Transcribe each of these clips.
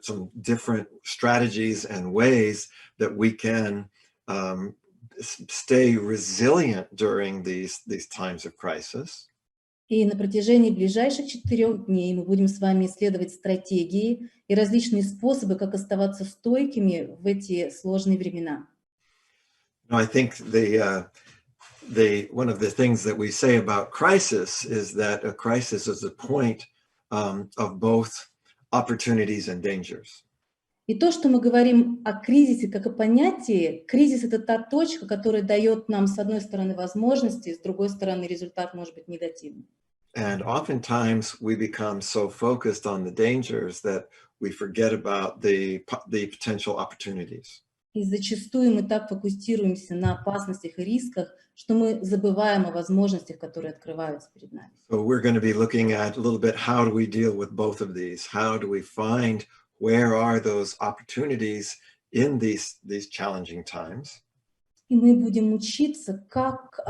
some different strategies and ways that we can stay resilient during these times of crisis. И на протяжении ближайших 4 дней мы будем с вами исследовать стратегии и различные способы, как оставаться стойкими в эти сложные времена. I think one of the things that we say about crisis is that a crisis is a point of both opportunities and dangers. И то, что мы говорим о кризисе как о понятии, кризис — это та точка, которая дает нам, с одной стороны, возможности, с другой стороны, результат может быть негативным. And oftentimes we become so focused on the dangers that we forget about the potential opportunities. И зачастую мы так фокусируемся на опасностях и рисках, что мы забываем о возможностях, которые открываются перед нами. So we're going to be looking at a little bit, how do we deal with both of these? How do we find where are those opportunities in these challenging times? И мы будем учиться, как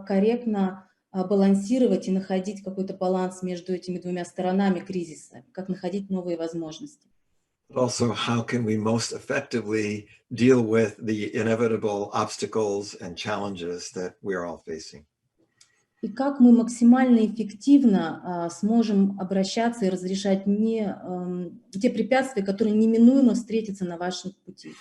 корректно балансировать и находить какой-то баланс между этими двумя сторонами кризиса, как находить новые возможности. But also, how can we most effectively deal with the inevitable obstacles and challenges that we're all facing? И как мы максимально эффективно сможем обращаться и разрешать те препятствия, которые неминуемо встретятся на вашем пути.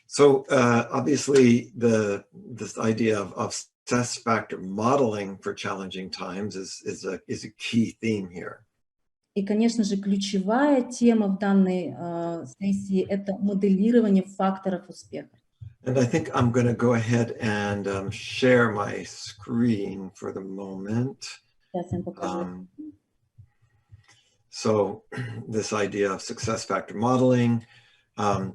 So obviously, this idea of success factor modeling for challenging times is a key theme here. И, конечно же, ключевая тема в данной сессии – это моделирование факторов успеха. And I think I'm going to go ahead and share my screen for the moment. Сейчас я вам покажу. So this idea of success factor modeling,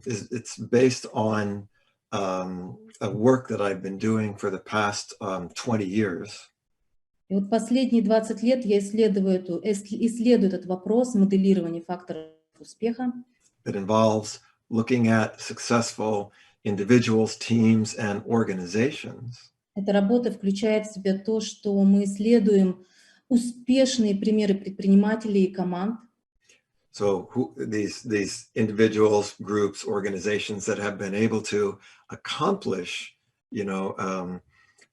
it's based on a work that I've been doing for the past 20 years. И вот последние 20 лет я исследую этот вопрос моделирования факторов успеха. It involves looking at successful individuals, teams, and organizations. Эта работа включает в себя то, что мы исследуем успешные примеры предпринимателей и команд. So these individuals, groups, organizations that have been able to accomplish,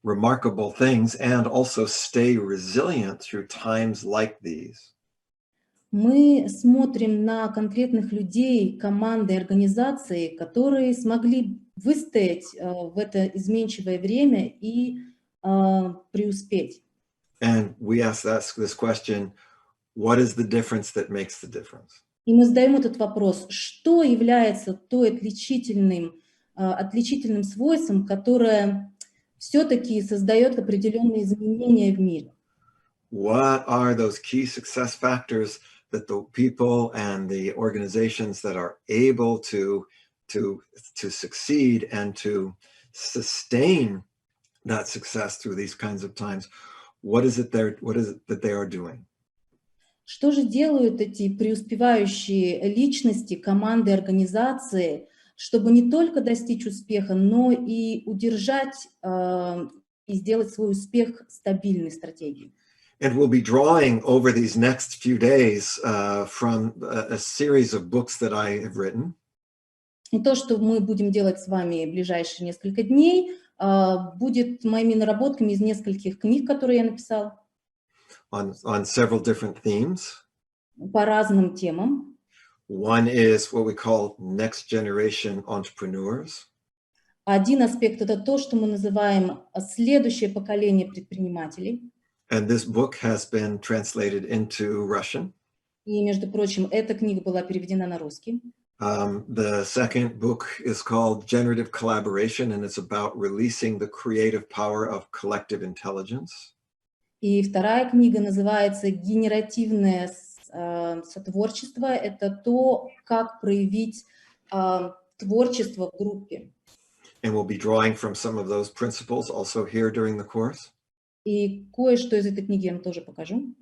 remarkable things and also stay resilient through times like these. Мы смотрим на конкретных людей, команды, организации, которые смогли выстоять в это изменчивое время и преуспеть. And we ask this question, what is the difference that makes the difference? И мы задаем этот вопрос, что является той отличительным свойством, которое все-таки создает определенные изменения в мире. What are those key success factors that the people and the organizations that are able to succeed and to sustain that success through these kinds of times, what is it that they are doing? Что же делают эти преуспевающие личности, команды, организации, чтобы не только достичь успеха, но и удержать и сделать свой успех стабильной стратегией? And we'll be drawing over these next few days from a series of books that I have written. И то, что мы будем делать с вами в ближайшие несколько дней, будет моими наработками из нескольких книг, которые я написал. On several different themes. По разным темам. One is what we call next generation entrepreneurs. Один аспект – это то, что мы называем следующее поколение предпринимателей. And this book has been translated into Russian. И, между прочим, эта книга была переведена на русский. The second book is called Generative Collaboration, and it's about releasing the creative power of collective intelligence. И вторая книга называется «Генеративное сотворчество». Это то, как проявить творчество в группе. And we'll be drawing from some of those principles also here during the course. И кое-что из этой книги я вам тоже покажу.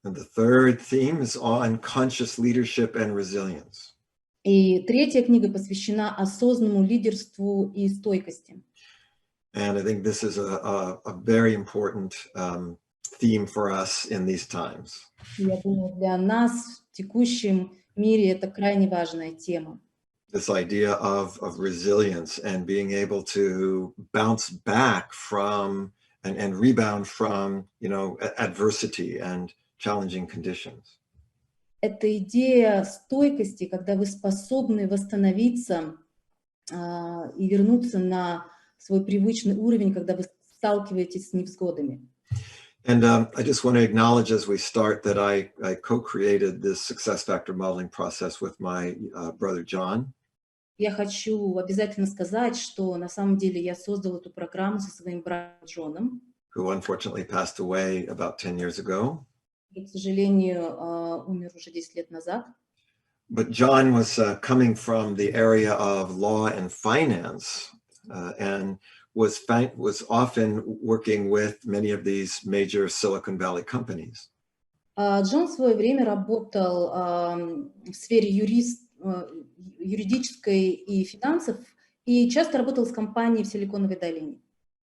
And the third theme is on conscious leadership and resilience. И третья книга посвящена осознанному лидерству и стойкости. And I think this is a very important theme for us in these times. Я думаю, для нас в текущем мире это крайне важная тема. This idea of resilience and being able to bounce back from and rebound from, adversity and challenging conditions. Это идея стойкости, когда вы способны восстановиться и вернуться на свой привычный уровень, когда вы сталкиваетесь с невзгодами. And I just want to acknowledge as we start that I co-created this success factor modeling process with my brother John. Я хочу обязательно сказать, что на самом деле я создала эту программу со своим братом Джоном, who unfortunately passed away about 10 years ago. и, к сожалению, умер уже 10 лет назад. But John was coming from the area of law and finance and was often working with many of these major Silicon Valley companies. Джон в свое время работал в сфере юридической и финансов, и часто работал с компанией в Силиконовой долине.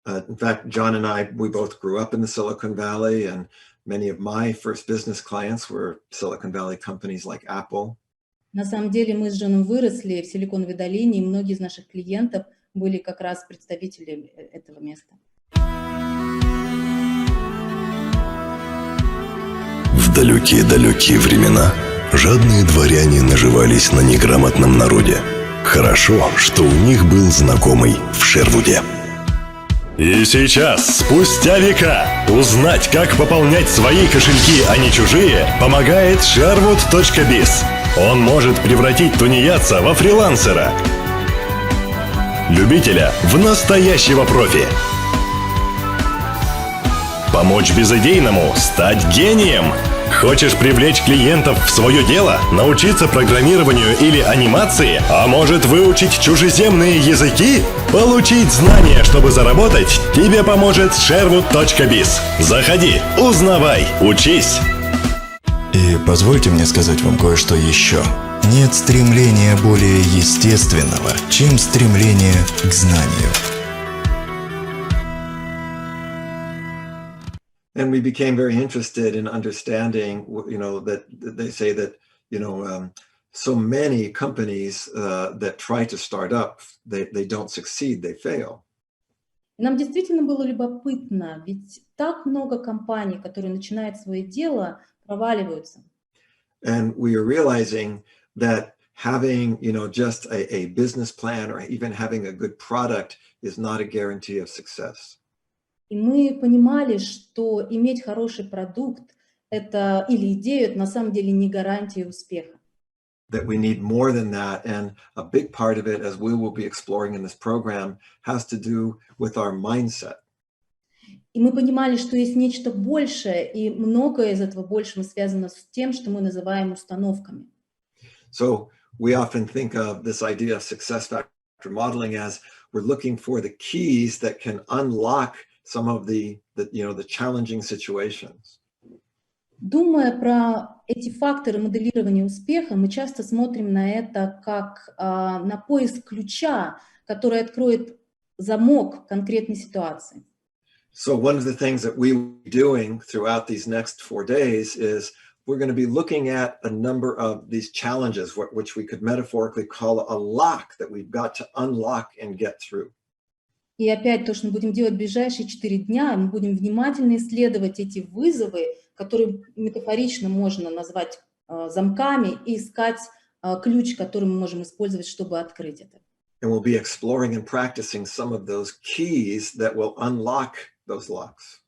In fact, John and we both grew up in the Silicon Valley, and many of my first business clients were Silicon Valley companies like Apple. На самом деле мы с Джоном выросли в Силиконовой долине, и многие из наших клиентов были как раз представителями этого места. В далекие-далекие времена жадные дворяне наживались на неграмотном народе. Хорошо, что у них был знакомый в Шервуде. И сейчас, спустя века, узнать, как пополнять свои кошельки, а не чужие, помогает sherwood.biz. Он может превратить тунеядца во фрилансера, любителя в настоящего профи. Помочь безыдейному стать гением. Хочешь привлечь клиентов в свое дело, научиться программированию или анимации, а может выучить чужеземные языки? Получить знания, чтобы заработать, тебе поможет sherwood.biz. Заходи, узнавай, учись. И позвольте мне сказать вам кое-что еще. Нет стремления более естественного, чем стремление к знанию. And we became very interested in understanding, that they say that, so many companies that try to start up, they don't succeed, they fail. Нам действительно было любопытно, ведь так много компаний, которые начинают свое дело, проваливаются. And we are realizing that having, just a business plan or even having a good product is not a guarantee of success. И мы понимали, что иметь хороший продукт или идею, это на самом деле не гарантия успеха. That we need more than that. And a big part of it, as we will be exploring in this program, has to do with our mindset. И мы понимали, что есть нечто большее, и многое из этого большего связано с тем, что мы называем установками. So we often think of this idea of success factor modeling as we're looking for the keys that can unlock some of the challenging situations. Думая про эти факторы моделирования успеха, мы часто смотрим на это как на поиск ключа, который откроет замок конкретной ситуации. So one of the things that we will be doing throughout these next 4 days is we're going to be looking at a number of these challenges, which we could metaphorically call a lock that we've got to unlock and get through. И опять то, что мы будем делать в ближайшие 4 дня, мы будем внимательно исследовать эти вызовы, которые метафорично можно назвать замками, и искать ключ, который мы можем использовать, чтобы открыть это. And we'll be exploring and practicing some of those keys that will unlock those locks.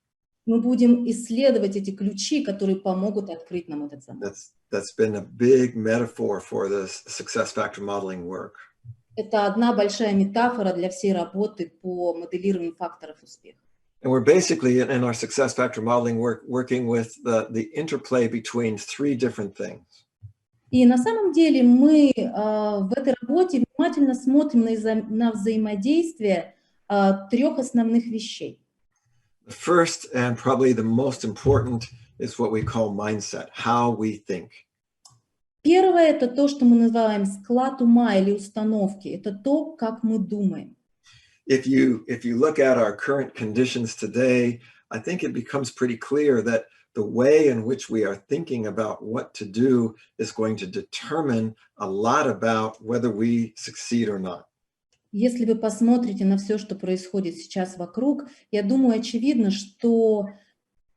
Мы будем исследовать эти ключи, которые помогут открыть нам этот замок. That's been a big metaphor for the success factor modeling work. Это одна большая метафора для всей работы по моделированию факторов успеха. And we're basically in our success factor modeling work working with the interplay between 3 different things. И на самом деле мы в этой работе внимательно смотрим на взаимодействие 3 основных вещей. The first and probably the most important is what we call mindset, how we think. Первое – это то, что мы называем склад ума или установки. Это то, как мы думаем. If you look at our current conditions today, I think it becomes pretty clear that the way in which we are thinking about what to do is going to determine a lot about whether we succeed or not. Если вы посмотрите на все, что происходит сейчас вокруг, я думаю, очевидно, что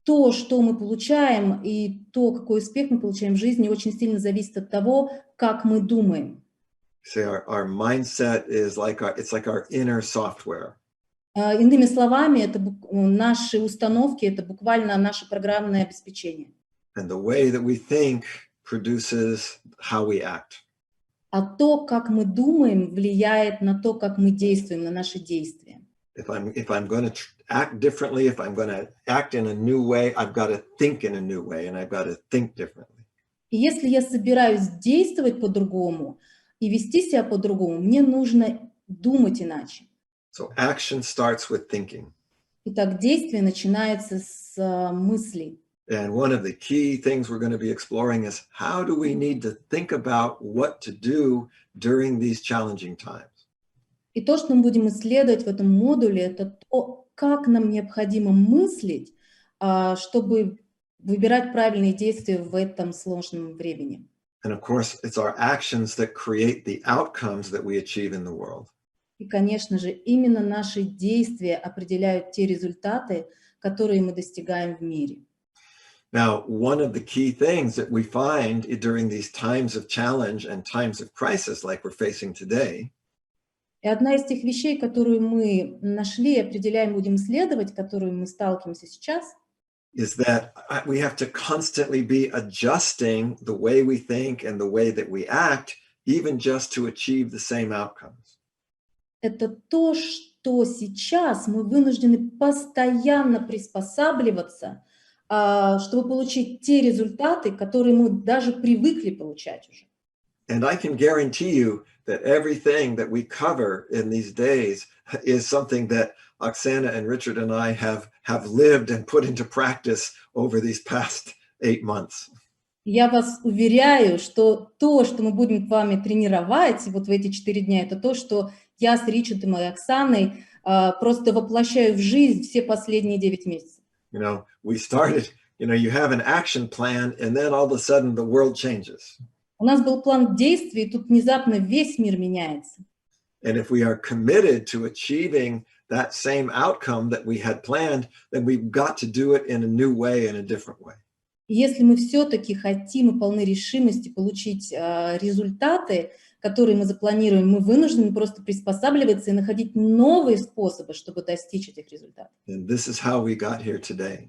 то, что мы получаем, и то, какой успех мы получаем в жизни, очень сильно зависит от того, как мы думаем. See, our mindset is like it's like our inner software. Иными словами, это наши установки, это буквально наше программное обеспечение. And the way that we think produces how we act. А то, как мы думаем, влияет на то, как мы действуем, на наши действия. If I'm going to act differently, if I'm going to act in a new way, I've got to think in a new way, and I've got to think differently. И если я собираюсь действовать по-другому и вести себя по-другому, мне нужно думать иначе. So action starts with thinking. Итак, действие начинается с мыслей. And one of the key things we're going to be exploring is how do we need to think about what to do during these challenging times? И то, что мы будем исследовать в этом модуле, это то, как нам необходимо мыслить, чтобы выбирать правильные действия в этом сложном времени. And of course, it's our actions that create the outcomes that we achieve in the world. И, конечно же, именно наши действия определяют те результаты, которые мы достигаем в мире. Now, one of the key things that we find during these times of challenge and times of crisis like we're facing today, И одна из тех вещей, которую мы нашли и определяем, будем исследовать, которую мы сталкиваемся сейчас, is that we have to constantly be adjusting the way we think and the way that we act, even just to achieve the same outcomes. это то, что сейчас мы вынуждены постоянно приспосабливаться, чтобы получить те результаты, которые мы даже привыкли получать уже. And I can guarantee you that everything that we cover in these days is something that Oksana and Richard and I have lived and put into practice over these past 8 months. Я вас уверяю, что то, что мы будем с вами тренировать вот в эти 4 дня, это то, что я с Ричардом и Оксаной просто воплощаю в жизнь все последние 9 месяцев. You know, we started, you have an action plan, and then all of a sudden the world changes. У нас был план действий, и тут внезапно весь мир меняется. And if we are committed to achieving that same outcome that we had planned, then we've got to do it in a new way, in a different way. И если мы все-таки хотим и полны решимости получить результаты, которые мы запланируем, мы вынуждены просто приспосабливаться и находить новые способы, чтобы достичь этих результатов. And this is how we got here today.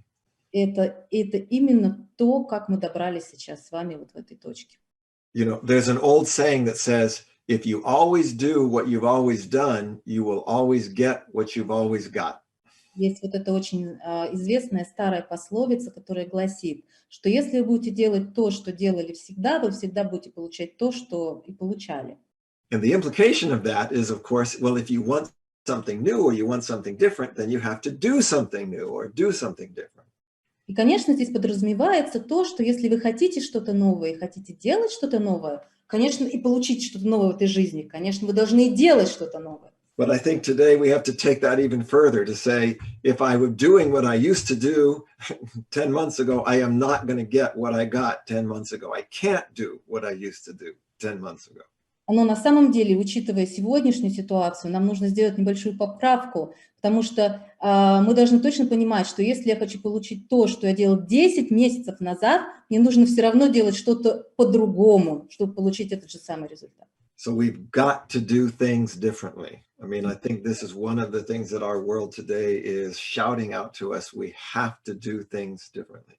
Это именно то, как мы добрались сейчас с вами вот в этой точке. There's an old saying that says, if you always do what you've always done, you will always get what you've always got. Есть вот эта очень известная старая пословица, которая гласит, что если вы будете делать то, что делали всегда, вы всегда будете получать то, что и получали. And the implication of that is, of course, well, if you want something new or you want something different, then you have to do something new or do something different. И, конечно, здесь подразумевается то, что если вы хотите что-то новое и хотите делать что-то новое, конечно, и получить что-то новое в этой жизни, конечно, вы должны и делать что-то новое. But I think today we have to take that even further to say, if I were doing what I used to do 10 months ago, I am not going to get what I got 10 months ago. I can't do what I used to do 10 months ago. Но на самом деле, учитывая сегодняшнюю ситуацию, нам нужно сделать небольшую поправку, потому что мы должны точно понимать, что если я хочу получить то, что я делал 10 месяцев назад, мне нужно все равно делать что-то по-другому, чтобы получить этот же самый результат. So we've got to do things differently. I mean, I think this is one of the things that our world today is shouting out to us. We have to do things differently.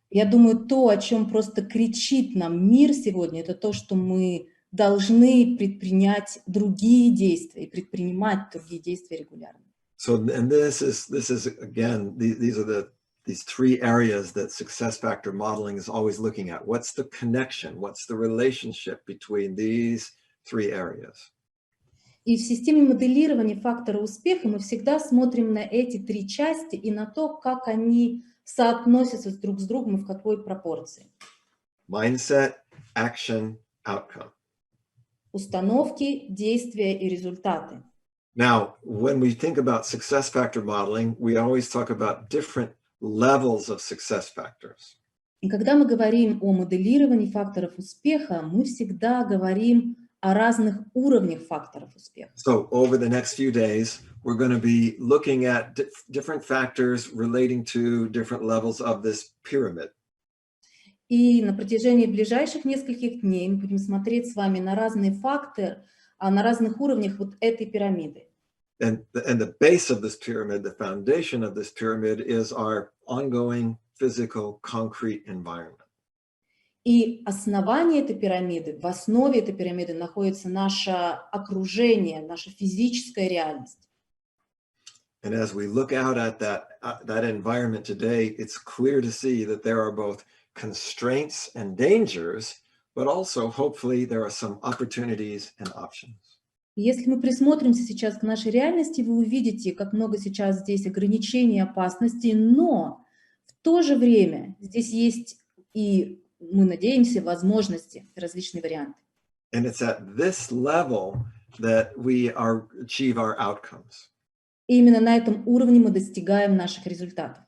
Я думаю, то, о чем просто кричит нам мир сегодня, это то, что мы должны предпринять другие действия и предпринимать другие действия регулярно. So, and this is again, these are these 3 areas that success factor modeling is always looking at. What's the connection? What's the relationship between these 3 areas? И в системе моделирования фактора успеха мы всегда смотрим на эти 3 части и на то, как они соотносятся друг с другом и в какой пропорции. Mindset, action, outcome. Установки, действия и результаты. Now, when we think about success factor modeling, we always talk about different levels of success factors. И когда мы говорим о моделировании факторов успеха, мы всегда говорим о разных уровнях факторов успеха. So over the next few days, we're going to be looking at different factors relating to different levels of this pyramid. И на протяжении ближайших нескольких дней мы будем смотреть с вами на разные факторы, на разных уровнях вот этой пирамиды. And the base of this pyramid, the foundation of this pyramid is our ongoing physical concrete environment. И основание этой пирамиды, в основе этой пирамиды находится наше окружение, наша физическая реальность. And as we look out at that environment today, it's clear to see that there are both constraints and dangers, but also hopefully there are some opportunities and options. Если мы присмотримся сейчас к нашей реальности, вы увидите, как много сейчас здесь ограничений и опасностей, но в то же время здесь есть и, мы надеемся, возможности, различные варианты. And it's at this level that we achieve our outcomes. И именно на этом уровне мы достигаем наших результатов.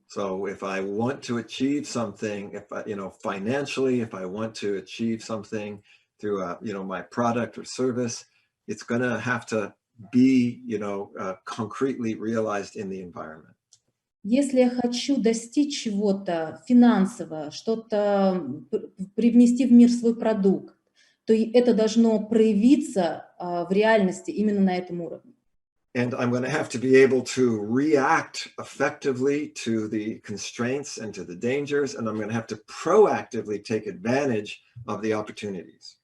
So if I want to achieve something, if I, financially, if I want to achieve something through, my product or service, it's going to have to be, concretely realized in the environment. Если я хочу достичь чего-то финансового, что-то привнести в мир свой продукт, то это должно проявиться в реальности именно на этом уровне. And I'm going to have to be able to react effectively to the constraints and to the dangers, and I'm going to have to proactively take advantage of the opportunities.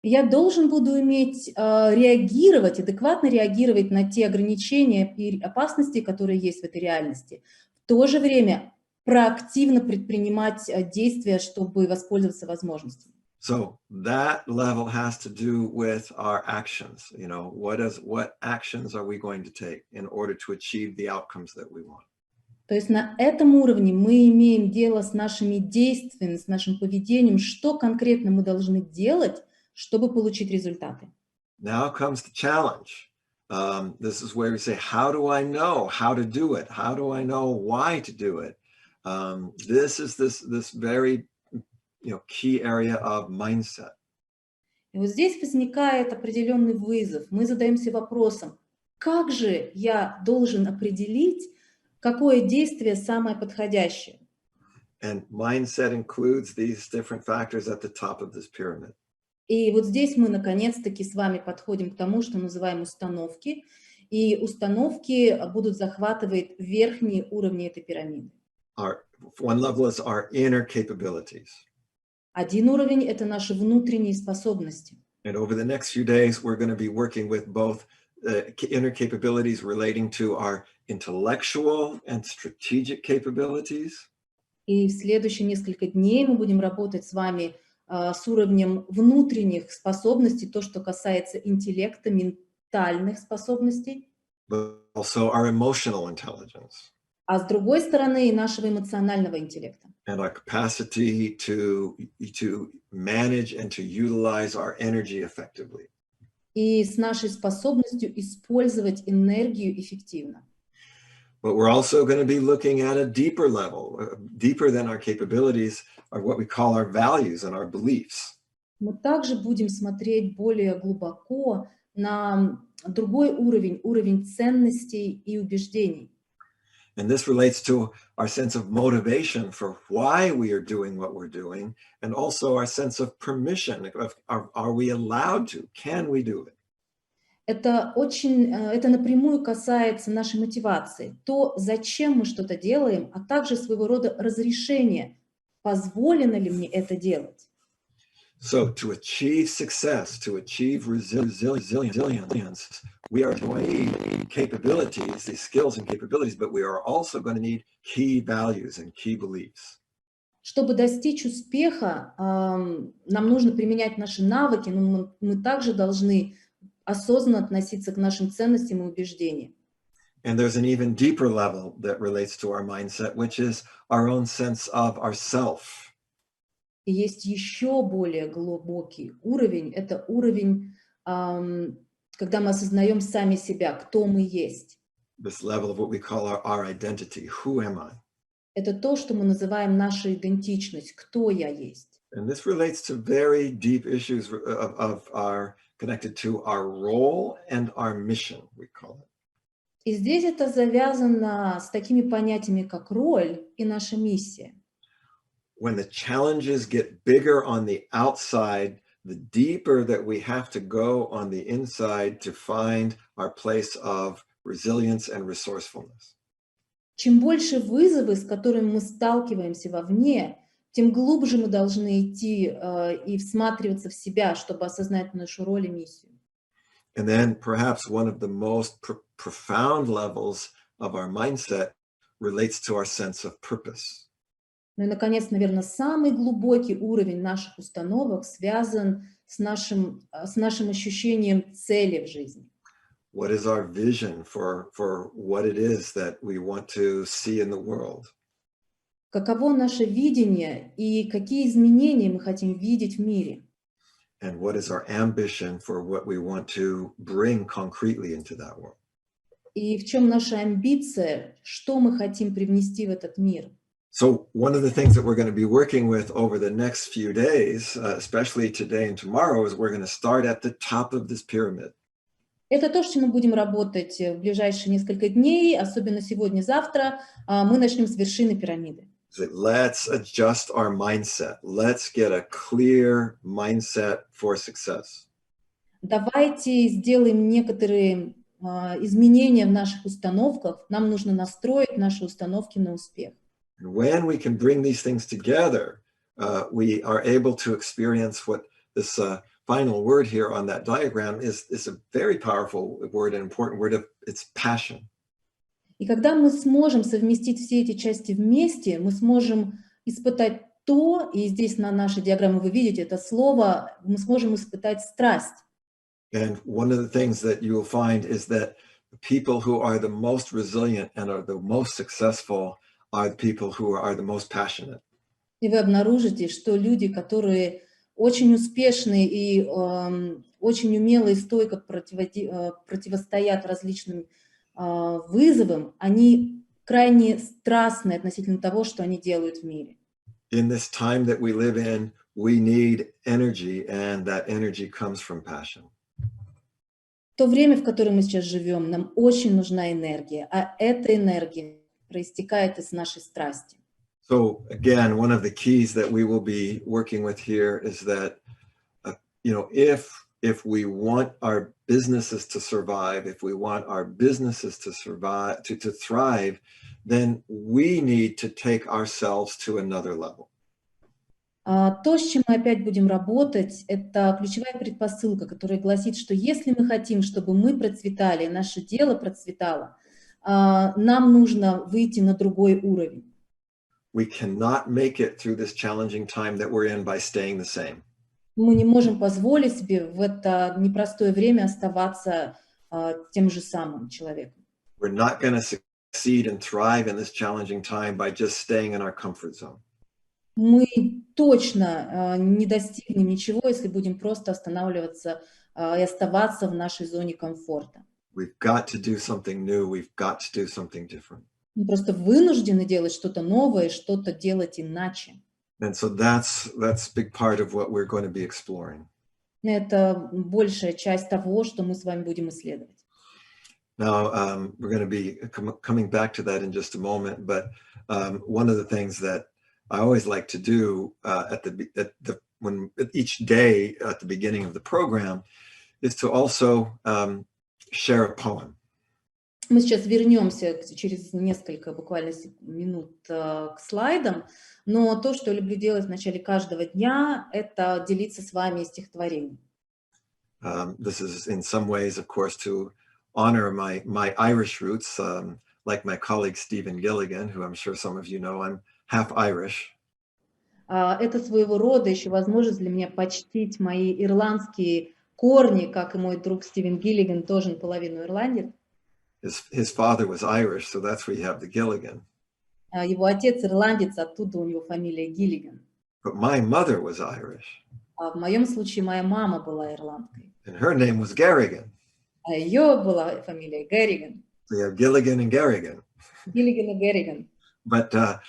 Я должен буду уметь реагировать, адекватно реагировать на те ограничения и опасности, которые есть в этой реальности. В то же время проактивно предпринимать действия, чтобы воспользоваться возможностями. So that level has to do with our actions. What actions are we going to take in order to achieve the outcomes that we want? То есть на этом уровне мы имеем дело с нашими действиями, с нашим поведением, что конкретно мы должны делать, чтобы получить результаты. Now comes the challenge. This is where we say, how do I know how to do it? How do I know why to do it? This is this very key area of mindset. И вот здесь возникает определенный вызов. Мы задаемся вопросом, как же я должен определить, какое действие самое подходящее? And mindset includes these different factors at the top of this pyramid. И вот здесь мы наконец-таки с вами подходим к тому, что называем установки. И установки будут захватывать верхние уровни этой пирамиды. One level is our inner capabilities. Один уровень – это наши внутренние способности. And over the next few days, we're going to be working with both inner capabilities relating to our intellectual and strategic capabilities. И в следующие несколько дней мы будем работать с вами с уровнем внутренних способностей, то, что касается интеллекта, ментальных способностей. But also our emotional intelligence. А с другой стороны и нашего эмоционального интеллекта. And our capacity to manage and to utilize our energy effectively. И с нашей способностью использовать энергию эффективно. But we're also going to be looking at a deeper level, deeper than our capabilities, are what we call our values and our beliefs. Мы также будем смотреть более глубоко на другой уровень, уровень ценностей и убеждений. And this relates to our sense of motivation for why we are doing what we're doing, and also our sense of permission. Are we allowed to? Can we do it? Это напрямую касается нашей мотивации. То, зачем мы что-то делаем, а также своего рода разрешение. Позволено ли мне это делать? So to achieve success, to achieve resilience, we are going to need capabilities, these skills and capabilities, but we are also going to need key values and key beliefs. Чтобы достичь успеха, нам нужно применять наши навыки, но мы также должны осознанно относиться к нашим ценностям и убеждениям. And there's an even deeper level that relates to our mindset, which is our own sense of ourself. И есть еще более глубокий уровень, это уровень, когда мы осознаем сами себя, кто мы есть. This level of what we call our identity. Who am I? Это то, что мы называем наша идентичность, кто я есть. And this relates to very deep issues of our connected to our role and our mission, we call it. И здесь это завязано с такими понятиями, как роль и наша миссия. When the challenges get bigger on the outside, the deeper that we have to go on the inside to find our place of resilience and resourcefulness. Чем больше вызовы, с которыми мы сталкиваемся вовне, тем глубже мы должны идти и всматриваться в себя, чтобы осознать нашу роль и миссию. And then perhaps one of the most profound levels of our mindset relates to our sense of purpose. Ну и, наконец, наверное, самый глубокий уровень наших установок связан с нашим ощущением цели в жизни. What is our vision for what it is that we want to see in the world? Каково наше видение и какие изменения мы хотим видеть в мире? And what is our ambition for what we want to bring concretely into that world? И в чем наша амбиция, что мы хотим привнести в этот мир? So one of the things that we're going to be working with over the next few days, especially today and tomorrow, is we're going to start at the top of this pyramid. Это то, с чем мы будем работать в ближайшие несколько дней, особенно сегодня-завтра. Мы начнем с вершины пирамиды. Let's adjust our mindset. Let's get a clear mindset for success. Давайте сделаем некоторые изменения в наших установках. Нам нужно настроить наши установки на успех. And when we can bring these things together, we are able to experience what this final word here on that diagram is a very powerful word, an important word of it's passion. И когда мы сможем совместить все эти части вместе, мы сможем испытать то, и здесь на нашей диаграмме вы видите это слово, мы сможем испытать страсть. And one of the things that you will find is that the people who are the most resilient and are the most successful are the people who are the most passionate. И вы обнаружите, что люди, которые очень успешны и очень умело и стойко противостоят различным вызовам, они крайне страстны относительно того, что они делают в мире. In this time that we live in, we need energy, and that energy comes from passion. В то время, в котором мы сейчас живем, нам очень нужна энергия, а эта энергия проистекает из нашей страсти. So again, one of the keys that we will be working with here is that, if we want our businesses to survive, if we want our businesses to survive, to thrive, then we need to take ourselves to another level. То, с чем мы опять будем работать, это ключевая предпосылка, которая гласит, что если мы хотим, чтобы мы процветали, наше дело процветало, нам нужно выйти на другой уровень. We cannot make it through this challenging time that we're in by staying the same. Мы не можем позволить себе в это непростое время оставаться тем же самым человеком. We're not going to succeed and thrive in this challenging time by just staying in our comfort zone. Мы точно не достигнем ничего, если будем просто останавливаться и оставаться в нашей зоне комфорта. We've got to do something new. We've got to do something different. Мы просто вынуждены делать что-то новое, что-то делать иначе. And so that's a big part of what we're going to be exploring. Это большая часть того, что мы с вами будем исследовать. Now, we're going to be coming back to that in just a moment, but one of the things that I always like to do each day at the beginning of the program is to also share a poem. Мы сейчас вернемся через несколько буквально минут к слайдам, но то, что я люблю делать в начале каждого дня, это делиться с вами стихотворением. This is in some ways, of course, to honor my Irish roots, like my colleague Stephen Gilligan, who I'm sure some of you know, I'm half Irish. Это своего рода еще возможность для меня почтить мои ирландские корни, как и мой друг Стивен Гиллиган, тоже наполовину ирландец. His father was Irish, so that's where you have the Gilligan. Его отец ирландец, оттуда у него фамилия Гиллиган. But my mother was Irish. А в моем случае моя мама была ирландкой. And her name was Garrigan. А ее была фамилия Гарриган. So you have Gilligan and Garrigan. Гиллиган и Гарриган. But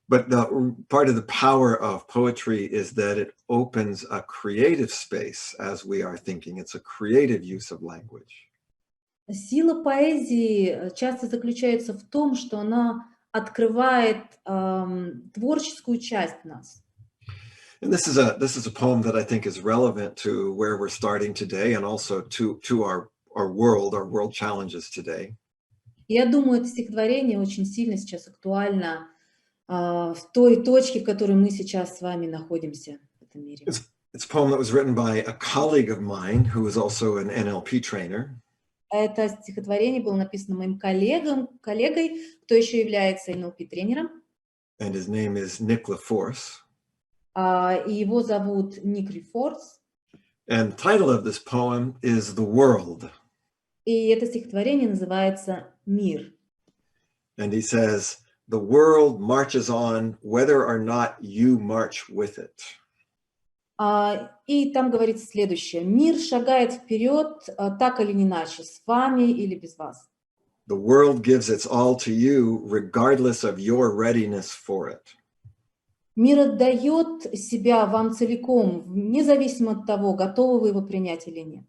But the part of the power of poetry is that it opens a creative space as we are thinking. It's a creative use of language. Сила поэзии часто заключается в том, что она открывает творческую часть в нас. And this is a poem that I think is relevant to where we're starting today and also to our world challenges today. Я думаю, это стихотворение очень сильно сейчас актуально в той точке, в которой мы сейчас с вами находимся в этом мире. It's a poem that was written by a colleague of mine who is also an NLP trainer. Это стихотворение было написано моим коллегой, кто еще является NLP-тренером. And his name is Nick LaForce. И его зовут Ник Лефорс. And the title of this poem is The World. И это стихотворение называется «Мир». And he says, the world marches on whether or not you march with it. И там говорится следующее. Мир шагает вперед, так или иначе, с вами или без вас. The world gives its all to you regardless of your readiness for it. Мир отдает себя вам целиком, независимо от того, готовы вы его принять или нет.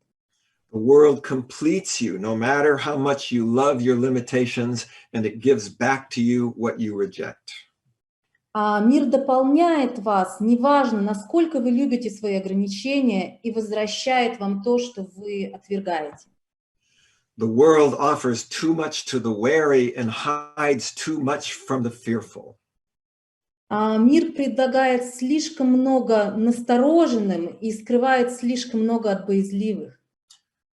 The world completes you no matter how much you love your limitations, and it gives back to you what you reject. Мир дополняет вас, неважно, насколько вы любите свои ограничения, и возвращает вам то, что вы отвергаете. The world offers too much to the wary and hides too much from the fearful. Мир предлагает слишком много настороженным и скрывает слишком много от боязливых.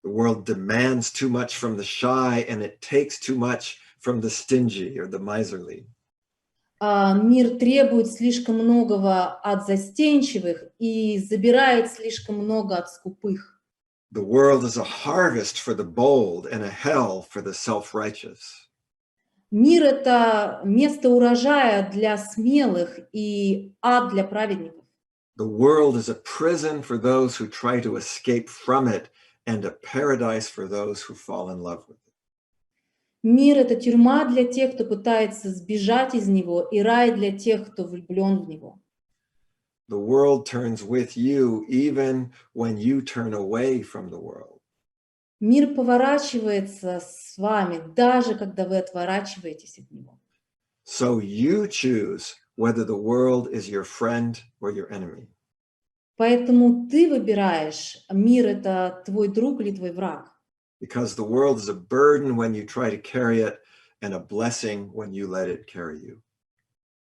The world demands too much from the shy, and it takes too much from the stingy or the miserly. Мир требует слишком многого от застенчивых и забирает слишком много от скупых. The world is a harvest for the bold and a hell for the self-righteous. Мир — это место урожая для смелых и ад для праведников. The world is a prison for those who try to escape from it and a paradise for those who fall in love with it. Мир — это тюрьма для тех, кто пытается сбежать из него, и рай для тех, кто влюблен в него. The world turns with you even when you turn away from the world. Мир поворачивается с вами, даже когда вы отворачиваетесь от него. So you choose whether the world is your friend or your enemy. Поэтому ты выбираешь, мир — это твой друг или твой враг. Because the world is a burden when you try to carry it and a blessing when you let it carry you.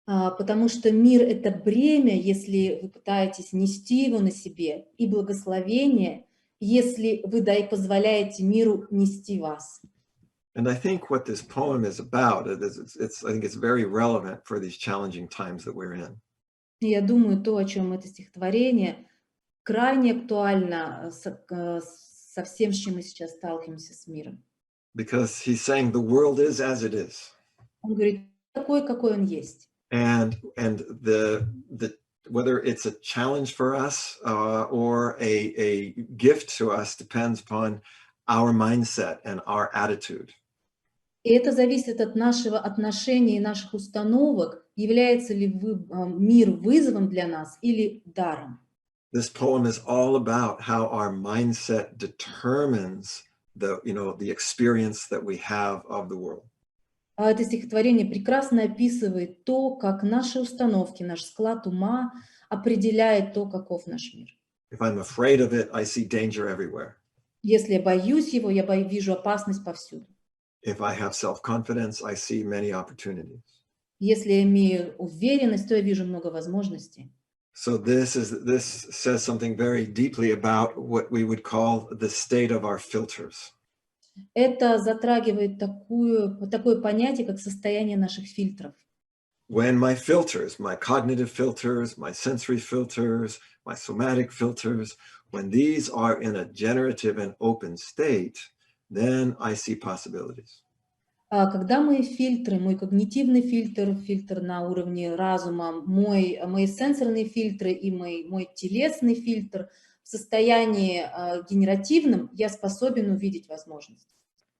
Потому что мир — это бремя, если вы пытаетесь нести его на себе, и благословение, если вы позволяете миру нести вас. And I think what this poem is about, I think it's very relevant for these challenging times that we're in. И я думаю, то, о чем это стихотворение, крайне актуально со всем, с чем мы сейчас сталкиваемся с миром. Because he's saying the world is as it is. Он говорит, такой, какой он есть. And whether it's a challenge for us or a gift to us depends upon our mindset and our attitude. И это зависит от нашего отношения и наших установок, является ли мир вызовом для нас или даром. This poem is all about how our mindset determines the experience that we have of the world. Это стихотворение прекрасно описывает то, как наши установки, наш склад ума определяет то, каков наш мир. If I'm afraid of it, I see danger everywhere. Если я боюсь его, я вижу опасность повсюду. If I have self-confidence, I see many opportunities. Если я имею уверенность, то я вижу много возможностей. So this says something very deeply about what we would call the state of our filters. Это затрагивает такое понятие, как состояние наших фильтров. When my filters, my cognitive filters, my sensory filters, my somatic filters, when these are in a generative and open state, then I see possibilities. Когда мои фильтры, мой когнитивный фильтр на уровне разума, мои сенсорные фильтры и мой телесный фильтр в состоянии генеративном, я способен увидеть возможность.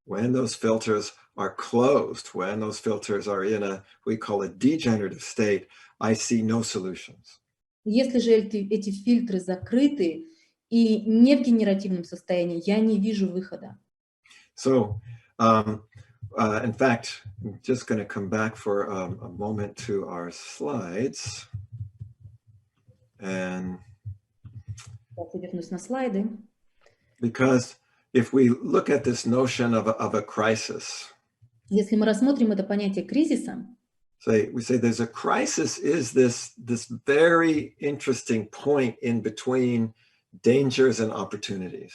when those filters are closed, when those filters are in a, we call a degenerative state, I see no solutions. Если же эти фильтры закрыты и не в генеративном состоянии, я не вижу выхода. So, in fact, I'm just going to come back for a moment to our slides. And Сейчас я вернусь на слайды. because if we look at this notion of a crisis, Если мы рассмотрим это понятие кризиса, we say there's a crisis is this very interesting point in between dangers and opportunities.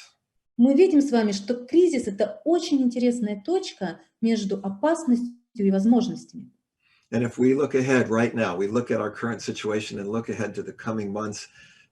мы видим с вами, что кризис — это очень интересная точка между опасностью и возможностями. And if we look ahead right now, we look at our current situation and look ahead to the coming months,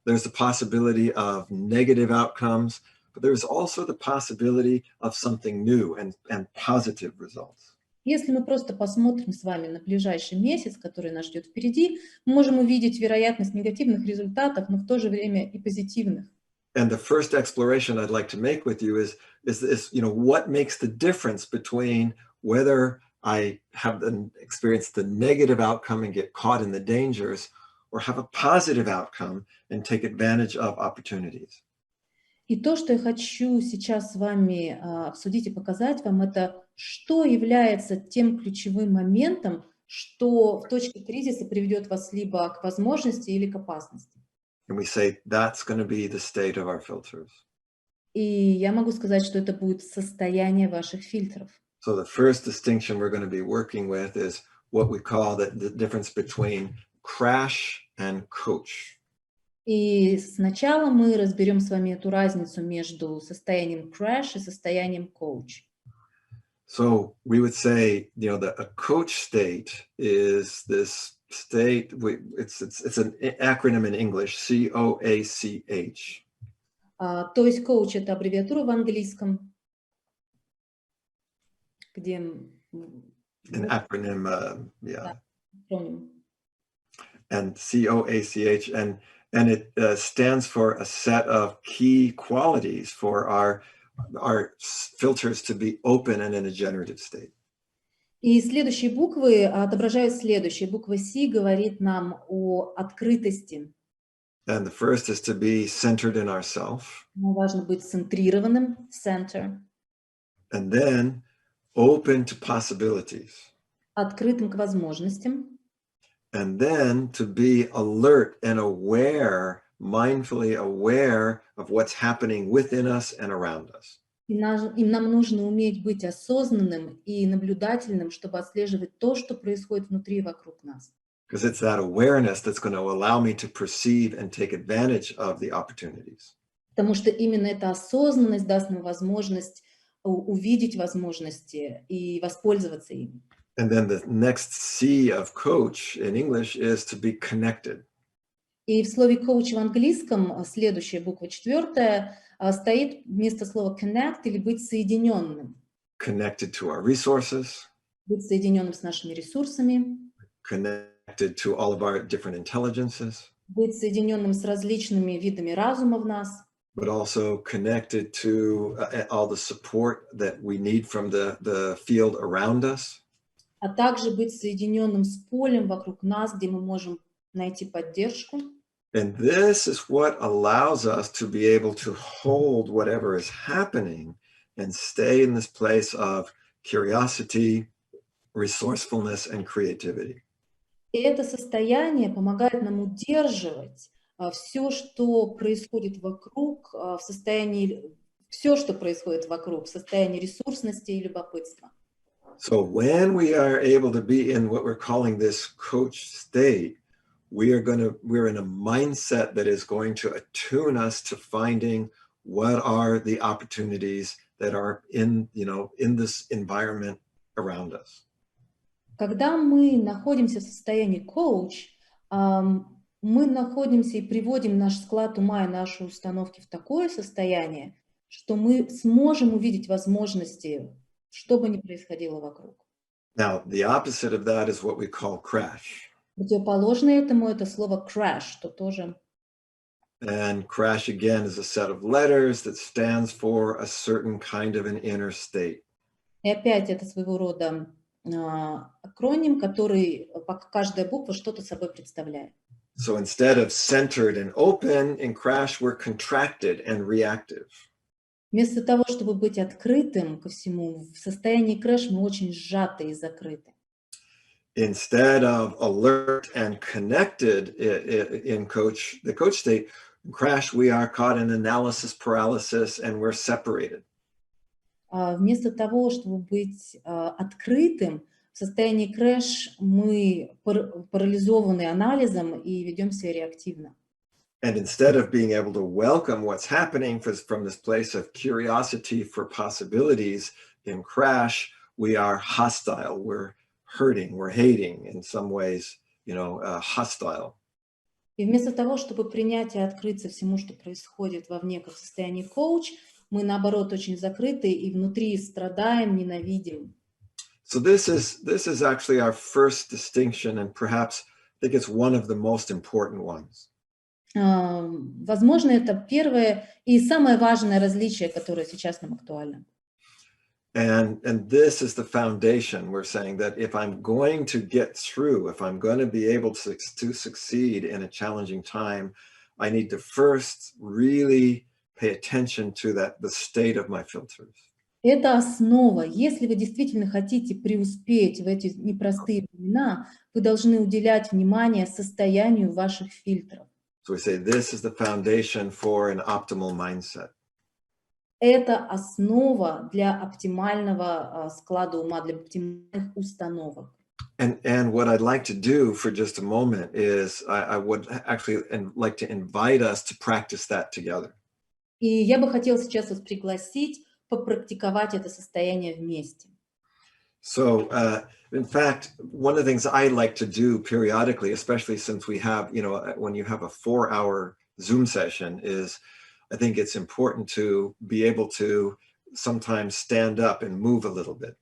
there's the possibility of negative outcomes, but there's also the possibility of something new and positive results. Если мы просто посмотрим с вами на ближайший месяц, который нас ждет впереди, мы можем увидеть вероятность негативных результатов, но в то же время и позитивных. And the first exploration I'd like to make with you is this, what makes the difference between whether I have experienced the negative outcome and get caught in the dangers, or have a positive outcome and take advantage of opportunities. И то, что я хочу сейчас с вами обсудить и показать вам, это что является тем ключевым моментом, что в точке кризиса приведет вас либо к возможности или к опасности. And we say that's going to be the state of our filters. И я могу сказать, что это будет состояние ваших фильтров. So the first distinction we're going to be working with is what we call the difference between crash and coach. И сначала мы разберем с вами эту разницу между состоянием crash и состоянием coach. So we would say, that a coach state is this state. It's an acronym in English, COACH. То есть coach — это аббревиатура в английском, где... An acronym, yeah. Помним. And COACH, and it stands for a set of key qualities for our filters to be open and in a generative state. И следующие буквы отображают следующее. Буква C говорит нам о открытости. And the first is to be centered in ourself. Нам важно быть центрированным, center. And then open to possibilities. Открытым к возможностям. And then to be alert and aware, mindfully aware of what's happening within us and around us. И нам нужно уметь быть осознанным и наблюдательным, чтобы отслеживать то, что происходит внутри и вокруг нас. Because it's that awareness that's going to allow me to perceive and take advantage of the opportunities. Потому что именно эта осознанность даст нам возможность увидеть возможности и воспользоваться ими. And then the next C of coach in English is to be connected. И в слове coach в английском следующая буква, четвертая, стоит вместо слова connect или быть соединенным. Connected to our resources. Быть соединенным с нашими ресурсами. Connected to all of our different intelligences. Быть соединенным с различными видами разума в нас. But also connected to all the support that we need from the field around us. А также быть соединенным с полем вокруг нас, где мы можем найти поддержку. And this is what allows us to be able to hold whatever is happening and stay in this place of curiosity, resourcefulness, and creativity. И это состояние помогает нам удерживать все, что происходит вокруг, в состоянии ресурсности и любопытства. So when we are able to be in what we're calling this coach state, we're in a mindset that is going to attune us to finding what are the opportunities that are in this environment around us. Когда мы находимся в состоянии coach, мы находимся и приводим наш склад ума и наши установки в такое состояние, что мы сможем увидеть возможности, что бы ни происходило вокруг. Now, the opposite of that is what we call crash. Противоположное этому это слово crash, что тоже... And crash, again, is a set of letters that stands for a certain kind of an inner state. И опять это своего рода акроним, который каждая буква что-то собой представляет. So instead of centered and open, in crash, we're contracted and reactive. Вместо того, чтобы быть открытым ко всему, в состоянии крэш мы очень сжаты и закрыты. Instead of alert and connected in the coach state, in crash, we are caught in analysis paralysis and we're separated. Вместо того, чтобы быть открытым, в состоянии крэш мы парализованы анализом и ведем себя реактивно. And instead of being able to welcome what's happening from this place of curiosity for possibilities, in crash, we are hostile. We're hurting, we're hating, in some ways, hostile. И вместо того, чтобы принять и открыться всему, что происходит вовне, как в состоянии коуч, мы, наоборот, очень закрыты и внутри страдаем, ненавидим. So this is actually our first distinction, and perhaps I think it's one of the most important ones. Возможно, это первое и самое важное различие, которое сейчас нам актуально. And this is the foundation. We're saying that if I'm going to get through, if I'm going to be able to succeed in a challenging time, I need to first really pay attention to the state of my filters. Это основа. Если вы действительно хотите преуспеть в эти непростые времена, вы должны уделять внимание состоянию ваших фильтров. So we say this is the foundation for an optimal mindset. Это основа для оптимального склада ума, для оптимальных установок. And what I'd like to do for just a moment is I would actually like to invite us to practice that together. И я бы хотела сейчас вас пригласить попрактиковать это состояние вместе. So, in fact, one of the things I like to do periodically, especially since we have, when you have a 4-hour Zoom session, is I think it's important to be able to sometimes stand up and move a little bit.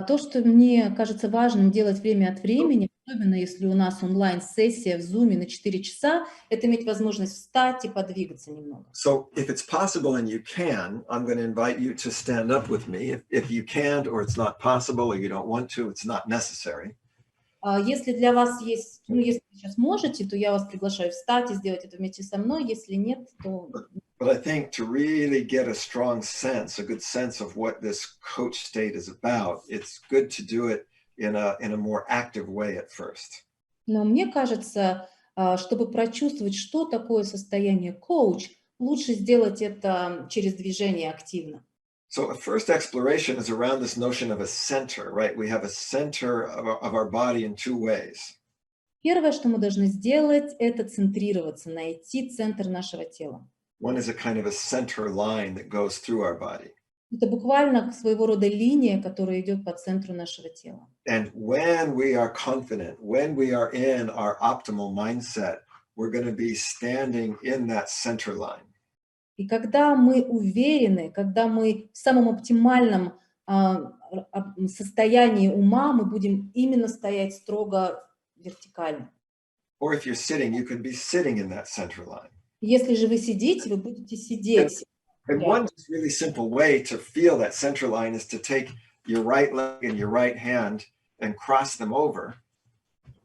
То, что мне кажется важным делать время от времени, особенно если у нас онлайн-сессия в Zoom на 4 часа, это иметь возможность встать и подвигаться немного. So if it's possible and you can, I'm going to invite you to stand up with me. If you can't, or it's not possible, or you don't want to, it's not necessary. Если для вас есть, если вы сейчас можете, то я вас приглашаю встать и сделать это вместе со мной. Если нет, то... But I think to really get a strong sense, a good sense of what this coach state is about, it's good to do it in a more active way at first. Но мне кажется, чтобы прочувствовать, что такое состояние коуч, лучше сделать это через движение активно. So a first exploration is around this notion of a center, right? We have a center of our body in two ways. Первое, что мы должны сделать, это центрироваться, найти центр нашего тела. One is a kind of a center line that goes through our body. Это буквально своего рода линия, которая идет по центру нашего тела. And when we are confident, when we are in our optimal mindset, we're going to be standing in that center line. И когда мы уверены, когда мы в самом оптимальном состоянии ума, мы будем именно стоять строго вертикально. Or if you're sitting, you can be sitting in that center line. Если же вы сидите, вы будете сидеть. And one just really simple way to feel that center line is to take your right leg and your right hand and cross them over.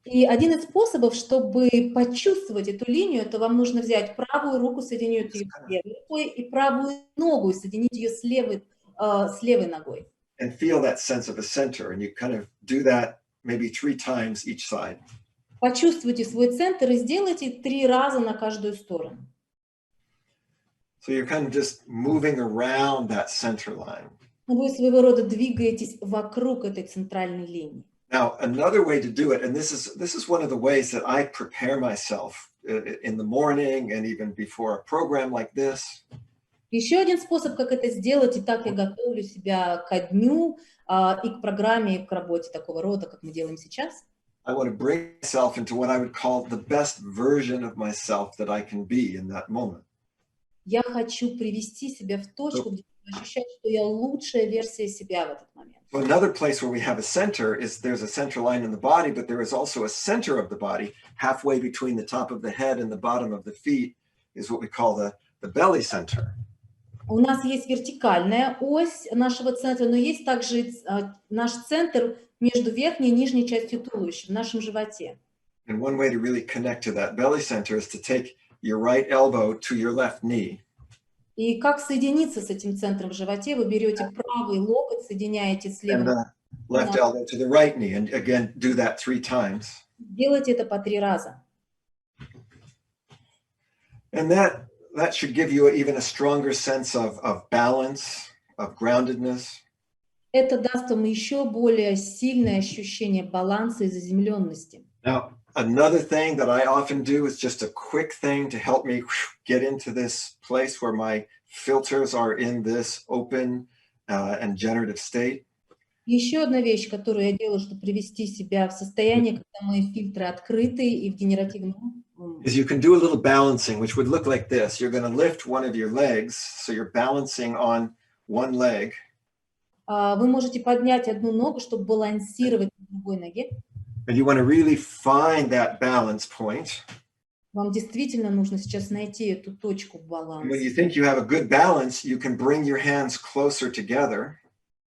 И один из способов, чтобы почувствовать эту линию, это вам нужно взять правую руку, соединить ее с левой рукой, и правую ногу, соединить ее с левой ногой. And feel that sense of a center. And you kind of do that maybe 3 times each side. Почувствуйте свой центр и сделайте 3 раза на каждую сторону. So you're kind of just moving around that center line. Вы своего рода двигаетесь вокруг этой центральной линии. Now, another way to do it, and this is one of the ways that I prepare myself in the morning and even before a program like this. Еще один способ, как это сделать, и так я готовлю себя ко дню и к программе, и к работе такого рода, как мы делаем сейчас. I want to bring myself into what I would call the best version of myself that I can be in that moment. Я хочу привести себя в точку, где я ощущаю, что я лучшая версия себя в этот момент. So another place where we have a center is there's a center line in the body, but there is also a center of the body halfway between the top of the head and the bottom of the feet is what we call the belly center. У нас есть вертикальная ось нашего центра, но есть также наш центр между верхней и нижней частью туловища, в нашем животе. And one way to really connect to that belly center is to take your right elbow to your left knee. И как соединиться с этим центром в животе? Вы берете правый локоть, соединяете с And левым. the left elbow to the right knee. And again, do that 3 times. Делайте это по 3 раза. And that should give you even a stronger sense of balance, of groundedness. Это даст вам еще более сильное ощущение баланса и заземленности. Now, another thing that I often do is just a quick thing to help me get into this place where my filters are in this open and generative state. Еще одна вещь, которую я делаю, чтобы привести себя в состояние, когда мои фильтры открыты и в генеративном. Is you can do a little balancing, which would look like this. You're going to lift one of your legs, so you're balancing on one leg. Вы можете поднять одну ногу, чтобы балансировать на другой ноге. And you want to really find that balance point. Вам действительно нужно сейчас найти эту точку And when баланса. you think you have a good balance, you can bring your hands closer together.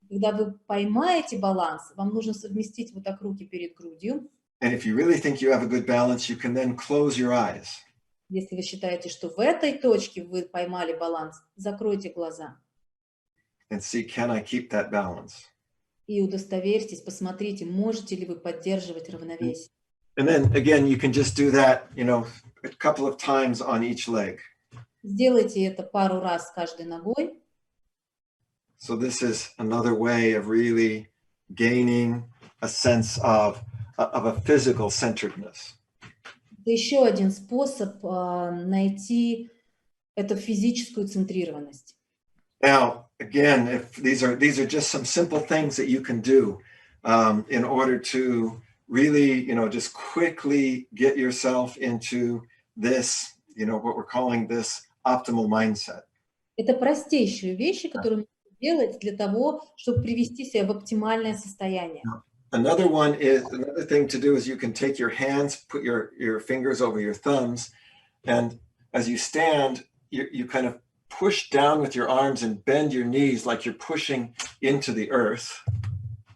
Когда вы поймаете баланс, вам нужно совместить вот так руки перед грудью. And if you really think you have a good balance, you can then close your eyes. Если вы считаете, что в этой точке вы поймали баланс, закройте глаза And see, can I keep that balance? и удостоверьтесь, посмотрите, можете ли вы поддерживать равновесие. And then again, you can just do that, a couple of times on each leg. Сделайте это пару раз с каждой ногой. So this is another way of really gaining a sense of a physical centeredness. Это еще один способ найти эту физическую центрированность. Now, again, if these are just some simple things that you can do in order to really, just quickly get yourself into this, what we're calling this optimal mindset. Это простейшие вещи, которые нужно делать для того, чтобы привести себя в оптимальное состояние. Another thing to do is you can take your hands, put your fingers over your thumbs, and as you stand, you kind of push down with your arms and bend your knees like you're pushing into the earth.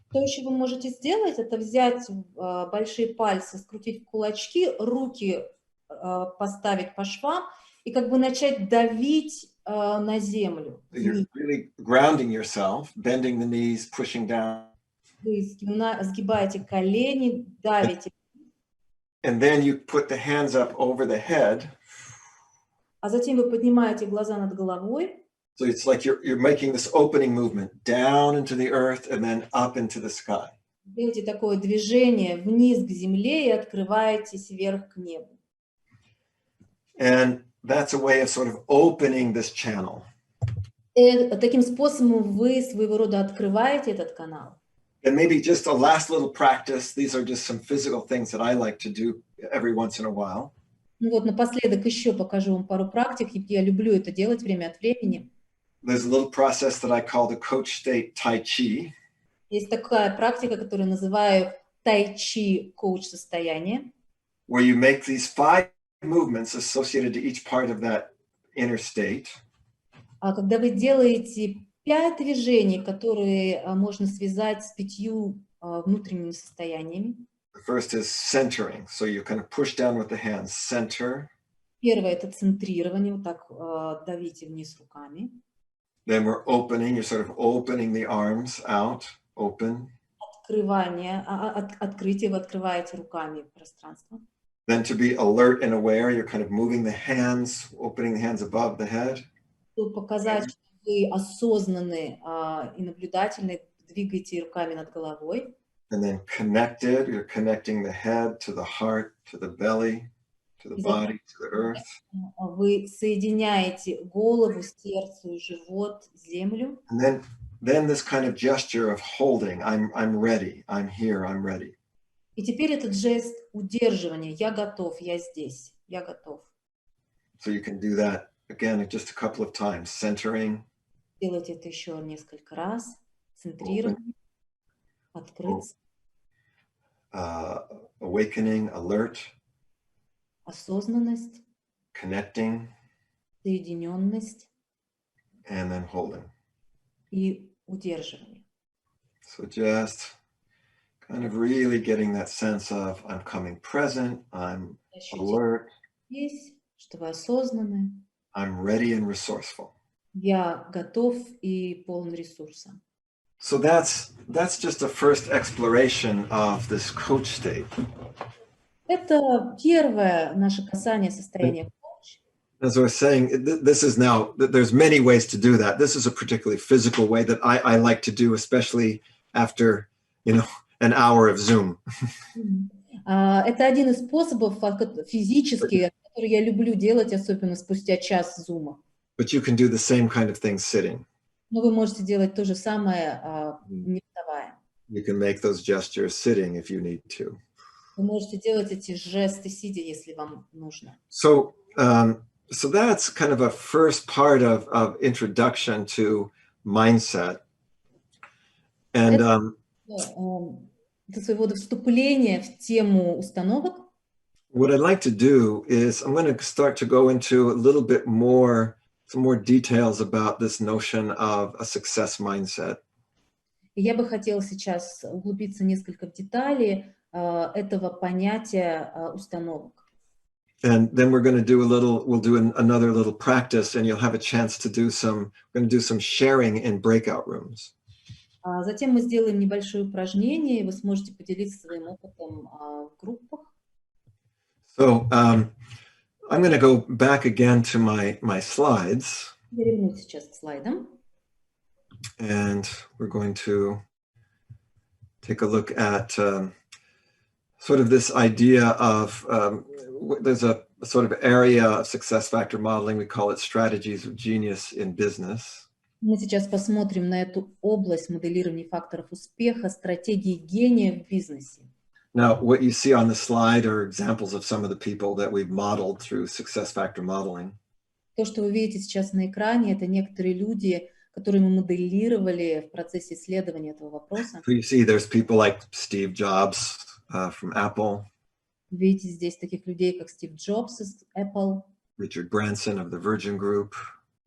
Что еще вы можете сделать, это взять большие пальцы, скрутить в кулачки, руки поставить по швам и как бы начать давить на землю. You're really grounding yourself, bending the knees, pushing down. Вы сгибаете колени, давите. And then you put the hands up over the head. А затем вы поднимаете глаза над головой. So it's like you're making this opening movement down into the earth and then up into the sky. Делаете такое движение вниз к земле и открываетесь вверх к небу. And that's a way of sort of opening this channel. Таким способом вы своего рода открываете этот канал. And maybe just a last little practice. These are just some physical things that I like to do every once in a while. Ну вот напоследок еще покажу вам пару практик. Я люблю это делать время от времени. There's a little process that I call the coach state Tai Chi. Есть такая практика, которую называю тай-чи коуч-состояние. Where you make these 5 movements associated to each part of that inner state. Когда вы делаете 5 движений, которые можно связать с 5 внутренними состояниями. The first is centering. So you kind of push down with the hands, center. Первое – это центрирование, вот так давите вниз руками. Then we're opening, you're sort of opening the arms out, open. Открывание, открытие, вы открываете руками пространство. Then to be alert and aware, you're kind of moving the hands, opening the hands above the head. Чтобы показать, что вы осознанны и наблюдательны, двигаете руками над головой. And then connected, you're connecting the head to the heart, to the belly, to the body, to the earth. Вы соединяете голову, сердце, живот, землю. And then this kind of gesture of holding, I'm ready, I'm here, I'm ready. И теперь этот жест удерживания. Я готов, я здесь, я готов. So you can do that again just a couple of times, centering. Делайте это еще несколько раз. Центрирование, открыться. Awakening, alert. Осознанность, Connecting. соединенность. and then holding. и удерживание. So just kind of really getting that sense of I'm coming present, I'm Ощутить alert, здесь, что вы осознаны. I'm ready and resourceful. Я готов и полон ресурса. So that's just a first exploration of this coach state. Это первое наше касание состояния коуча. As I was saying, this is now, there's many ways to do that. This is a particularly physical way that I like to do, especially after, an hour of Zoom. Это один из способов физических, который я люблю делать, особенно спустя час зума. But you can do the same kind of thing sitting. Но вы можете делать то же самое, не вставая. You can make those gestures sitting if you need to. Вы можете делать эти жесты сидя, если вам нужно. So that's kind of a first part of introduction to mindset. And Это своего рода вступление в тему установок. what I'd like to do is I'm going to start to go into a little bit more, some more details about this notion of a success mindset. И я бы хотела сейчас углубиться несколько в детали этого понятия установок. And then we're going to do we'll do another little practice, and you'll have a chance to we're going to do some sharing in breakout rooms. Затем мы сделаем небольшое упражнение, и вы сможете поделиться своим опытом в группах. So I'm going to go back again to my slides. Я вернусь сейчас к слайдам. And we're going to take a look at sort of this idea of, there's a sort of area of success factor modeling, we call it strategies of genius in business. Мы сейчас посмотрим на эту область моделирования факторов успеха, стратегии гения в бизнесе. Now, what you see on the slide are examples of some of the people that we've modeled through success factor modeling. То, что вы видите сейчас на экране, это некоторые люди, которые мы моделировали в процессе исследования этого вопроса. So you see there's people like Steve Jobs from Apple. Видите здесь таких людей, как Стив Джобс из Apple, Richard Branson of the Virgin Group.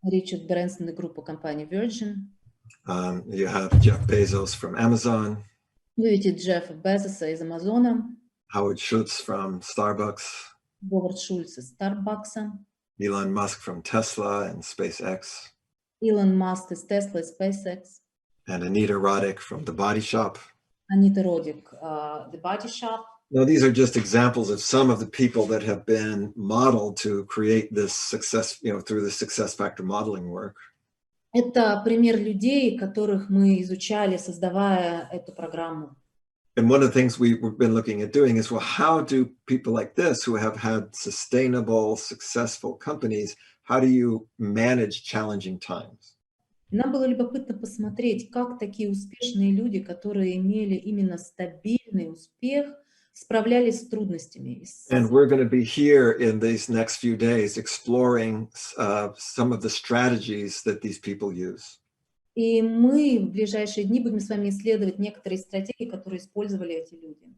Ричард Брэнсон и группа компании Virgin. You have Jeff Bezos from Amazon. Вы видите Джеффа Безоса из Амазона, Howard Schultz from Starbucks. Говард Шульц из Starbucks, Elon Musk from Tesla and SpaceX. Илон Маск из Tesla и SpaceX, And Anita Roddick from The Body Shop. Анита Родик, The Body Shop. Now, these are just examples of some of the people that have been modeled to create this success, through the success factor modeling work. Это пример людей, которых мы изучали, создавая эту программу. And one of the things we've been looking at doing is, well, how do people like this who have had sustainable, successful companies, how do you manage challenging times? Нам было любопытно посмотреть, как такие успешные люди, которые имели именно стабильный успех, справлялись с трудностями. And we're going to be here in these next few days exploring some of the strategies that these people use. И мы в ближайшие дни будем с вами исследовать некоторые стратегии, которые использовали эти люди.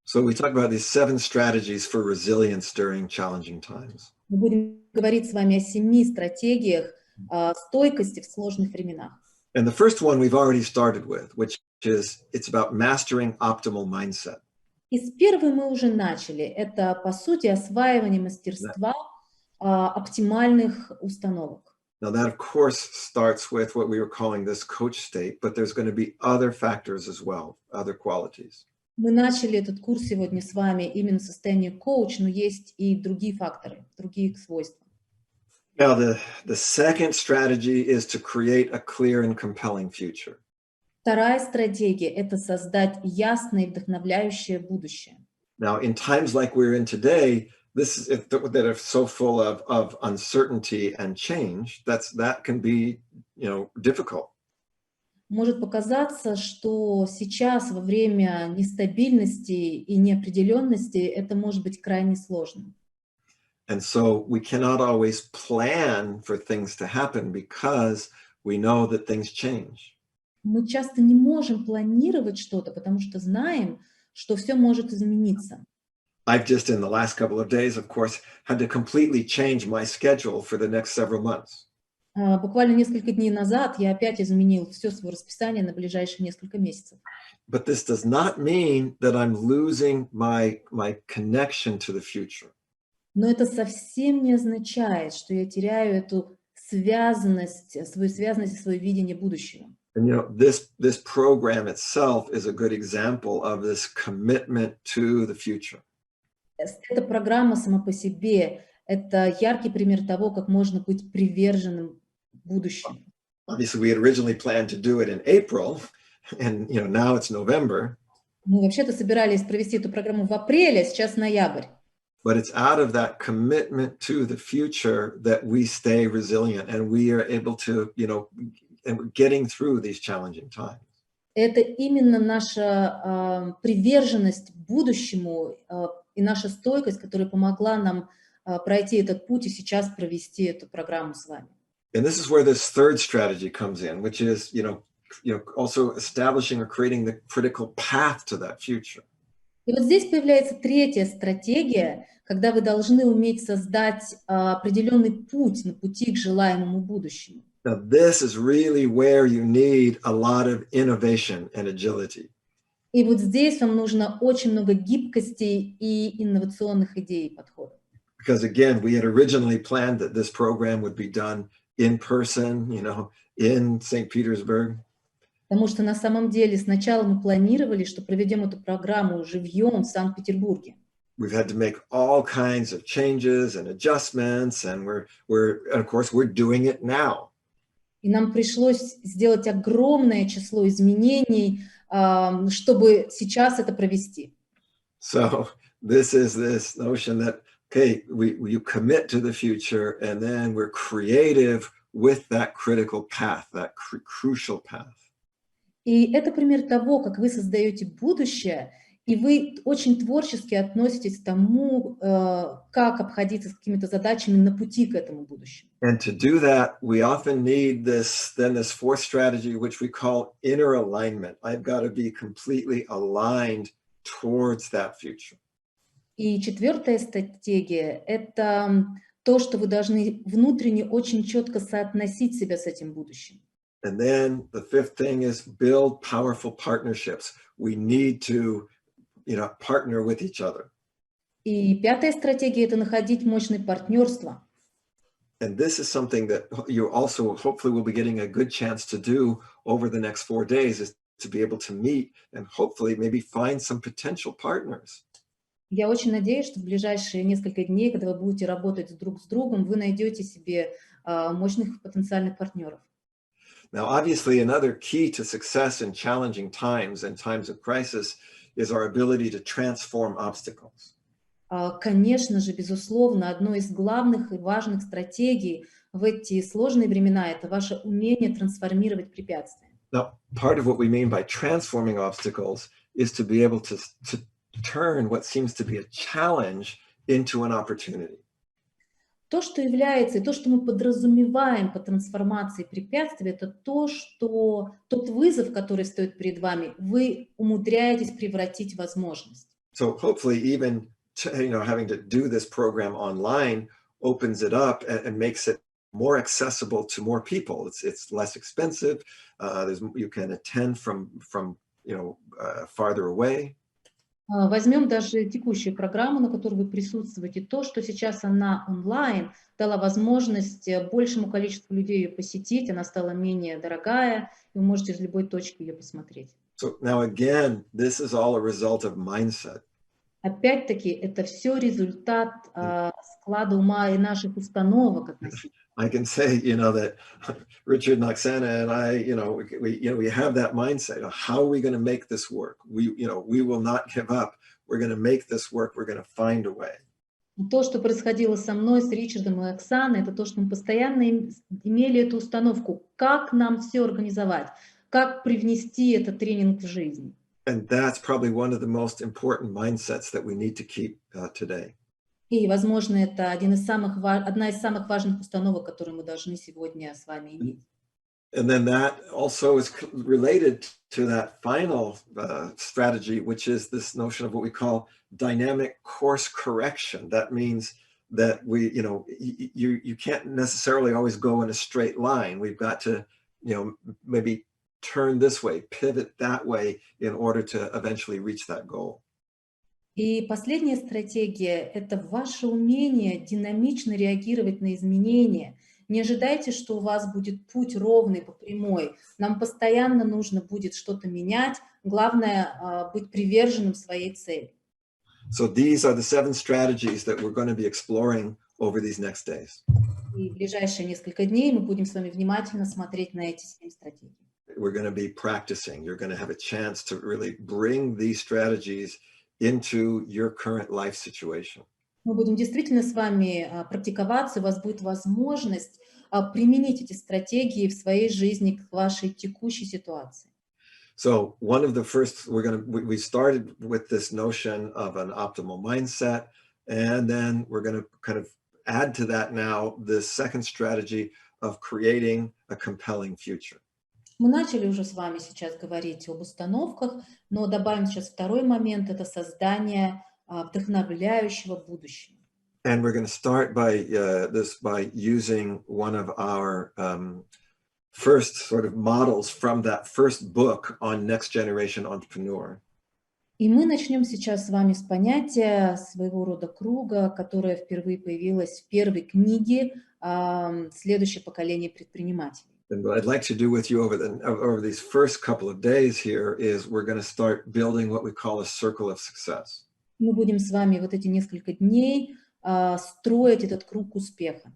So we talk about these 7 strategies for resilience during challenging times. Мы будем говорить с вами о 7 стратегиях стойкости в сложных временах. And the first one we've already started with, which is it's about mastering optimal mindset. И с первой мы уже начали. Это, по сути, осваивание мастерства оптимальных установок. Now that, of course, starts with what we were calling this coach state, but there's going to be other factors as well, other qualities. Мы начали этот курс сегодня с вами именно в состоянии коуч, но есть и другие факторы, другие свойства. Now, the second strategy is to create a clear and compelling future. Вторая стратегия – это создать ясное и вдохновляющее будущее. Now, in times like we're in today, that are so full of uncertainty and change, that can be, difficult. Может показаться, что сейчас во время нестабильности и неопределенности это может быть крайне сложным. And so we cannot always plan for things to happen because we know that things change. Мы часто не можем планировать что-то, потому что знаем, что все может измениться. I've just in the last couple of days, of course, had to completely change my schedule for the next several months. Буквально несколько дней назад я опять изменил все свое расписание на ближайшие несколько месяцев. But this does not mean that I'm losing my connection to the future. Но это совсем не означает, что я теряю эту связанность, свою связанность и свое видение будущего. And this program itself is a good example of this commitment to the future. Эта программа сама по себе– это яркий пример того, как можно быть приверженным будущему. Obviously, we had originally planned to do it in April, and now it's November. Мы вообще-то собирались провести эту программу в апреле, а сейчас ноябрь. But it's out of that commitment to the future that we stay resilient and we are able to, and we're getting through these challenging times. Это именно наша приверженность будущему и наша стойкость, которая помогла нам пройти этот путь и сейчас провести эту программу с вами. And this is where this third strategy comes in, which is, also establishing or creating the critical path to that future. И вот здесь появляется третья стратегия, когда вы должны уметь создать определенный путь на пути к желаемому будущему. Now, this is really where you need a lot of innovation and agility. И вот здесь вам нужно очень много гибкости и инновационных идей и подходов. Because again, we had originally planned that this program would be done in person, in St. Petersburg. Потому что на самом деле сначала мы планировали, что проведем эту программу живьем в Санкт-Петербурге. We've had to make all kinds of changes and adjustments, and we're doing it now. И нам пришлось сделать огромное число изменений, чтобы сейчас это провести. So this is this notion that, okay, you commit to the future, and then we're creative with that critical path, that crucial path. И это пример того, как вы создаете будущее, и вы очень творчески относитесь к тому, как обходиться с какими-то задачами на пути к этому будущему. And to do that, we often need this fourth strategy, which we call inner alignment. I've got to be completely aligned towards that future. И четвертая стратегия – это то, что вы должны внутренне очень четко соотносить себя с этим будущим. And then the fifth thing is build powerful partnerships. We need to, partner with each other. И пятая стратегия – это находить мощные партнерства. And this is something that you also hopefully will be getting a good chance to do over the next 4 days, is to be able to meet and hopefully maybe find some potential partners. Я очень надеюсь, что в ближайшие несколько дней, когда вы будете работать друг с другом, вы найдете себе мощных потенциальных партнеров. Now, obviously, another key to success in challenging times and times of crisis is our ability to transform obstacles. Конечно же, безусловно, одной из главных и важных стратегий в эти сложные времена – это ваше умение трансформировать препятствия. Now, part of what we mean by transforming obstacles is to be able to turn what seems to be a challenge into an opportunity. То, что является, и то, что мы подразумеваем по трансформации препятствий, это то, что тот вызов, который стоит перед вами, вы умудряетесь превратить в возможность. So hopefully even having to do this program online opens it up and makes it more accessible to more people. It's less expensive. You can attend from farther away. Возьмем даже текущую программу, на которой вы присутствуете. То, что сейчас она онлайн, дала возможность большему количеству людей ее посетить, она стала менее дорогая, и вы можете из любой точки ее посмотреть. So now again, this is all a result of mindset. Опять-таки, это все результат склада ума и наших установок относительно. I can say, that Richard Noxana and I, we have that mindset. How are we going to make this work? We will not give up. We're going to make this work. We're going to find a way. То, что происходило со мной, с Ричардом и Оксаной, это то, что мы постоянно имели эту установку, как нам все организовать, как привнести этот тренинг в жизнь. And that's probably one of the most important mindsets that we need to keep today. И, возможно, это одна из самых важных установок, которые мы должны сегодня с вами иметь. And then that also is related to that final strategy, which is this notion of what we call dynamic course correction. That means that we, you can't necessarily always go in a straight line. We've got to, maybe turn this way, pivot that way in order to eventually reach that goal. И последняя стратегия – это ваше умение динамично реагировать на изменения. Не ожидайте, что у вас будет путь ровный по прямой. Нам постоянно нужно будет что-то менять. Главное – быть приверженным своей цели. So these are the 7 strategies that we're going to be exploring over these next days. И в ближайшие несколько дней мы будем с вами внимательно смотреть на эти 7 стратегий. We're going to be practicing. You're going to have a chance to really bring these strategies into your current life situation. Мы будем действительно с вами практиковаться, у вас будет возможность применить эти стратегии в своей жизни к вашей текущей ситуации. So one of the first, we started with this notion of an optimal mindset, and then we're going to kind of add to that now this second strategy of creating a compelling future. Мы начали уже с вами сейчас говорить об установках, но добавим сейчас второй момент – это создание вдохновляющего будущего. And we're going to start by using one of our first sort of models from that first book on next generation entrepreneur. И мы начнем сейчас с вами с понятия своего рода круга, которое впервые появилось в первой книге «Следующее поколение предпринимателей». And what I'd like to do with you over these first couple of days here is we're going to start building what we call a circle of success. Мы будем с вами вот эти несколько дней строить этот круг успеха.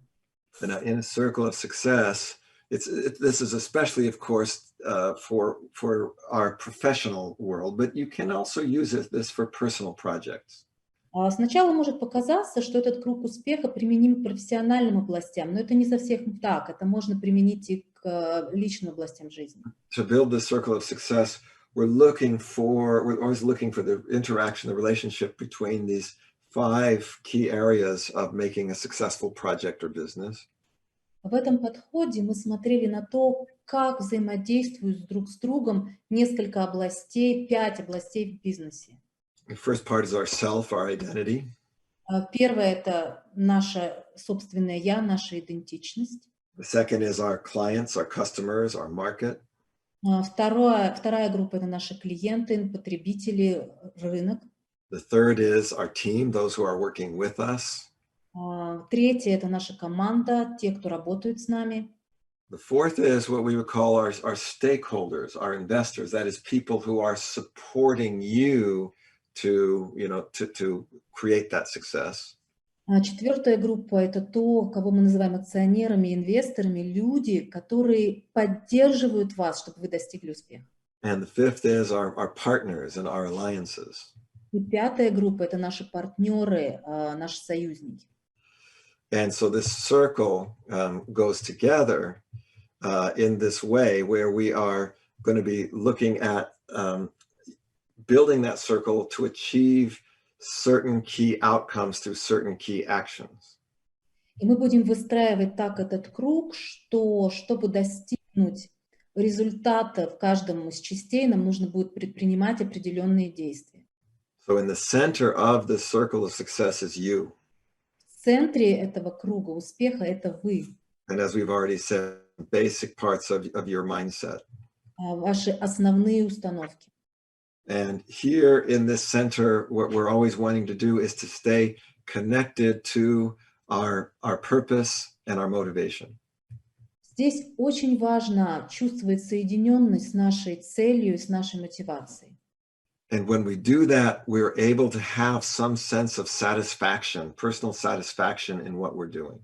And in a circle of success, this is especially, of course, for our professional world, but you can also use this for personal projects. Сначала может показаться, что этот круг успеха применим к профессиональным областям, но это не совсем так. Это можно применить и к личным областям жизни. To build this circle of success, we're always looking for the interaction, the relationship between these 5 key areas of making a successful project or business. В этом подходе мы смотрели на то, как взаимодействуют друг с другом несколько областей, 5 областей в бизнесе. The first part is our self, our identity. Первое – это наше собственное «я», наша идентичность. The second is our clients, our customers, our market. Вторая группа – это наши клиенты, потребители, рынок. The third is our team, those who are working with us. Третье – это наша команда, те, кто работают с нами. The fourth is what we would call our stakeholders, our investors. That is people who are supporting you to create that success. Четвертая группа – это то, кого мы называем акционерами, инвесторами, люди, которые поддерживают вас, чтобы вы достигли успеха. And the fifth is our partners and our alliances. И пятая группа – это наши партнеры, наши союзники. And so this circle goes together in this way where we are going to be looking at building that circle to achieve certain key outcomes through certain key actions. И мы будем выстраивать так этот круг, что, чтобы достигнуть результата в каждом из частей, нам нужно будет предпринимать определенные действия. So in the center of the circle of success is you. В центре этого круга успеха – это вы. And as we've already said, basic parts of your mindset. Ваши основные установки. And here in this center, what we're always wanting to do is to stay connected to our purpose and our motivation. Здесь очень важно чувствовать соединенность с нашей целью и с нашей мотивацией. And when we do that, we're able to have some sense of satisfaction, personal satisfaction in what we're doing.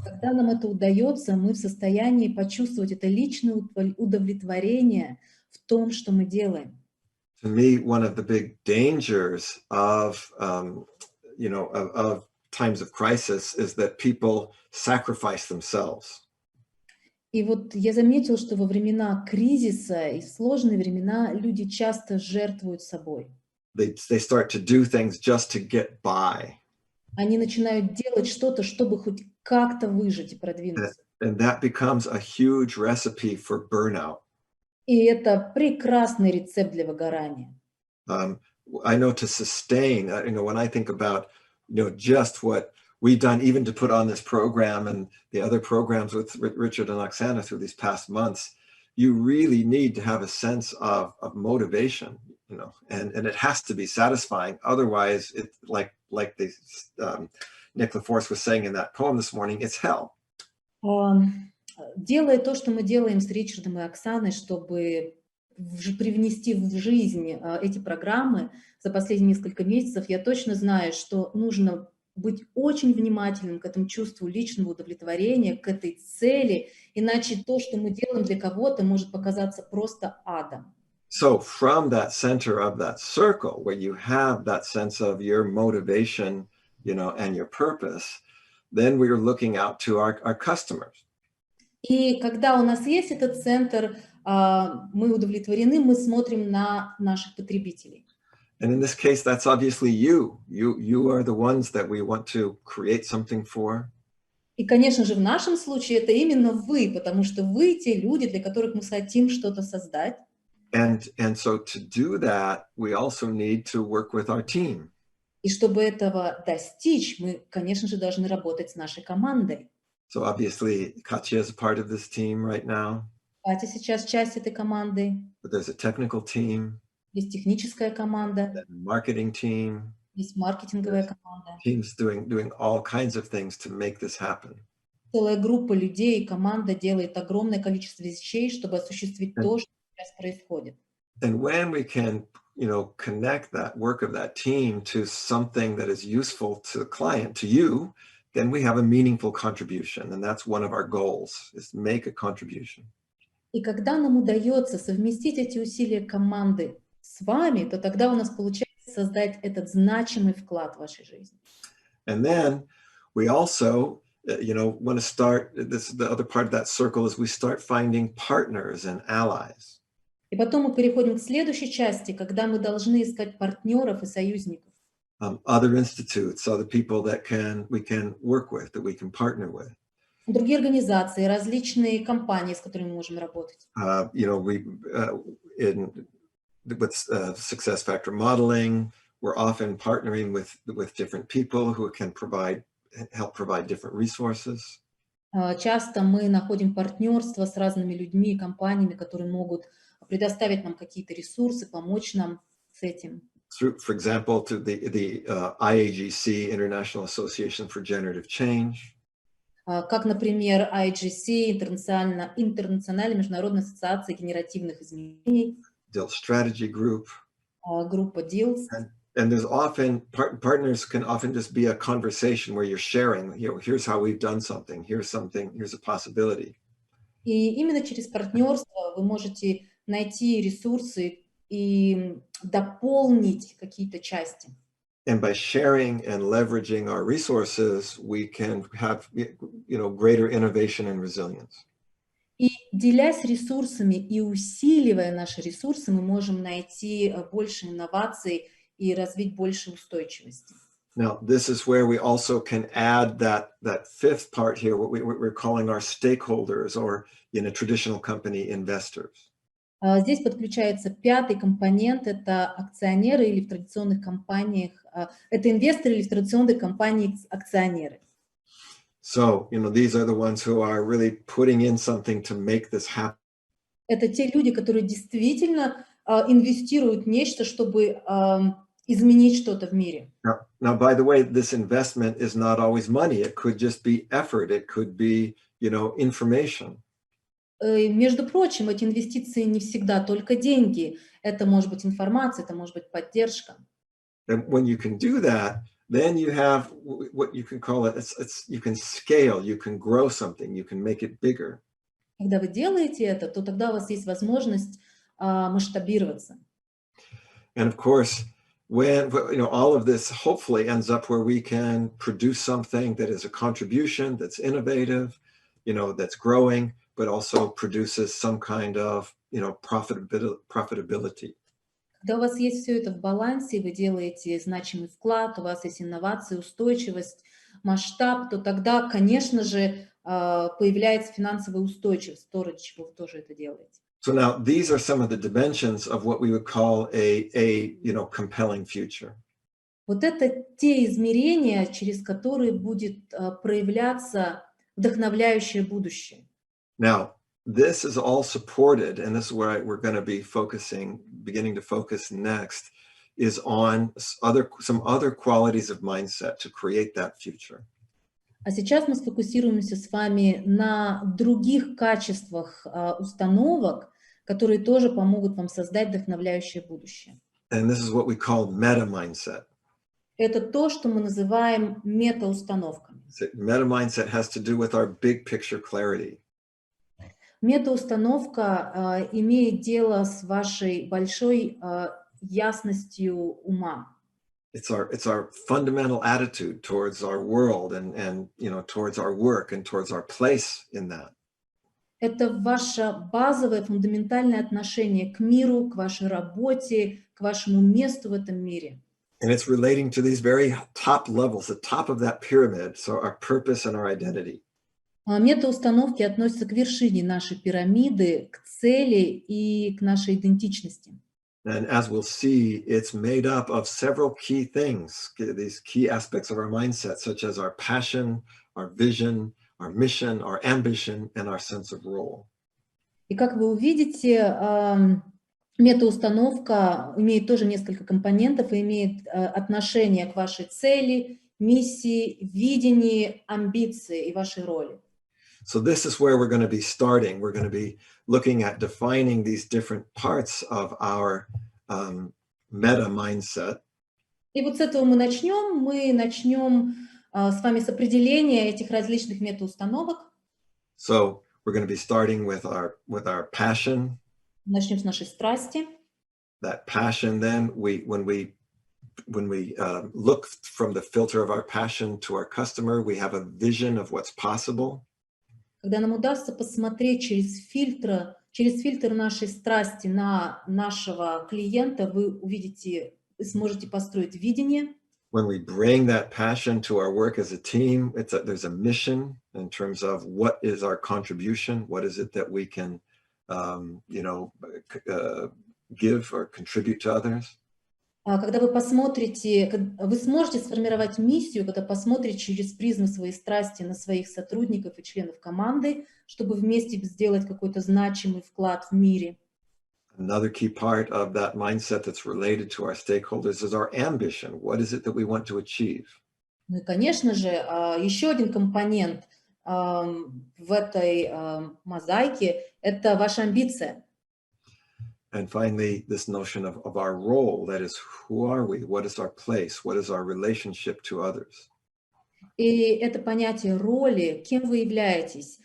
Когда нам это удается, мы в состоянии почувствовать это личное удовлетворение в том, что мы делаем. To me, one of the big dangers of times of crisis is that people sacrifice themselves. И вот я заметила, что во времена кризиса и в сложные времена люди часто жертвуют собой. They start to do things just to get by. Они начинают делать что-то, чтобы хоть как-то выжить и продвинуться. And that becomes a huge recipe for burnout. И это прекрасный рецепт для выгорания. I know to sustain, when I think about, just what we've done even to put on this program and the other programs with Richard and Oksana through these past months, you really need to have a sense of motivation, you know, and it has to be satisfying. Otherwise, it's like Nick LaForce was saying in that poem this morning, it's hell. Делая то, что мы делаем с Ричардом и Оксаной, чтобы привнести в жизнь эти программы за последние несколько месяцев, я точно знаю, что нужно быть очень внимательным к этому чувству личного удовлетворения, к этой цели, иначе то, что мы делаем для кого-то, может показаться просто адом. So from that center of that circle, where you have that sense of your motivation, you know, and your purpose, then we are looking out to our customers. И когда у нас есть этот центр, мы удовлетворены, мы смотрим на наших потребителей. And in this case, that's obviously you. You are the ones that we want to create something for. И, конечно же, в нашем случае это именно вы, потому что вы те люди, для которых мы хотим что-то создать. And so to do that, we also need to work with our team. И чтобы этого достичь, мы, конечно же, должны работать с нашей командой. So obviously, Katya is a part of this team right now. Катя сейчас часть этой команды. But there's a technical team. Есть техническая команда. Marketing team. Есть маркетинговая команда. Teams doing all kinds of things to make this happen. Целая группа людей, команда делает огромное количество вещей, чтобы осуществить то, что сейчас происходит. And when we can, you know, connect that work of that team to something that is useful to the client, to you, then we have a meaningful contribution. And that's one of our goals, is to make a contribution. И когда нам удается совместить эти усилия команды с вами, то тогда у нас получается создать этот значимый вклад в вашей жизни. And then we also, you know, want to start, the other part of that circle is we start finding partners and allies. И потом мы переходим к следующей части, когда мы должны искать партнеров и союзников. Other institutes, other people that we can work with, that we can partner with. Другие организации, различные компании, с которыми мы можем работать. You know, with success factor modeling, we're often partnering with different people who can help provide different resources. Часто мы находим партнерство с разными людьми и компаниями, которые могут предоставить нам какие-то ресурсы, помочь нам с этим. For example, to the IAGC, International Association for Generative Change. Как, например, IAGC, Интернациональная международная ассоциация генеративных изменений. Дилтс Strategy Group. Группа Дилтс. And there's often, partners can often just be a conversation where you're sharing, you know, here's how we've done something, here's a possibility. И именно через партнерство вы можете найти ресурсы и дополнить какие-то части. And by sharing and leveraging our resources, we can have, you know, greater innovation and resilience. И делясь ресурсами и усиливая наши ресурсы, мы можем найти больше инноваций и развить больше устойчивости. Now, this is where we also can add that fifth part here, what we're calling our stakeholders, or in a traditional company, investors. Здесь подключается пятый компонент, это акционеры или в традиционных компаниях, это инвесторы или в традиционных компаниях акционеры. So, you know, these are the ones who are really putting in something to make this happen. Это те люди, которые действительно инвестируют в нечто, чтобы изменить что-то в мире. Now, by the way, this investment is not always money. It could just be effort. It could be, you know, information. Между прочим, эти инвестиции не всегда только деньги. Это может быть информация, это может быть поддержка. And when you can do that, then you have what you can call it, you can scale, you can grow something, you can make it bigger. Когда вы делаете это, то тогда у вас есть возможность масштабироваться. And of course, when, you know, all of this hopefully ends up where we can produce something that is a contribution, that's innovative, you know, that's growing, but also produces some kind of, you know, profitability. Когда у вас есть все это в балансе, вы делаете значимый вклад, у вас есть инновации, устойчивость, масштаб, то тогда, конечно же, появляется финансовая устойчивость, то, ради чего вы тоже это делаете. So now these are some of the dimensions of what we would call a you know, compelling future. Вот это те измерения, через которые будет проявляться вдохновляющее будущее. Now, this is all supported, and this is where we're going to be beginning to focus next, is on some other qualities of mindset to create that future. А сейчас мы сфокусируемся с вами на других качествах установок, которые тоже помогут вам создать вдохновляющее будущее. And this is what we call meta mindset. Это то, что мы называем метаустановками. So meta mindset has to do with our big picture clarity. Метаустановка имеет дело с вашей большой ясностью ума. It's our fundamental attitude towards our world and towards our work and towards our place in that. Это ваше базовое, фундаментальное отношение к миру, к вашей работе, к вашему месту в этом мире. And it's relating to these very top levels, the top of that pyramid, so our purpose and our identity. Метаустановки относятся к вершине нашей пирамиды, к цели и к нашей идентичности. And as we'll see, it's made up of several key things, these key aspects of our mindset, such as our passion, our vision, our mission, our ambition, and our sense of role. И как вы увидите, метаустановка имеет тоже несколько компонентов и имеет отношение к вашей цели, миссии, видению, амбиции и вашей роли. So this is where we're going to be starting. We're going to be looking at defining these different parts of our meta mindset. И вот с этого мы начнем. Мы начнем с вами с определения этих различных метаустановок. So we're going to be starting with our passion. Начнем с нашей страсти. That passion, then when we look from the filter of our passion to our customer, we have a vision of what's possible. Когда нам удастся посмотреть через фильтр нашей страсти на нашего клиента, вы увидите и сможете построить видение. When we bring that passion to our work as a team, there's a mission in terms of what is our contribution, what is it that we can, give or contribute to others. Когда вы вы сможете сформировать миссию, когда посмотрите через призму своей страсти на своих сотрудников и членов команды, чтобы вместе сделать какой-то значимый вклад в мире. Another key part of that mindset that's related to our stakeholders is our ambition. What is it that we want to achieve? Ну и, конечно же, еще один компонент в этой мозаике – это ваша амбиция. And finally, this notion of our role, that is, who are we? What is our place? What is our relationship to others? И это понятие роли, кем вы являетесь,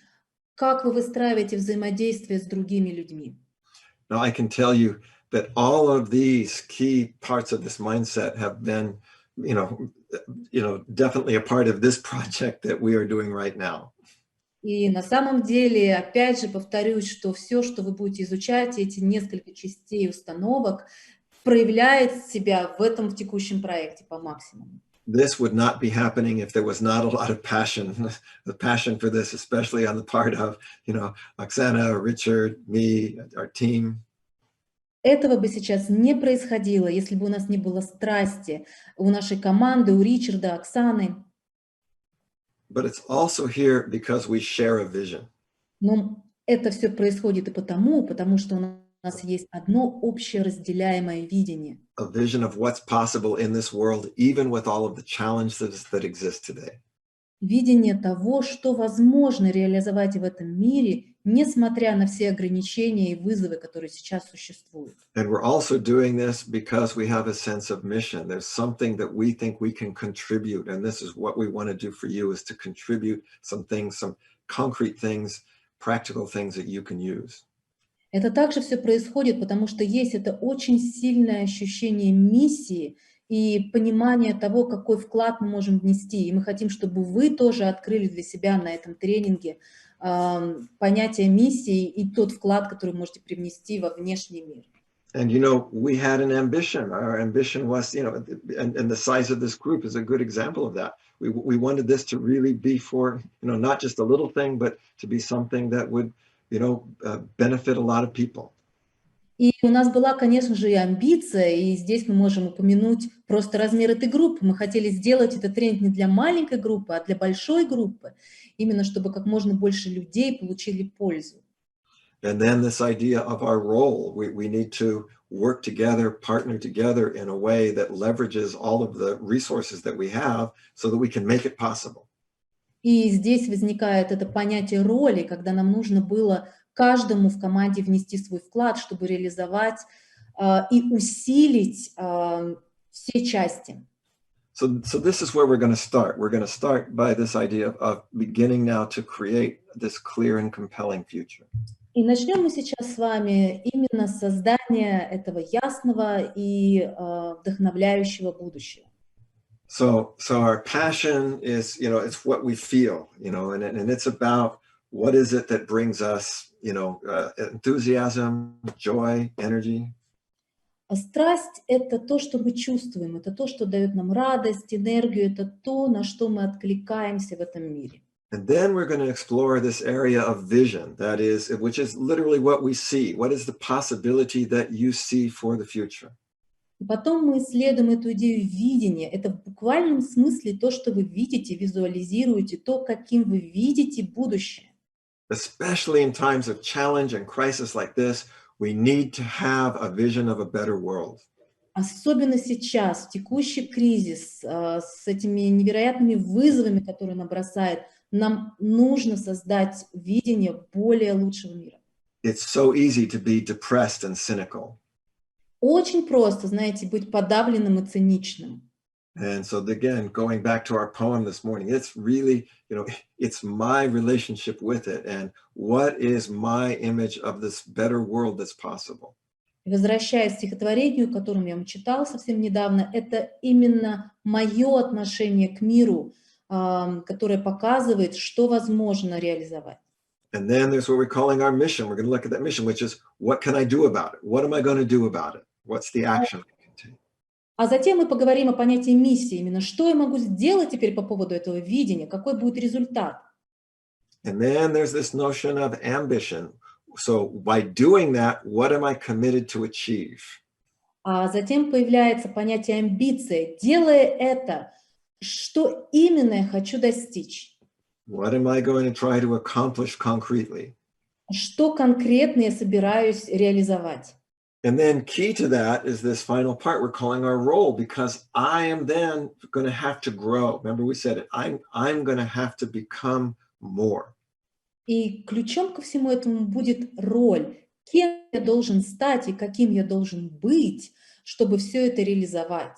как вы выстраиваете взаимодействие с другими людьми. Now, I can tell you that all of these key parts of this mindset have been, definitely a part of this project that we are doing right now. И на самом деле, опять же, повторюсь, что все, что вы будете изучать, эти несколько частей установок, проявляет себя в текущем проекте по максимуму. This would not be happening if there was not a lot of passion, the passion for this, especially on the part of, Oksana, Richard, me, our team. Этого бы сейчас не происходило, если бы у нас не было страсти у нашей команды, у Ричарда, Оксаны. But it's also here because we share a vision. Но это все происходит и потому что у нас есть одно общее разделяемое видение. A vision of what's possible in this world, even with all of the challenges that exist today. Видение того, что возможно реализовать в этом мире, несмотря на все ограничения и вызовы, которые сейчас существуют. And we're also doing this because we have a sense of mission. There's something that we think we can contribute, and this is what we want to do for you, is to contribute some things, some concrete things, practical things that you can use. Это также все происходит, потому что есть это очень сильное ощущение миссии и понимание того, какой вклад мы можем внести. И мы хотим, чтобы вы тоже открыли для себя на этом тренинге понятие миссии и тот вклад, который вы можете привнести во внешний мир. And, we had an ambition. Our ambition was, and the size of this group is a good example of that. We wanted this to really be for, not just a little thing, but to be something that would, benefit a lot of people. И у нас была, конечно же, и амбиция, и здесь мы можем упомянуть просто размер этой группы. Мы хотели сделать этот тренинг не для маленькой группы, а для большой группы, именно чтобы как можно больше людей получили пользу. And then this idea of our role, we need to work together, partner together in a way that leverages all of the resources that we have so that we can make it possible. И здесь возникает это понятие роли, когда нам нужно было каждому в команде внести свой вклад, чтобы реализовать и усилить все части. So this is where we're going to start. We're going to start by this idea of beginning now to create this clear and compelling future. И начнем мы сейчас с вами именно с создания этого ясного и вдохновляющего будущего. So our passion is, it's what we feel, and it's about what is it that brings us, enthusiasm, joy, energy. А страсть– это то, что мы чувствуем, это то, что дает нам радость, энергию, это то, на что мы откликаемся в этом мире. And then we're going to explore this area of vision, which is literally what we see. What is the possibility that you see for the future? И потом мы исследуем эту идею видения. Это в буквальном смысле то, что вы видите, визуализируете, то, каким вы видите будущее. Especially in times of challenge and crisis like this, we need to have a vision of a better world. Особенно сейчас, в текущий кризис, с этими невероятными вызовами, которые нам бросает, нам нужно создать видение более лучшего мира. It's so easy to be depressed and cynical. Очень просто, знаете, быть подавленным и циничным. And so again, going back to our poem this morning, it's really, it's my relationship with it and what is my image of this better world that's possible. Возвращаясь к стихотворению, которым я вам читала совсем недавно, это именно мое отношение к миру, которое показывает, что возможно реализовать. And then there's what we're calling our mission. We're going to look at that mission, which is, what can I do about it? What am I going to do about it? What's the action I can take? А затем мы поговорим о понятии миссии, именно что я могу сделать теперь по поводу этого видения, какой будет результат. And then there's this notion of ambition. So by doing that, what am I committed to achieve? А затем появляется понятие амбиции. Делая это, что именно я хочу достичь? What am I going to try to accomplish concretely? Что конкретно я собираюсь реализовать? And then key to that is this final part we're calling our role, because I am then going to have to grow. Remember we said it, I'm going to have to become more. И ключом ко всему этому будет роль. Кем я должен стать и каким я должен быть, чтобы все это реализовать?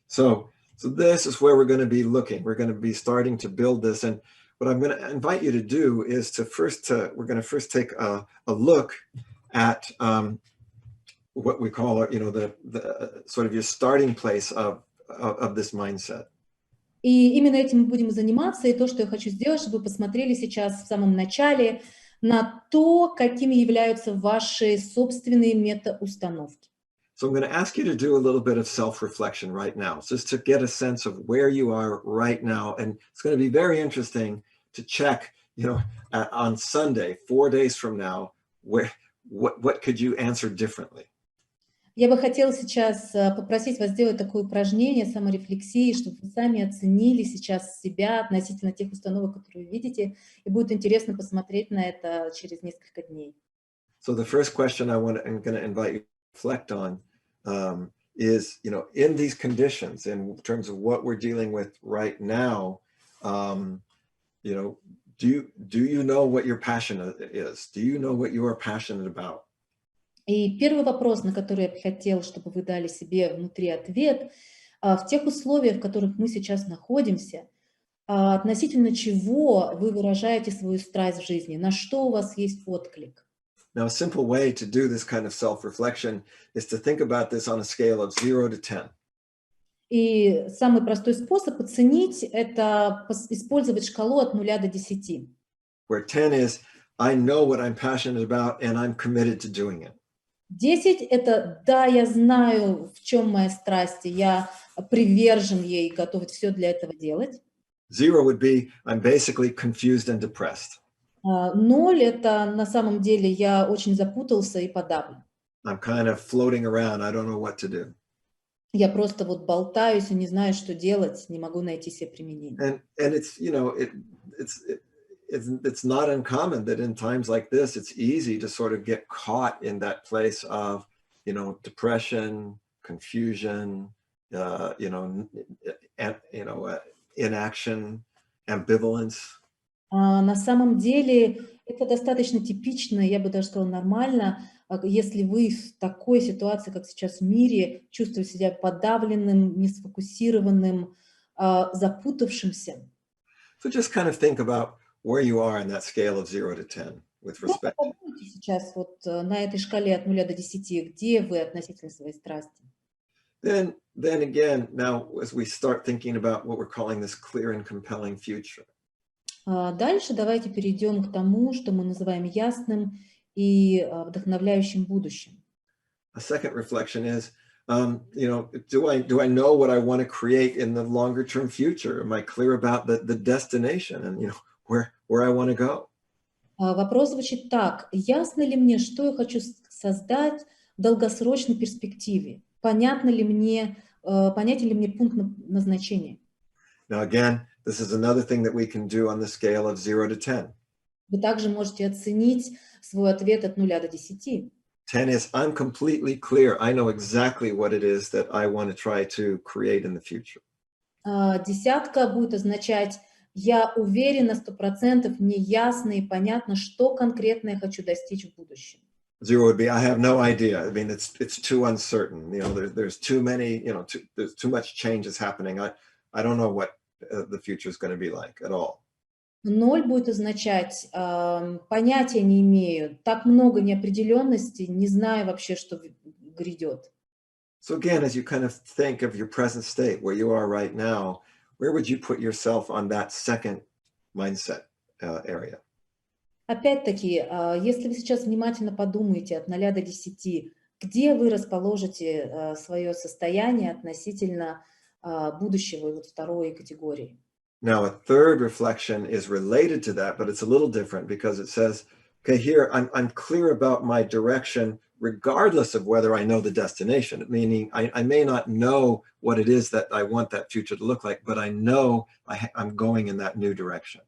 So this is where we're going to be looking. We're going to be starting to build this. And what I'm going to invite you to do is we're going to first take a look at what we call, the sort of your starting place of this mindset. И именно этим мы будем заниматься. И то, что я хочу сделать, чтобы вы посмотрели сейчас в самом начале на то, какими являются ваши собственные метаустановки. So I'm going to ask you to do a little bit of self-reflection right now, just to get a sense of where you are right now. And it's going to be very interesting to check, on Sunday, 4 days from now, what could you answer differently? Я бы хотела сейчас попросить вас сделать такое упражнение саморефлексии, чтобы вы сами оценили сейчас себя относительно тех установок, которые вы видите, и будет интересно посмотреть на это через несколько дней. So the first question I'm going to invite you to reflect on is, in these conditions, in terms of what we're dealing with right now, do you know what your passion is? Do you know what you are passionate about? И первый вопрос, на который я бы хотела, чтобы вы дали себе внутри ответ, в тех условиях, в которых мы сейчас находимся, относительно чего вы выражаете свою страсть в жизни, на что у вас есть отклик. Now, a simple way to do this kind of self-reflection is to think about this on a scale of 0 to 10. И самый простой способ оценить – это использовать шкалу от 0 до 10. Where 10 is, I know what I'm passionate about and I'm committed to doing it. 10 – это «да, я знаю, в чем моя страсть, и я привержен ей, готов все для этого делать». 0 would be, I'm basically confused and depressed. 0 – это на самом деле я очень запутался и подавлен. I'm kind of floating around. I don't know what to do. Я просто вот болтаюсь и не знаю, что делать, не могу найти себе применение. And it's, you know, it's not uncommon that in times like this, it's easy to sort of get caught in that place of, you know, depression, confusion, inaction, ambivalence. На самом деле это достаточно типично, я бы даже сказала нормально, если вы в такой ситуации, как сейчас в мире, чувствуете себя подавленным, несфокусированным, запутавшимся. So just kind of think about where you are in that scale of 0 to 10 with Просто respect. подумайте сейчас вот на этой шкале от 0 до 10, где вы относительно своей страсти. Then again, now as we start thinking about what we're calling this clear and compelling future, Дальше давайте перейдем к тому, что мы называем ясным и вдохновляющим будущим. a second reflection is, do I know what I want to create in the longer term future? Am I clear about the destination and, you know, where I want to go? Вопрос звучит так. Ясно ли мне, что я хочу создать в долгосрочной перспективе? Понятен ли мне пункт назначения? Now, again, this is another thing that we can do on the scale of 0 to 10. Вы также можете оценить свой ответ от 0 до 10. 10 is, I'm completely clear. I know exactly what it is that I want to try to create in the future. Десятка будет означать, я уверена 100%, мне ясно и понятно, что конкретно я хочу достичь в будущем. 0 would be, I have no idea. I mean, it's too uncertain. You know, there's too many, you know, there's too much changes happening. I don't know what the future is going to be like at all. 0 будет означать, понятия не имею, так много неопределенности, не знаю вообще, что грядет. So again, as you kind of think of your present state, where you are right now, where would you put yourself on that second mindset area? Опять-таки, если вы сейчас внимательно подумаете от 0 до 10, где вы расположите свое состояние относительно будущего вот второй категории? Now, a third reflection is related to that, but it's a little different because it says, okay, here I'm clear about my direction, regardless of whether I know the destination, meaning I may not know what it is that I want that future to look like, but I know I'm going in that new direction.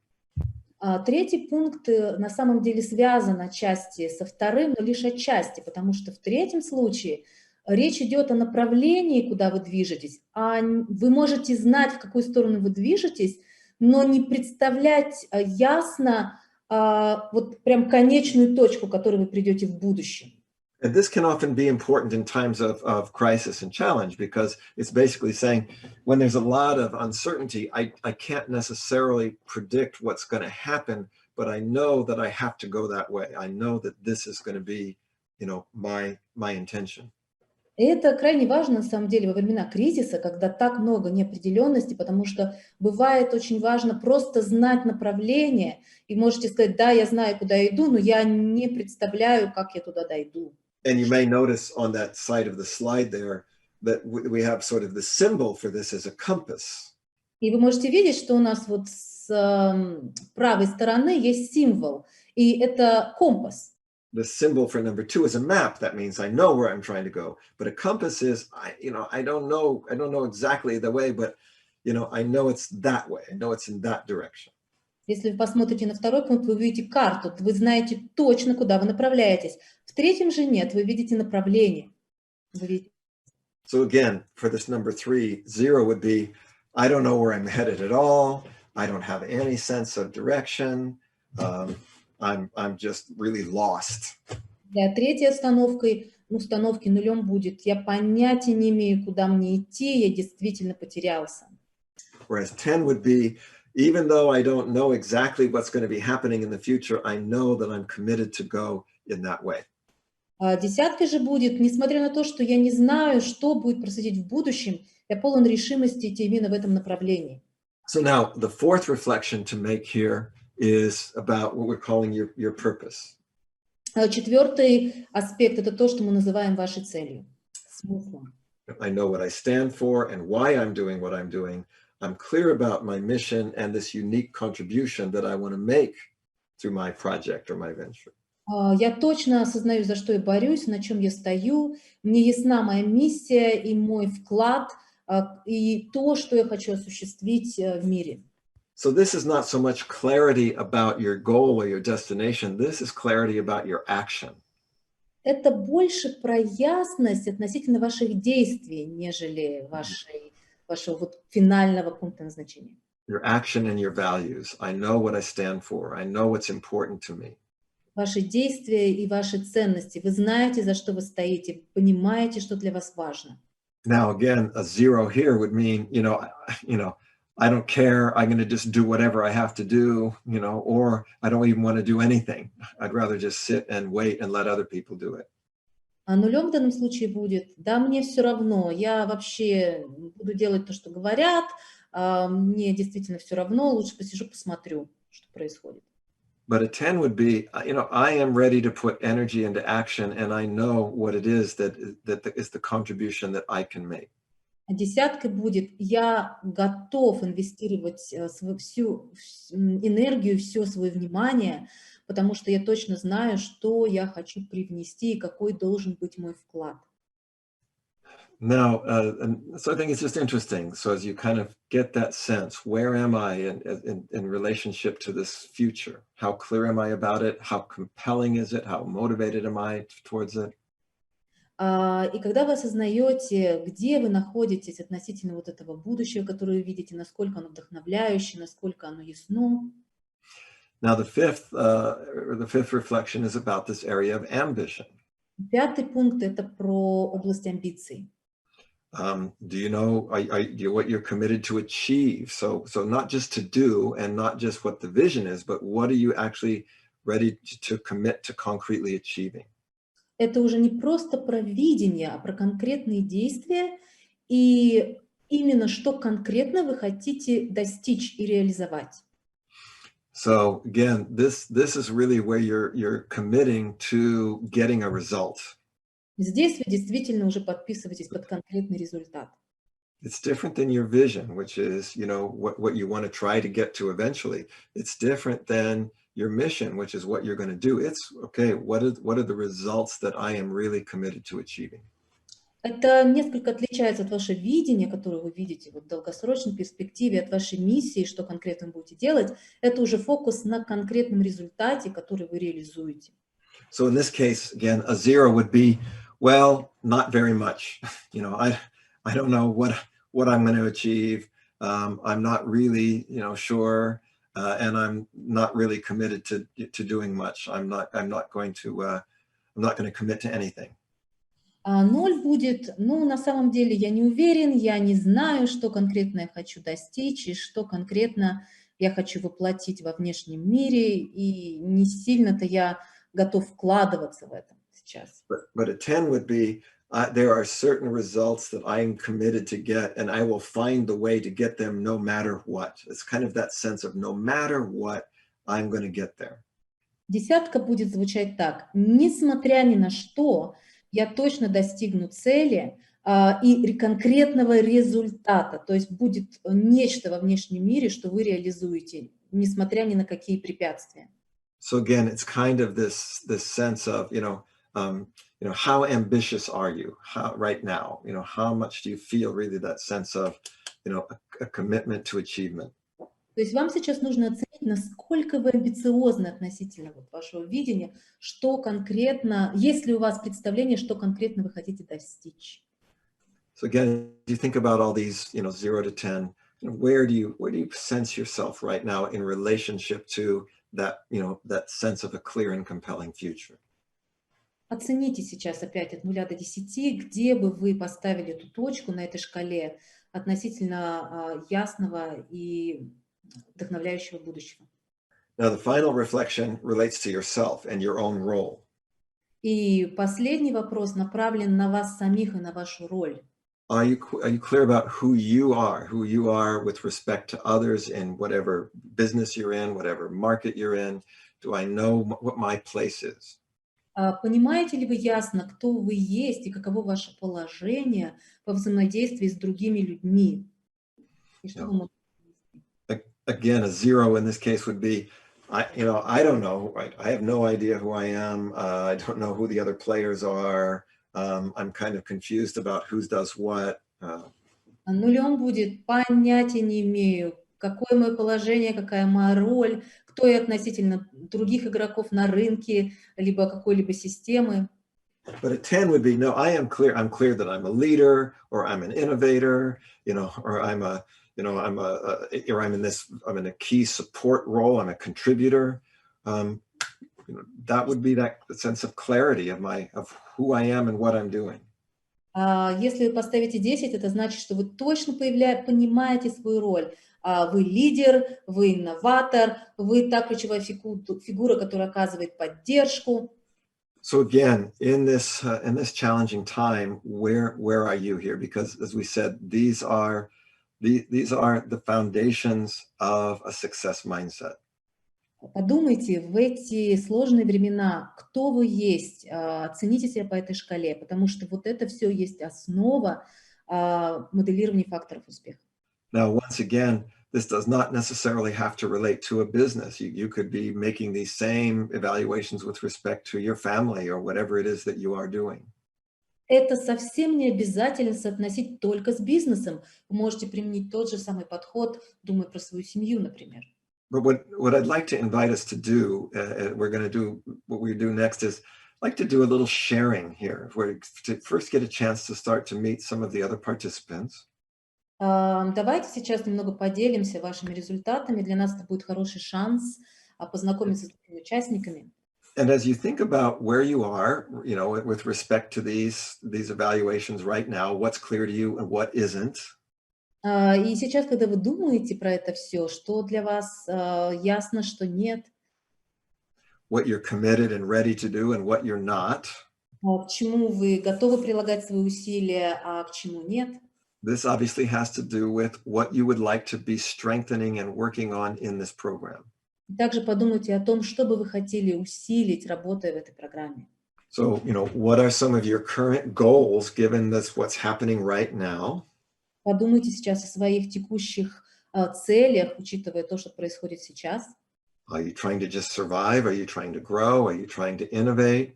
Третий пункт на самом деле связан отчасти со вторым, но лишь отчасти, потому что в третьем случае речь идет о направлении, куда вы движетесь, а вы можете знать, в какую сторону вы движетесь, но не представлять ясно вот прям конечную точку, к которой вы придете в будущем. And this can often be important in times of crisis and challenge, because it's basically saying when there's a lot of uncertainty, I can't necessarily predict what's going to happen, but I know that I have to go that way. I know that this is going to be, you know, my intention. И это крайне важно, на самом деле, во времена кризиса, когда так много неопределенности, потому что бывает очень важно просто знать направление, и можете сказать, да, я знаю, куда иду, но я не представляю, как я туда дойду. And you may notice on that side of the slide there that we have sort of the symbol for this as a compass. И вы можете видеть, что у нас вот с правой стороны есть символ, и это компас. The symbol for number 2 is a map. That means I know where I'm trying to go. But a compass is, I don't know exactly the way, but, you know, I know it's that way. I know it's in that direction. Если вы посмотрите на второй пункт, вы увидите карту, вы знаете точно, куда вы направляетесь. В третьем же нет, вы видите направление. So again, for this number 3, 0 would be, I don't know where I'm headed at all. I don't have any sense of direction. I'm just really lost. Для третьей установки 0 будет, я понятия не имею, куда мне идти, я действительно потерялся. Whereas 10 would be, even though I don't know exactly what's going to be happening in the future, I know that I'm committed to go in that way. Десяткой же будет, несмотря на то, что я не знаю, что будет происходить в будущем, я полон решимости идти именно в этом направлении. So now the fourth reflection to make here is about what we're calling your purpose. Четвертый аспект – это то, что мы называем вашей целью, смыслом. I know what I stand for and why I'm doing what I'm doing. I'm clear about my mission and this unique contribution that I want to make through my project or my venture. Я точно осознаю, за что я борюсь, на чем я стою. Мне ясна моя миссия и мой вклад, и то, что я хочу осуществить в мире. So this is not so much clarity about your goal or your destination. This is clarity about your action. Это больше про ясность относительно ваших действий, нежели вашего вот финального пункта назначения. Your action and your values. I know what I stand for. I know what's important to me. Ваши действия и ваши ценности. Вы знаете, за что вы стоите, понимаете, что для вас важно. Now, again, a zero here would mean, I don't care. I'm going to just do whatever I have to do, or I don't even want to do anything. I'd rather just sit and wait and let other people do it. А нулем в данном случае будет, да, мне все равно, я вообще буду делать то, что говорят, мне действительно все равно, лучше посижу, посмотрю, что происходит. But a 10 would be, I am ready to put energy into action, and I know what it is that is the contribution that I can make. А десятка будет, я готов инвестировать всю энергию, все свое внимание, потому что я точно знаю, что я хочу привнести и какой должен быть мой вклад. Now, so I think it's just interesting. So as you kind of get that sense, where am I in relationship to this future? How clear am I about it? How compelling is it? How motivated am I towards it? И когда вы осознаете, где вы находитесь относительно вот этого будущего, которое вы видите, насколько оно вдохновляющее, насколько оно ясно. Now, the fifth reflection is about this area of ambition. Пятый пункт – это про область амбиций. Do you know what you're committed to achieve? So not just to do and not just what the vision is, but what are you actually ready to commit to concretely achieving? Это уже не просто про видение, а про конкретные действия и именно что конкретно вы хотите достичь и реализовать. So again, this is really where you're committing to getting a result. Здесь вы действительно уже подписываетесь под конкретный результат. It's different than your vision, which is, what you want to try to get to eventually. It's different than your mission, which is what you're going to do. It's okay. What are the results that I am really committed to achieving? Это несколько отличается от вашего видения, которое вы видите вот в долгосрочной перспективе, от вашей миссии, что конкретно вы будете делать. Это уже фокус на конкретном результате, который вы реализуете. So in this case, again, a zero would be, well, not very much. I don't know what I'm going to achieve. I'm not really, sure, and I'm not really committed to doing much. I'm not going to commit to anything. А 0 будет, на самом деле я не уверен, я не знаю, что конкретно я хочу достичь и что конкретно я хочу воплотить во внешнем мире, и не сильно-то я готов вкладываться в это сейчас. But a 10 would be, there are certain results that I am committed to get, and I will find the way to get them no matter what. It's kind of that sense of no matter what, I'm going to get there. Десятка будет звучать так. Несмотря ни на что, я точно достигну цели и конкретного результата. То есть будет нечто во внешнем мире, что вы реализуете, несмотря ни на какие препятствия. So again, it's kind of this sense of, how ambitious are you right now? How much do you feel really that sense of, a commitment to achievement? То есть вам сейчас нужно оценить, насколько вы амбициозны относительно вашего видения, что конкретно, есть ли у вас представление, что конкретно вы хотите достичь. So again, you think about all these, 0 to 10, where do you sense yourself right now in relationship to that, that sense of a clear and compelling future? Оцените сейчас опять от 0 до 10, где бы вы поставили эту точку на этой шкале относительно ясного и вдохновляющего будущего. Now, the final reflection relates to yourself and your own role. И последний вопрос направлен на вас самих и на вашу роль. Are you clear about who you are with respect to others in whatever business you're in, whatever market you're in? Do I know what my place is? Понимаете ли вы ясно, кто вы есть и каково ваше положение по взаимодействию с другими людьми? И что вы можете... Again, a 0 in this case would be, I don't know. I have no idea who I am. I don't know who the other players are. I'm kind of confused about who does what. Нулем будет понятия не имею, какое мое положение, какая моя роль, кто я относительно других игроков на рынке, либо какой-либо системы. But a 10 would be, no, I am clear. I'm clear that I'm a leader, or I'm an innovator, or I'm a, or I'm in a key support role. I'm a contributor. That would be that sense of clarity of who I am and what I'm doing. Если вы поставите 10, это значит, что вы точно понимаете свою роль. Вы лидер, вы инноватор, вы та ключевая фигура, которая оказывает поддержку. So again, in this challenging time, where are you here? Because as we said, these are the foundations of a success mindset. Подумайте в эти сложные времена, кто вы есть, оцените себя по этой шкале, потому что вот это все есть основа моделирования факторов успеха. Now, once again, this does not necessarily have to relate to a business. You could be making these same evaluations with respect to your family or whatever it is that you are doing. Это совсем не обязательно соотносить только с бизнесом. Вы можете применить тот же самый подход, думая про свою семью, например. But what I'd like to invite us to do, we're going to do what we do next is like to do a little sharing here, where to first get a chance to start to meet some of the other participants. Давайте сейчас немного поделимся вашими результатами. Для нас это будет хороший шанс познакомиться с другими участниками. And as you think about where you are, with respect to these evaluations right now, what's clear to you and what isn't. И сейчас, когда вы думаете про это все, что для вас ясно, что нет, what you're committed and ready to do and what you're not. К чему вы готовы прилагать свои усилия, а к чему нет. This obviously has to do with what you would like to be strengthening and working on in this program. Также подумайте о том, что бы вы хотели усилить, работая в этой программе. So, what are some of your current goals given this what's happening right now? Подумайте сейчас о своих текущих целях, учитывая то, что происходит сейчас. Are you trying to just survive? Are you trying to grow? Are you trying to innovate?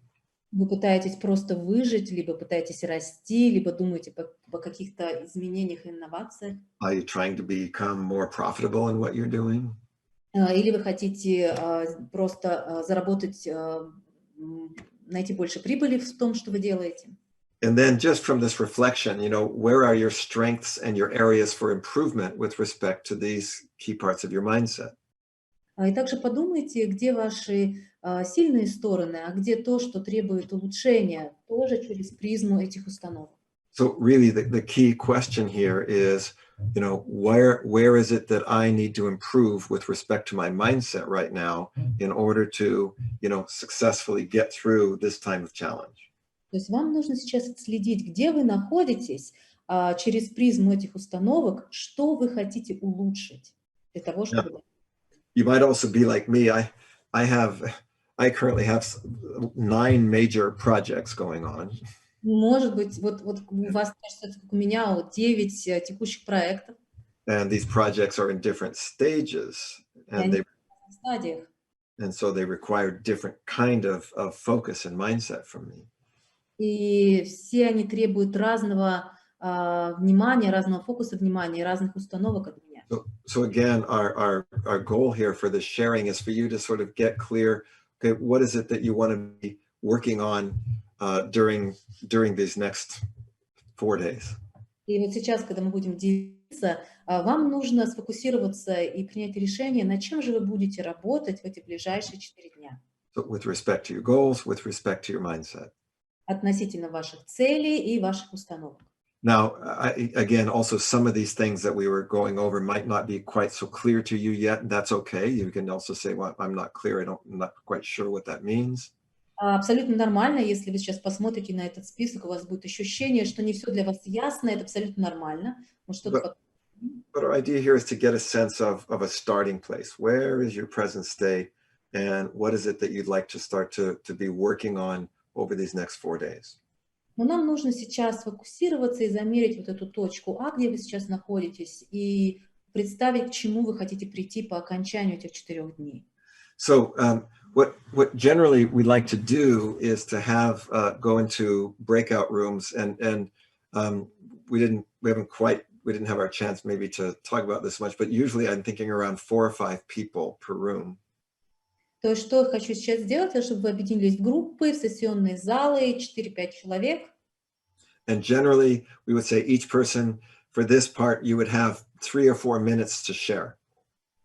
Вы пытаетесь просто выжить, либо пытаетесь расти, либо думаете по каких-то изменениях и инновациях. Are you trying to become more profitable in what you're doing? Или вы хотите просто заработать, найти больше прибыли в том, что вы делаете. And then just from this reflection, where are your strengths and your areas for improvement with respect to these key parts of your mindset? И также подумайте, где ваши сильные стороны, а где то, что требует улучшения, тоже через призму этих установок. So really the key question here is, where is it that I need to improve with respect to my mindset right now in order to, successfully get through this time of challenge? То есть вам нужно сейчас отследить, где вы находитесь через призму этих установок, что вы хотите улучшить для того, чтобы... You might also be like me. I currently have 9 major projects going on. Может быть, вот у вас, как у меня, 9 текущих проектов. And these projects are in different stages, and so they require different kind of focus and mindset from me. И все они требуют разного внимания, разного фокуса внимания, разных установок от меня. So again, our goal here for this sharing is for you to sort of get clear. Okay, what is it that you want to be working on during these next 4 days? И вот сейчас, когда мы будем делиться, вам нужно сфокусироваться и принять решение, над чем же вы будете работать в эти ближайшие 4 дня. So with respect to your goals, with respect to your mindset. Относительно ваших целей и ваших установок. Now, again, also some of these things that we were going over might not be quite so clear to you yet. That's okay. You can also say, well, I'm not clear. I'm not quite sure what that means. Абсолютно нормально, если вы сейчас посмотрите на этот список, у вас будет ощущение, что не все для вас ясно, это абсолютно нормально. But our idea here is to get a sense of a starting place. Where is your present state, and what is it that you'd like to start to be working on over these next 4 days? Но нам нужно сейчас сфокусироваться и замерить вот эту точку А, где вы сейчас находитесь, и представить, к чему вы хотите прийти по окончанию этих 4 дней. So what generally we like to do is to have go into breakout rooms, and we didn't have our chance maybe to talk about this much, but usually I'm thinking around 4 or 5 people per room. То есть, что я хочу сейчас сделать, это чтобы вы объединились в группы, в сессионные залы, 4-5 человек. And generally, we would say each person, for this part, you would have 3 or 4 minutes to share.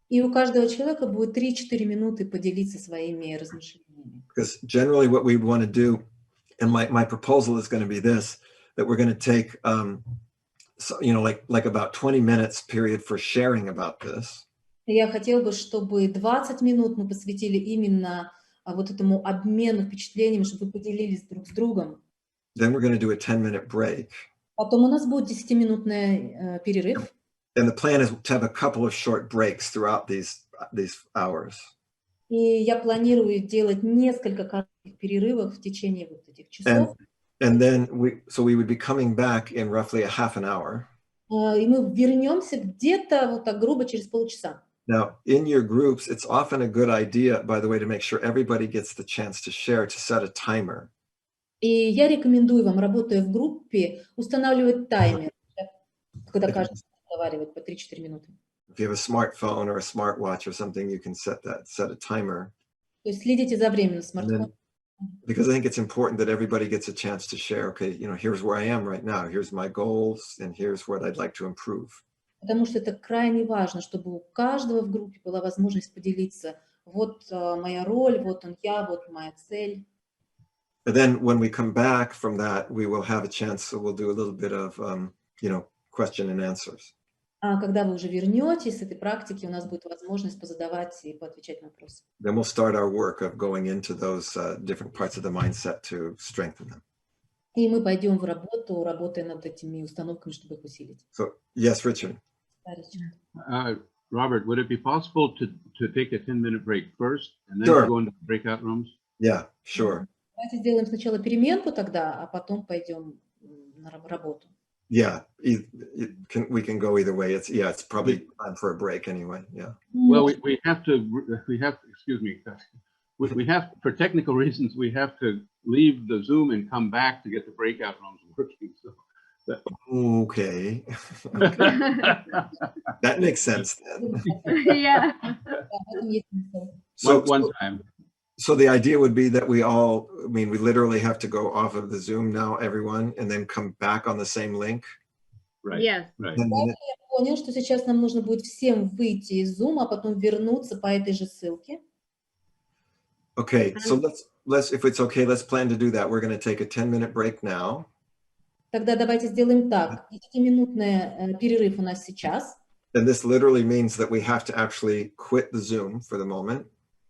И у каждого человека будет 3-4 минуты поделиться своими размышлениями. Because generally what we want to do, and my proposal is going to be this, that we're going to take, so, you know, like about 20 minutes period for sharing about this. Я хотела бы, чтобы 20 минут мы посвятили именно вот этому обмену впечатлениями, чтобы вы поделились друг с другом. Then we're going to do a 10-minute break. Потом у нас будет 10-минутный перерыв. And the plan is to have a couple of short breaks throughout these hours. И я планирую делать несколько коротких перерывов в течение вот этих часов. And then we would be coming back in roughly a half an hour. И мы вернемся где-то вот так грубо через полчаса. Now, in your groups, it's often a good idea, by the way, to make sure everybody gets the chance to share, to set a timer. И я рекомендую вам, работая в группе, устанавливать таймер, когда каждый разговаривает по 3-4 минуты. If you have a smartphone or a smartwatch or something, you can set a timer. То есть следите за временем на смартфоне. Because I think it's important that everybody gets a chance to share, okay, you know, here's where I am right now, here's my goals, and here's what I'd like to improve. Потому что это крайне важно, чтобы у каждого в группе была возможность поделиться. Вот моя роль, вот он я, вот моя цель. And then when we come back from that, we will have a chance, so we'll do a little bit of, you know, question and answers. А когда вы уже вернетесь с этой практики, у нас будет возможность позадавать и поотвечать на вопросы. Then we'll start our work of going into those different parts of the mindset to strengthen them. И мы пойдем в работу, работая над этими установками, чтобы их усилить. So, yes, Richard. Robert, would it be possible to take a 10-minute break first and then Sure. go into breakout rooms? Yeah, sure. Давайте сделаем сначала переменку тогда, а потом пойдем на работу. Yeah, we can go either way. It's probably time for a break anyway. Yeah. Well, we have excuse me, we have, for technical reasons, we have to leave the Zoom and come back to get the breakout rooms working. So Okay. Okay. That makes sense then. Yeah. one time. So the idea would be that we literally have to go off of the Zoom now, everyone, and then come back on the same link. Right. Yes. Right. And then Я понял, что сейчас нам нужно будет всем выйти из Zoom, а потом вернуться по этой же ссылке. okay, so let's if it's okay, let's plan to do that. We're going to take a 10-minute break now. Тогда давайте сделаем так. 10-минутный перерыв у нас сейчас. And this literally means that we have to actually quit the Zoom for the moment.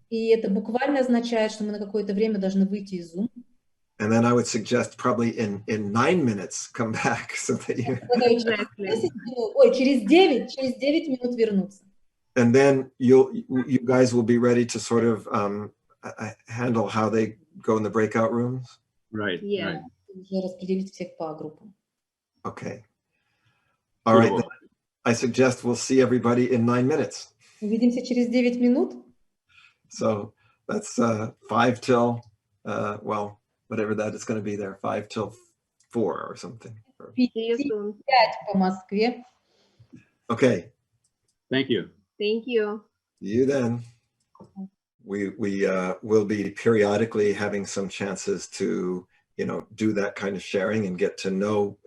И это буквально означает, что мы на какое-то время должны выйти из Zoom. And then I would suggest probably in 9 minutes come back so that you. Exactly. Ой, через 9 минут вернуться. And then you guys will be ready to sort of handle how they go in the breakout rooms. Right. Yeah. Right. Уже распределить всех по группам. Okay. All right. Then I suggest we'll see everybody in 9 minutes. Увидимся через 9 минут. So that's 5 till, well, whatever that is going to be there, 5 till 4 or something. See you soon. 5 по Москве. Okay. Thank you. Thank you. See you then. We will be periodically having some chances to, you know, do that kind of sharing and get to know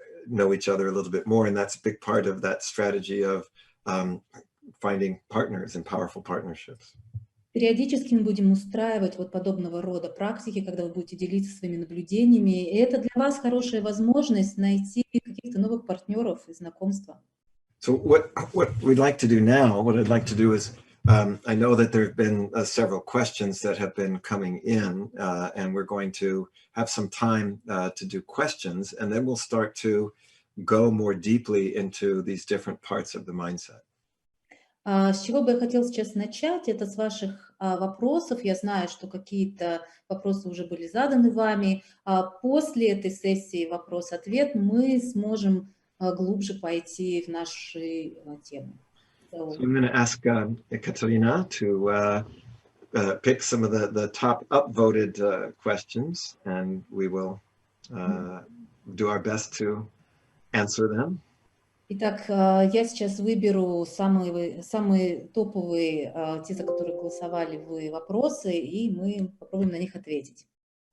each other a little bit more. And that's a big part of that strategy of finding partners and powerful partnerships. Периодически мы будем устраивать вот подобного рода практики, когда вы будете делиться своими наблюдениями. И это для вас хорошая возможность найти каких-то новых партнеров и знакомства. So what we'd like to do now, what I'd like to do is, I know that there have been several questions that have been coming in, and we're going to have some time to do questions, and then we'll start to go more deeply into these different parts of the mindset. С чего бы я хотела сейчас начать? Это с ваших вопросов. Я знаю, что какие-то вопросы уже были заданы вами. После этой сессии вопрос-ответ мы сможем глубже пойти в наши темы. So I'm going to ask Katerina to pick some of the top upvoted questions, and we will do our best to answer them. Итак, я сейчас выберу самые топовые, те, за которые голосовали вы, вопросы, и мы попробуем на них ответить.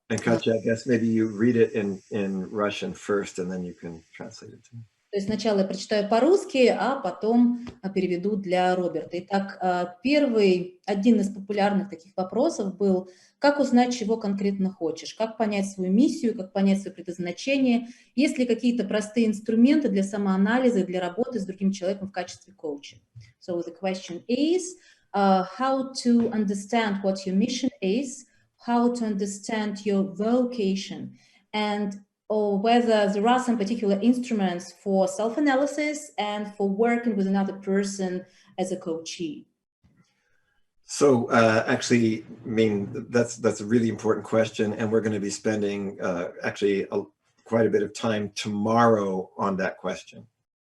And Katya, I guess maybe you read it in Russian first, and then you can translate it to me. То есть сначала я прочитаю по-русски, а потом переведу для Роберта. Итак, один из популярных таких вопросов был, как узнать, чего конкретно хочешь, как понять свою миссию, как понять свое предназначение, есть ли какие-то простые инструменты для самоанализа и для работы с другим человеком в качестве коуча. So the question is, how to understand what your mission is, how to understand your vocation, and or whether there are some particular instruments for self-analysis and for working with another person as a coachee. So actually, I mean, that's a really important question, and we're going to be spending actually quite a bit of time tomorrow on that question.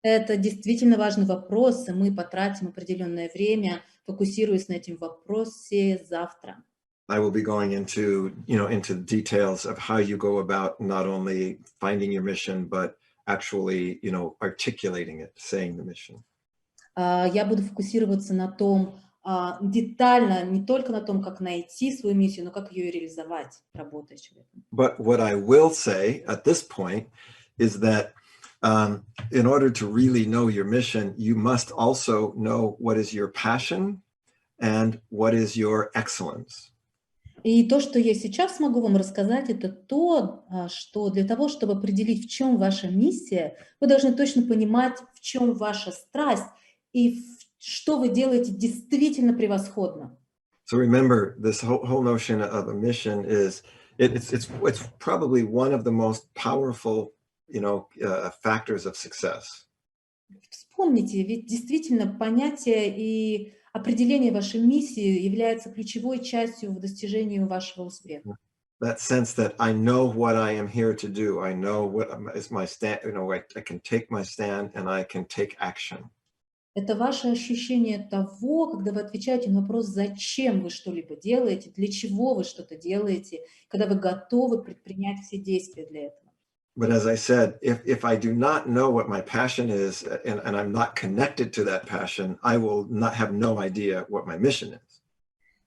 Это действительно важный вопрос, и мы потратим определенное время, фокусируясь на этом вопросе завтра. I will be going into the details of how you go about not only finding your mission, but actually, articulating it, saying the mission. Я буду фокусироваться на том, детально, не только на том, как найти свою миссию, но как ее реализовать, работая с человеком. But what I will say at this point is that in order to really know your mission, you must also know what is your passion and what is your excellence. И то, что я сейчас могу вам рассказать, это то, что для того, чтобы определить, в чем ваша миссия, вы должны точно понимать, в чем ваша страсть и что вы делаете действительно превосходно. So remember, this whole notion of a mission is it's probably one of the most powerful, factors of success. Вспомните, ведь действительно понятие и определение вашей миссии является ключевой частью в достижении вашего успеха. That sense that I know what I am here to do. I know what is my stand. I can take my stand and I can take action. Это ваше ощущение того, когда вы отвечаете на вопрос, зачем вы что-либо делаете, для чего вы что-то делаете, когда вы готовы предпринять все действия для этого. But as I said, if I do not know what my passion is and I'm not connected to that passion, I will not have no idea what my mission is.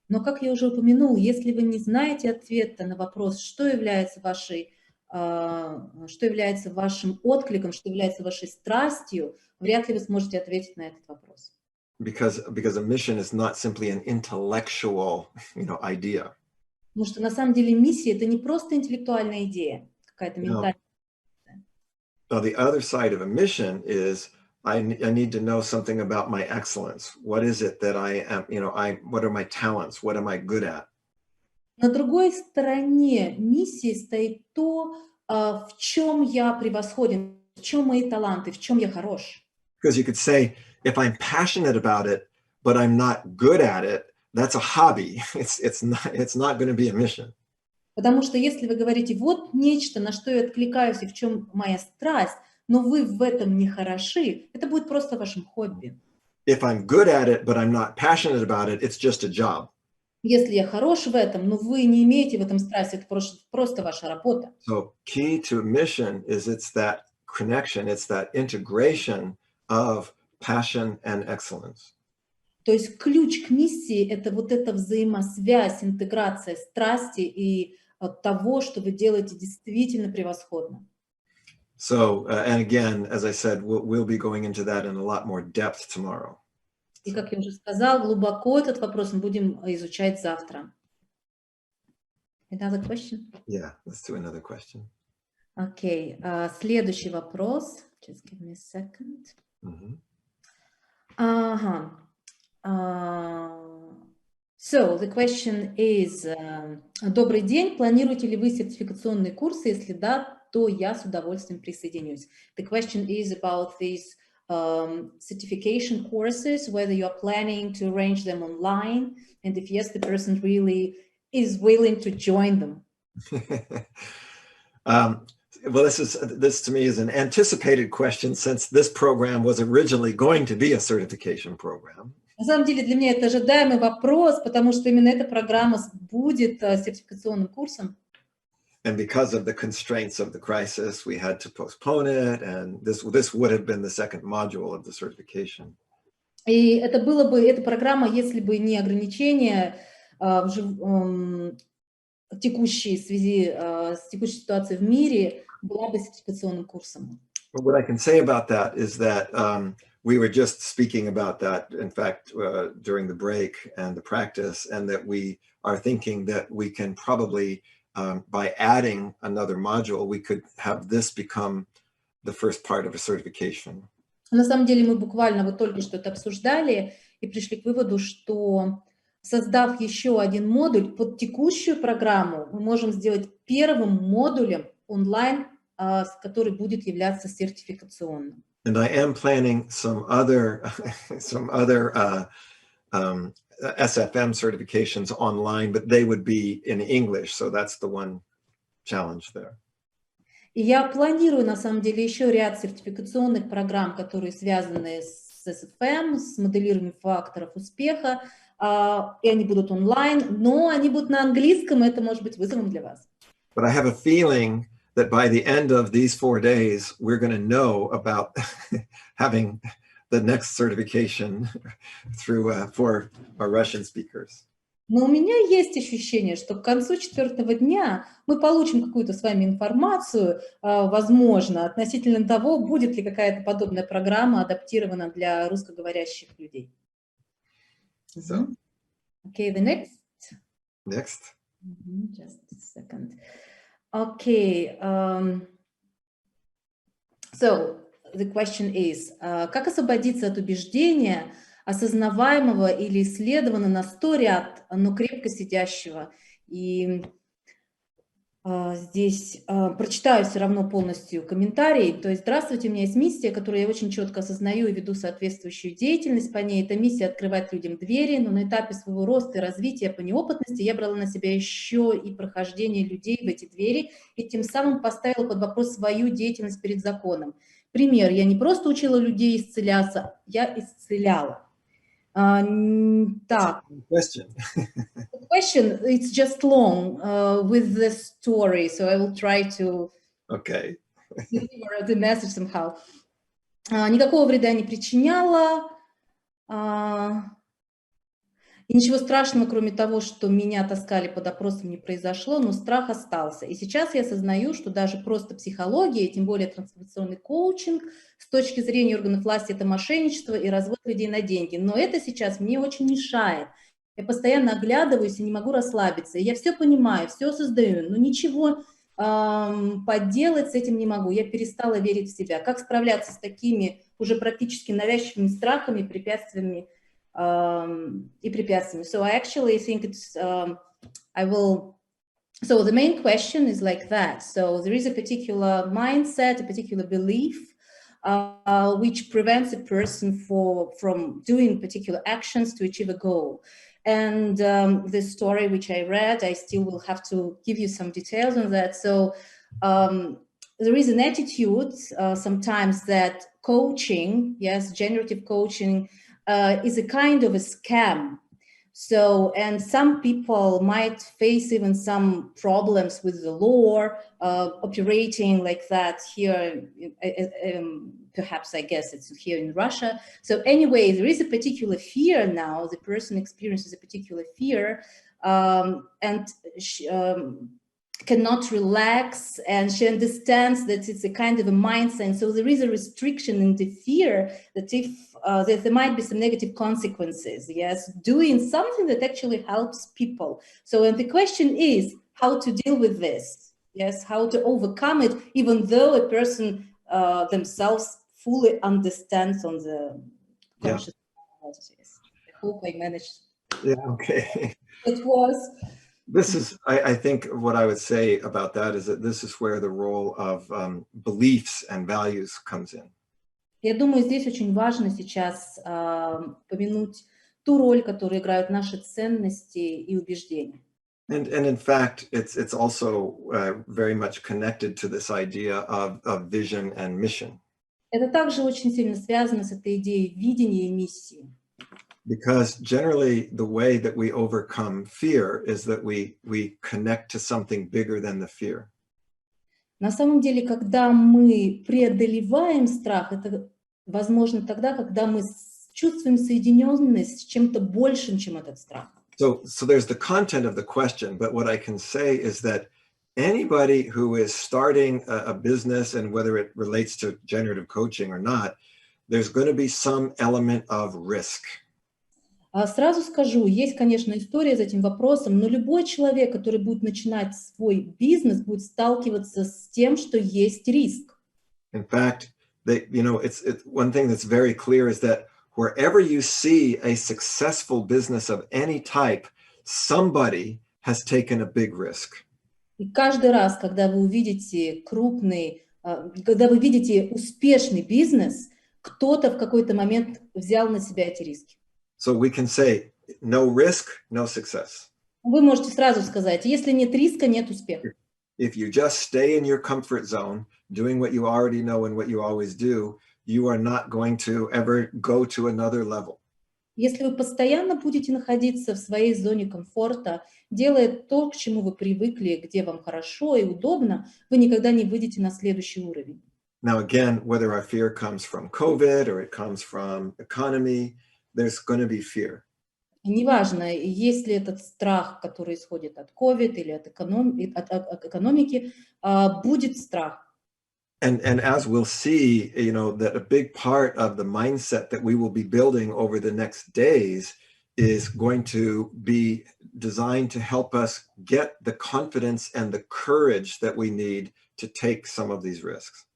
Но, как я уже упомянул, если вы не знаете ответа на вопрос, что является вашим откликом, что является вашей страстью, вряд ли вы сможете ответить на этот вопрос. Because a mission is not simply an intellectual, idea. Потому что на самом деле миссия — это не просто интеллектуальная идея, какая-то ментальная. Now, the other side of a mission is I need to know something about my excellence. What is it that I am, what are my talents? What am I good at? На другой стороне миссии стоит то, в чем я превосходен, в чем мои таланты, в чем я хорош. Because you could say, if I'm passionate about it, but I'm not good at it, that's a hobby. It's not going to be a mission. Потому что если вы говорите, вот нечто, на что я откликаюсь и в чем моя страсть, но вы в этом не хороши, это будет просто вашим хобби. If I'm good at it, but I'm not passionate about it, it's just a job. Если я хорош в этом, но вы не имеете в этом страсти, это просто ваша работа. So key to a mission is it's that connection, it's that integration of passion and excellence. То есть ключ к миссии — это вот эта взаимосвязь, интеграция страсти и того, что вы делаете действительно превосходно. So, and again, as I said, we'll be going into that in a lot more depth tomorrow. И, как я уже сказала, глубоко этот вопрос мы будем изучать завтра. Another question? Yeah, let's do another question. Окей, следующий вопрос. Just give me a second. Ага. So, the question is, добрый день, планируете ли вы сертификационные курсы? Если да, то я с удовольствием присоединюсь. The question is about these certification courses, whether you are planning to arrange them online, and if yes, the person really is willing to join them. Well, this to me is an anticipated question since this program was originally going to be a certification program. На самом деле для меня это ожидаемый вопрос, потому что именно эта программа будет сертификационным курсом. And because of the constraints of the crisis, we had to postpone it. And this would have been the second module of the certification. И это было бы, эта программа, если бы не ограничения в текущей связи с текущей ситуацией в мире, была бы сертификационным курсом. But what I can say about that is that we were just speaking about that, in fact, during the break and the practice, and that we are thinking that we can probably, by adding another module, we could have this become the first part of a certification. На самом деле мы буквально вот только что это обсуждали и пришли к выводу, что создав еще один модуль под текущую программу, мы можем сделать первым модулем онлайн, который будет являться сертификационным. And I am planning some other SFM certifications online, but they would be in English, so that's the one challenge there. И я планирую, на самом деле, еще ряд сертификационных программ, которые связаны с SFM, с моделированием факторов успеха, и они будут онлайн, но они будут на английском, и это может быть вызовом для вас. But I have a feeling that by the end of these 4 days, we're going to know about having the next certification for our Russian speakers. Но у меня есть ощущение, что к концу 4-го дня мы получим какую-то с вами информацию, возможно, относительно того, будет ли какая-то подобная программа адаптирована для русскоговорящих людей. So, Okay, the next. next. Just a second. Okay. So the question is, как освободиться от убеждения, осознаваемого или исследованного на 100 ряд, но крепко сидящего? И здесь прочитаю все равно полностью комментарий. То есть, здравствуйте, у меня есть миссия, которую я очень четко осознаю и веду соответствующую деятельность по ней. Это миссия открывать людям двери, но на этапе своего роста и развития по неопытности я брала на себя еще и прохождение людей в эти двери, и тем самым поставила под вопрос свою деятельность перед законом. Пример, я не просто учила людей исцеляться, я исцеляла. Так. Question. The question, it's just long with the story, so I will try to Okay. deliver the message somehow. Никакого вреда не причиняла, и ничего страшного, кроме того, что меня таскали под опросом, не произошло, но страх остался. И сейчас я осознаю, что даже просто психология, тем более трансформационный коучинг, с точки зрения органов власти, это мошенничество и развод людей на деньги. Но это сейчас мне очень мешает. Я постоянно оглядываюсь и не могу расслабиться. И я все понимаю, все создаю, но ничего поделать с этим не могу. Я перестала верить в себя. Как справляться с такими уже практически навязчивыми страхами, препятствиями и препятствиями? So I actually think it's, so the main question is like that. So there is a particular mindset, a particular belief, which prevents a person from doing particular actions to achieve a goal. And the story which I read, I still will have to give you some details on that. So there is an attitude sometimes that coaching, yes, generative coaching, is a kind of a scam. So, and some people might face even some problems with the law, operating like that here, perhaps I guess it's here in Russia. So anyway, there is a particular fear now, the person experiences a particular fear and she, cannot relax, and she understands that it's a kind of a mindset. So there is a restriction in the fear that if that there might be some negative consequences, yes, doing something that actually helps people. So, and the question is how to deal with this, yes, how to overcome it, even though a person themselves fully understands on the conscious. I hope I managed. Yeah, okay. It was. This is, I think what I would say about that is that this is where the role of beliefs and values comes in. Я думаю, здесь очень важно сейчас помянуть ту роль, которую играют наши ценности и убеждения. And in fact, it's also very much connected to this idea of vision and mission. Это также очень сильно связано с этой идеей видения и миссии. Because generally the way that we overcome fear is that we connect to something bigger than the fear. На самом деле, когда мы преодолеваем страх, это возможно тогда, когда мы чувствуем соединенность с чем-то большим, чем этот страх. So there's the content of the question, but what I can say is that anybody who is starting a business, and whether it relates to generative coaching or not, there's going to be some element of risk. Сразу скажу, есть, конечно, история за этим вопросом, но любой человек, который будет начинать свой бизнес, будет сталкиваться с тем, что есть риск. In fact, it's one thing that's very clear is that wherever you see a successful business of any type, somebody has taken a big risk. И каждый раз, когда вы увидите когда вы видите успешный бизнес, кто-то в какой-то момент взял на себя эти риски. So we can say, no risk, no success. Вы можете сразу сказать, если нет риска, нет успеха. If you just stay in your comfort zone, doing what you already know and what you always do, you are not going to ever go to another level. Если вы постоянно будете находиться в своей зоне комфорта, делая то, к чему вы привыкли, где вам хорошо и удобно, вы никогда не выйдете на следующий уровень. Now, again, whether our fear comes from COVID or it comes from economy, there's going to be fear. Неважно, есть ли этот страх, который исходит от COVID или от экономики, будет страх. And as we'll see, that a big part of the mindset that we will be building over the next days is going to be designed to help us get the confidence and the courage that we need to take some of these risks.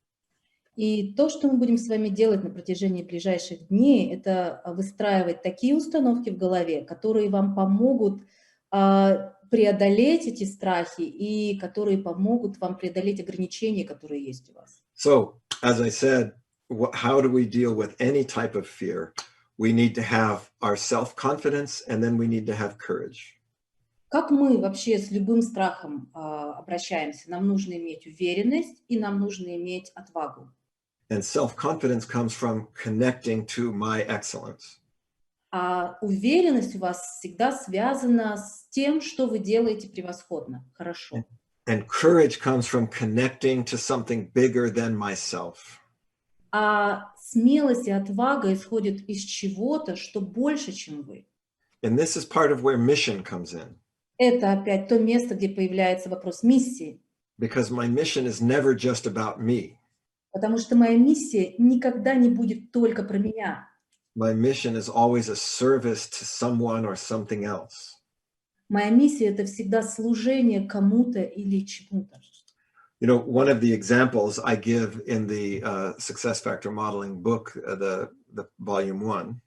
И то, что мы будем с вами делать на протяжении ближайших дней, это выстраивать такие установки в голове, которые вам помогут преодолеть эти страхи и которые помогут вам преодолеть ограничения, которые есть у вас. So, as I said, how do we deal with any type of fear? We need to have our self-confidence, and then we need to have courage. Как мы вообще с любым страхом обращаемся? Нам нужно иметь уверенность и нам нужно иметь отвагу. And self-confidence comes from connecting to my excellence. А уверенность у вас всегда связана с тем, что вы делаете превосходно, хорошо. And courage comes from connecting to something bigger than myself. А смелость и отвага исходят из чего-то, что больше, чем вы. And this is part of where mission comes in. Это опять то место, где появляется вопрос миссии. Because my mission is never just about me. Потому что моя миссия никогда не будет только про меня. My mission is always a service to someone or something else. Моя миссия — это всегда служение кому-то или чему-то. One of the examples I give in the Success Factor Modeling book, the volume 1.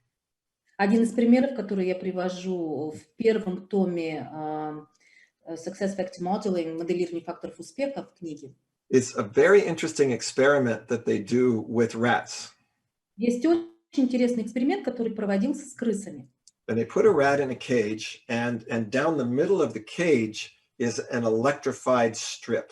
Один из примеров, который я привожу в первом томе Success Factor Modeling, моделирование факторов успеха в книге. It's a very interesting experiment that they do with rats. Есть очень интересный эксперимент, который проводился с крысами. And they put a rat in a cage, and down the middle of the cage is an electrified strip.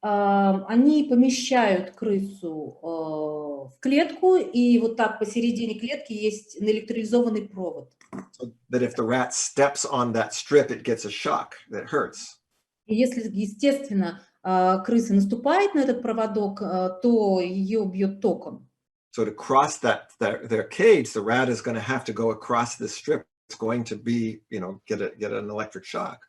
Они помещают крысу в клетку, и вот так посередине клетки есть наэлектризованный провод. So that if the rat steps on that strip, it gets a shock that hurts. И если, естественно, крыса наступает на этот проводок, то ее бьет током. So to cross their cage, the rat is going to have to go across this strip. It's going to be, get an electric shock.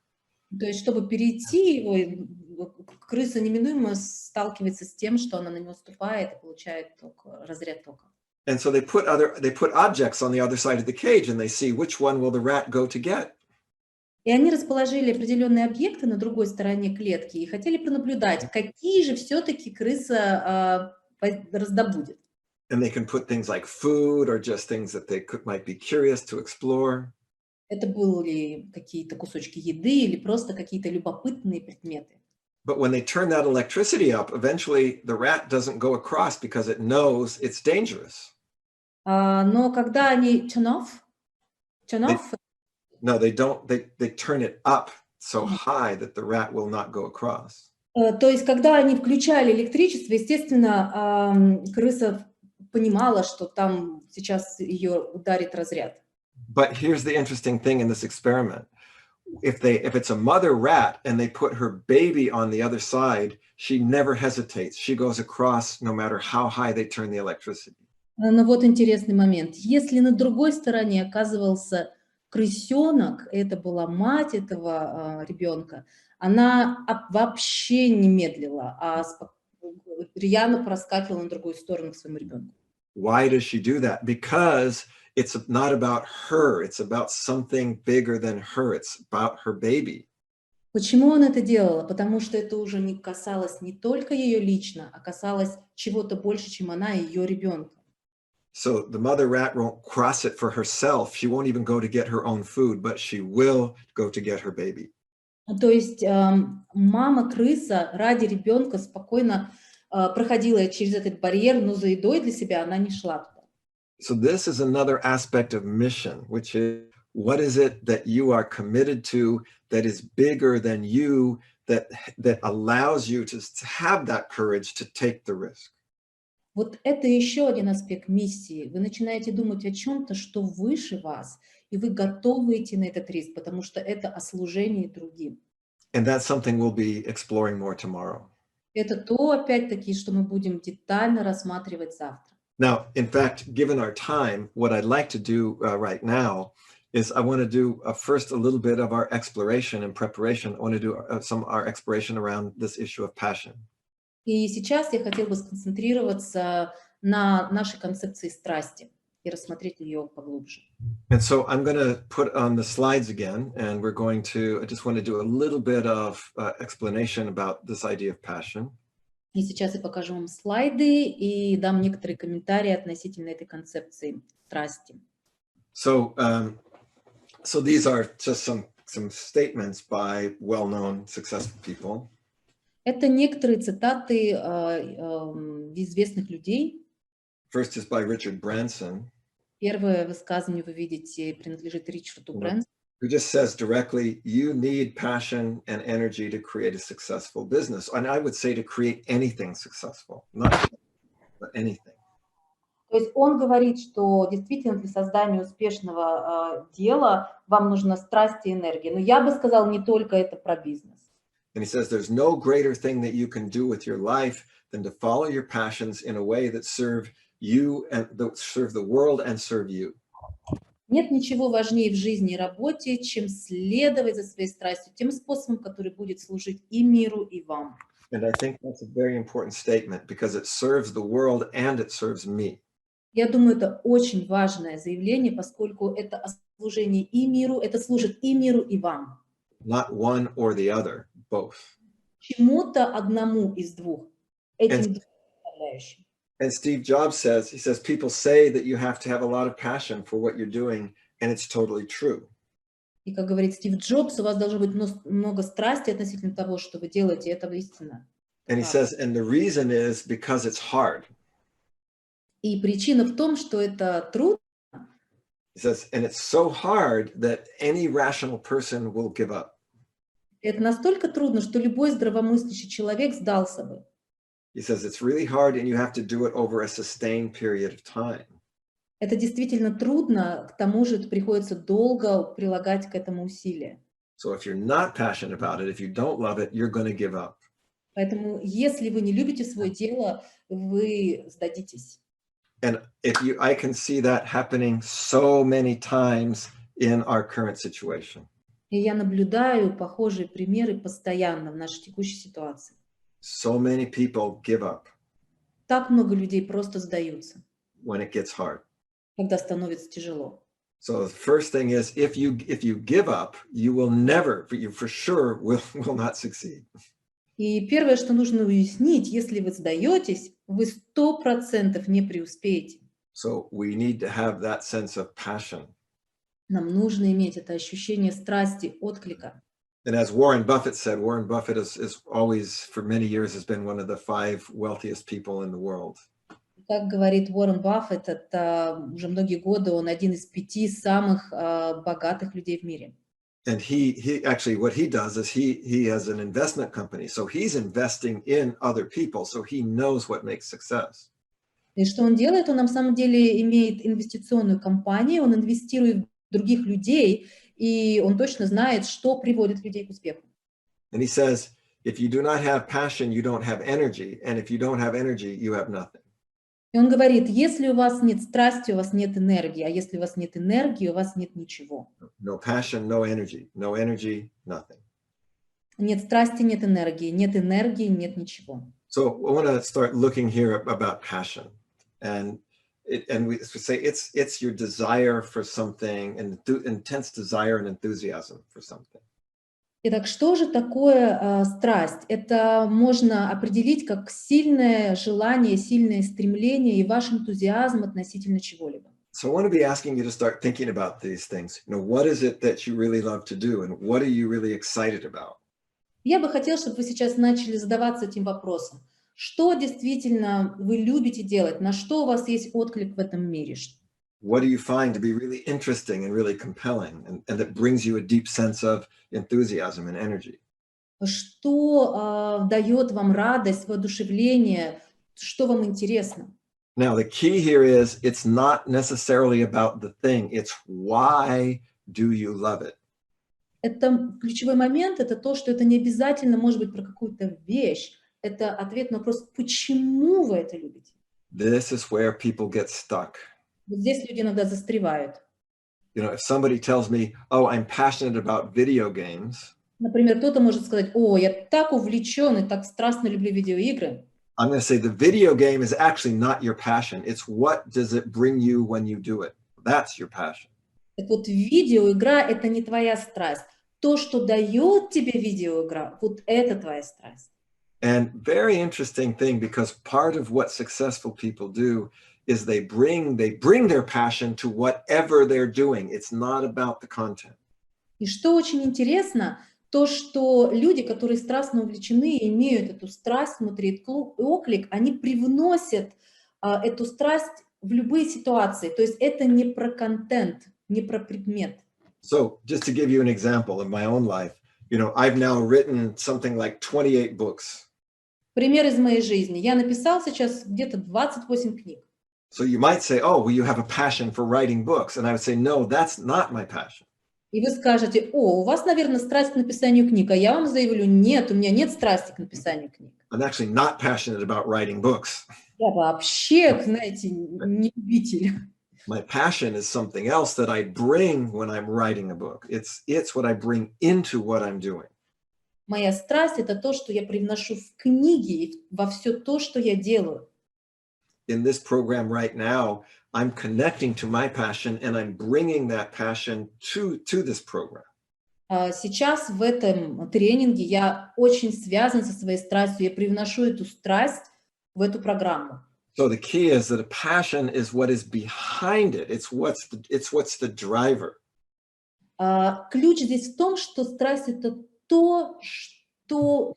То есть, чтобы перейти его, крыса неминуемо сталкивается с тем, что она на него наступает и получает разряд тока. And so they put objects on the other side of the cage, and they see which one will the rat go to get. И они расположили определенные объекты на другой стороне клетки и хотели пронаблюдать, какие же все-таки крыса раздобудет. And they can put things like food or just things that they might be curious to explore. Это были какие-то кусочки еды или просто какие-то любопытные предметы. But when they turn that electricity up, eventually the rat doesn't go across because it knows it's dangerous. Но когда они turn off, no, they don't. They turn it up so high that the rat will not go across. То есть, когда они включали электричество, естественно, крыса понимала, что там сейчас ее ударит разряд. But here's the interesting thing in this experiment. If it's a mother rat and they put her baby on the other side, she never hesitates. She goes across no matter how high they turn the electricity. Но вот интересный момент. Если на другой стороне оказывался крысенок, это была мать этого ребенка, она вообще не медлила, а рьяно проскакивала на другую сторону к своему ребенку. Why does she do that? Because it's not about her. It's about something bigger than her. It's about her baby. Почему он это делала? Потому что это уже не касалось не только ее лично, а касалось чего-то больше, чем она и ее ребенка. So the mother rat won't cross it for herself. She won't even go to get her own food, but she will go to get her baby. То есть мама-крыса ради ребенка спокойно проходила через этот барьер, но за едой для себя она не шла туда. So this is another aspect of mission, which is what is it that you are committed to that is bigger than you, that allows you to have that courage to take the risk. Вот это еще один аспект миссии. Вы начинаете думать о чем-то, что выше вас, и вы готовы идти на этот риск, потому что это о служении другим. And that's something we'll be exploring more tomorrow. Это то, опять-таки, что мы будем детально рассматривать завтра. Now, in fact, given our time, what I'd like to do right now is I want to do first a little bit of our exploration and preparation. I want to do some of our exploration around this issue of passion. И сейчас я хотела бы сконцентрироваться на нашей концепции страсти и рассмотреть ее поглубже. And so I'm going to put on the slides again, and I just want to do a little bit of explanation about this idea of passion. И сейчас я покажу вам слайды и дам некоторые комментарии относительно этой концепции страсти. So these are just some statements by well-known, successful people. Это некоторые цитаты известных людей. First is by Richard Branson. Первое высказывание вы видите принадлежит Ричарду Брэнсону. Who just says directly, you need passion and energy to create a successful business. And I would say to create anything successful, not but anything. То есть он говорит, что действительно для создания успешного дела вам нужна страсть и энергия. Но я бы сказала, не только это про бизнес. And he says there's no greater thing that you can do with your life than to follow your passions in a way that serve you and serve the world and serve you. Нет ничего важнее в жизни и работе, чем следовать за своей страстью тем способом, который будет служить и миру, и вам. And I think that's a very important statement because it serves the world and it serves me. Я думаю, это очень важное заявление, поскольку это о служении и миру, это служит и миру, и вам. Not one or the other, both. Чему-то одному из двух, этим двум составляющим. And Steve Jobs says, he says, people say that you have to have a lot of passion for what you're doing, and it's totally true. И как говорит Стив Джобс, у вас должно быть много страсти относительно того, что вы делаете, это истина. And he says, and the reason is because it's hard. И причина в том, что это трудно. He says, and it's so hard that any rational person will give up. Это настолько трудно, что любой здравомыслящий человек сдался бы. He says it's really hard and you have to do it over a sustained period of time. Это действительно трудно, к тому же приходится долго прилагать к этому усилия. So if you're not passionate about it, if you don't love it, you're going to give up. Поэтому, если вы не любите свое дело, вы сдадитесь. And I can see that happening so many times in our current situation. И я наблюдаю похожие примеры постоянно в нашей текущей ситуации. So many people give up Так много людей просто сдаются, when it gets hard. когда становится тяжело. So the first thing is, if you give up, you will never, you for sure will not succeed. И первое, что нужно уяснить, если вы сдаетесь, вы 100% не преуспеете. So we need to have that sense of passion. Нам нужно иметь это ощущение страсти, отклика. And as Warren Buffett said, Warren Buffett is always, for many years, has been one of the 5 wealthiest people in the world. Как говорит Уоррен Баффет, это уже многие годы он один из 5 самых богатых людей в мире. And he actually, what he does is he has an investment company, so he's investing in other people, so he knows what makes success. И что он делает? Он на самом деле имеет инвестиционную компанию, он инвестирует в других людей, и он точно знает, что приводит людей к успеху. And he says, if you do not have passion, you don't have energy. And if you don't have energy, you have nothing. И он говорит, если у вас нет страсти, у вас нет энергии, а если у вас нет энергии, у вас нет ничего. No passion, no energy. No energy, nothing. Нет страсти, нет энергии, нет ничего. So I want to start looking here about passion. And we say it's your desire for something, and intense desire and enthusiasm for something. Итак, что же такое страсть? Это можно определить как сильное желание, сильное стремление и ваш энтузиазм относительно чего-либо. So I want to be asking you to start thinking about these things. What is it that you really love to do, and what are you really excited about? Я бы хотела, чтобы вы сейчас начали задаваться этим вопросом. Что действительно вы любите делать? На что у вас есть отклик в этом мире? What do you find to be really interesting and really compelling, and that brings you a deep sense of enthusiasm and energy? Что дает вам радость, воодушевление? Что вам интересно? Now, the key here is it's not necessarily about the thing. It's why do you love it? Это ключевой момент, это то, что это не обязательно может быть про какую-то вещь. Это ответ на вопрос, почему вы это любите? This is where people get stuck. Вот здесь люди иногда застревают. If somebody tells me, oh, I'm passionate about video games, Например, кто-то может сказать, о, я так увлечен и так страстно люблю видеоигры. I'm going to say the video game is actually not your passion. It's what does it bring you when you do it. That's your passion. Так вот, видеоигра – это не твоя страсть. То, что дает тебе видеоигра, вот это твоя страсть. And very interesting thing, because part of what successful people do is they bring their passion to whatever they're doing. It's not about the content. И что очень интересно, то, что люди, которые страстно увлечены и имеют эту страсть внутри, этот оклик, они привносят эту страсть в любые ситуации. То есть это не про контент, не про предмет. So just to give you an example of my own life, I've now written something like 28 books. Пример из моей жизни. Я написал сейчас где-то 28 книг. So you might say, oh, well, you have a passion for writing books. And I would say, no, that's not my passion. И вы скажете, о, у вас, наверное, страсть к написанию книг. А я вам заявлю, нет, у меня нет страсти к написанию книг. I'm actually not passionate about writing books. Я вообще, знаете, не любитель. My passion is something else that I bring when I'm writing a book. It's what I bring into what I'm doing. Моя страсть – это то, что я привношу в книги, во все то, что я делаю. In this program right now, I'm connecting to my passion and I'm bringing that passion to this program. Сейчас в этом тренинге я очень связан со своей страстью, я привношу эту страсть в эту программу. So the key is that a passion is what is behind it. It's what's the driver. Ключ здесь в том, что страсть – это то, что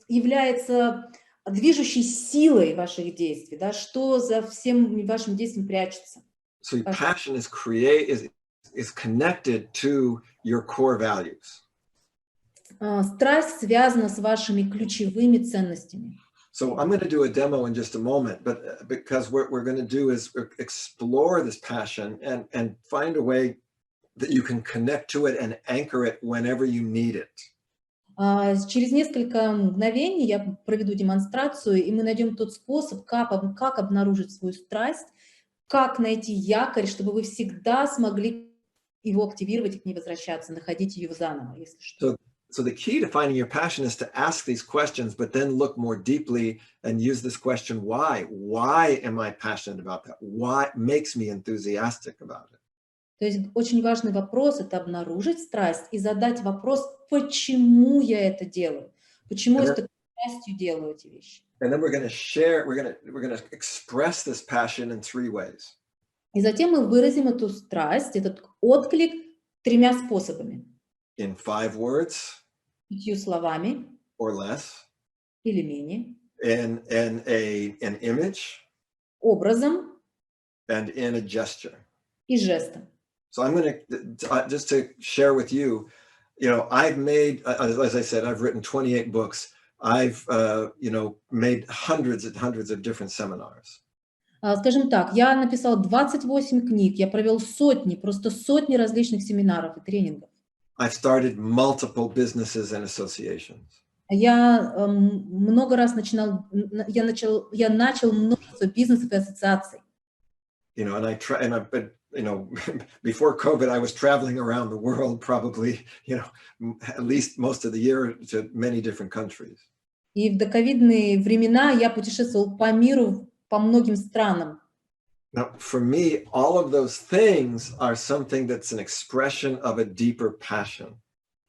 является движущей силой ваших действий, да, что за всем вашим действием прячется. So your passion is connected to your core values. Страсть связана с вашими ключевыми ценностями. So I'm going to do a demo in just a moment, but because what we're going to do is explore this passion and find a way that you can connect to it and anchor it whenever you need it. Через несколько мгновений я проведу демонстрацию, и мы найдем тот способ, как обнаружить свою страсть, как найти якорь, чтобы вы всегда смогли его активировать и к ней возвращаться, находить ее заново, если что. So the key to finding your passion is to ask these questions, but then look more deeply and use this question, why? Why am I passionate about that? What makes me enthusiastic about it? То есть очень важный вопрос – это обнаружить страсть и задать вопрос, почему я это делаю, почему я с такой страстью делаю эти вещи. And then we're going to express this passion in 3 ways. И затем мы выразим эту страсть, этот отклик 3 способами. In 5 words. 5 словами. Or less. Или менее. In an image. Образом. And in a gesture. И жестом. So I'm going to, just to share with you, I've made, as I said, I've written 28 books. I've, made hundreds and hundreds of different seminars. Скажем так, я написал 28 книг, я провел сотни, просто сотни различных семинаров и тренингов. I've started multiple businesses and associations. Я много раз я начал множество бизнесов и ассоциаций. You know, and I've been, you know, before COVID, I was traveling around the world probably, you know, at least most of the year to many different countries. И в доковидные времена я путешествовал по миру, по многим странам. Now, for me, all of those things are something that's an expression of a deeper passion.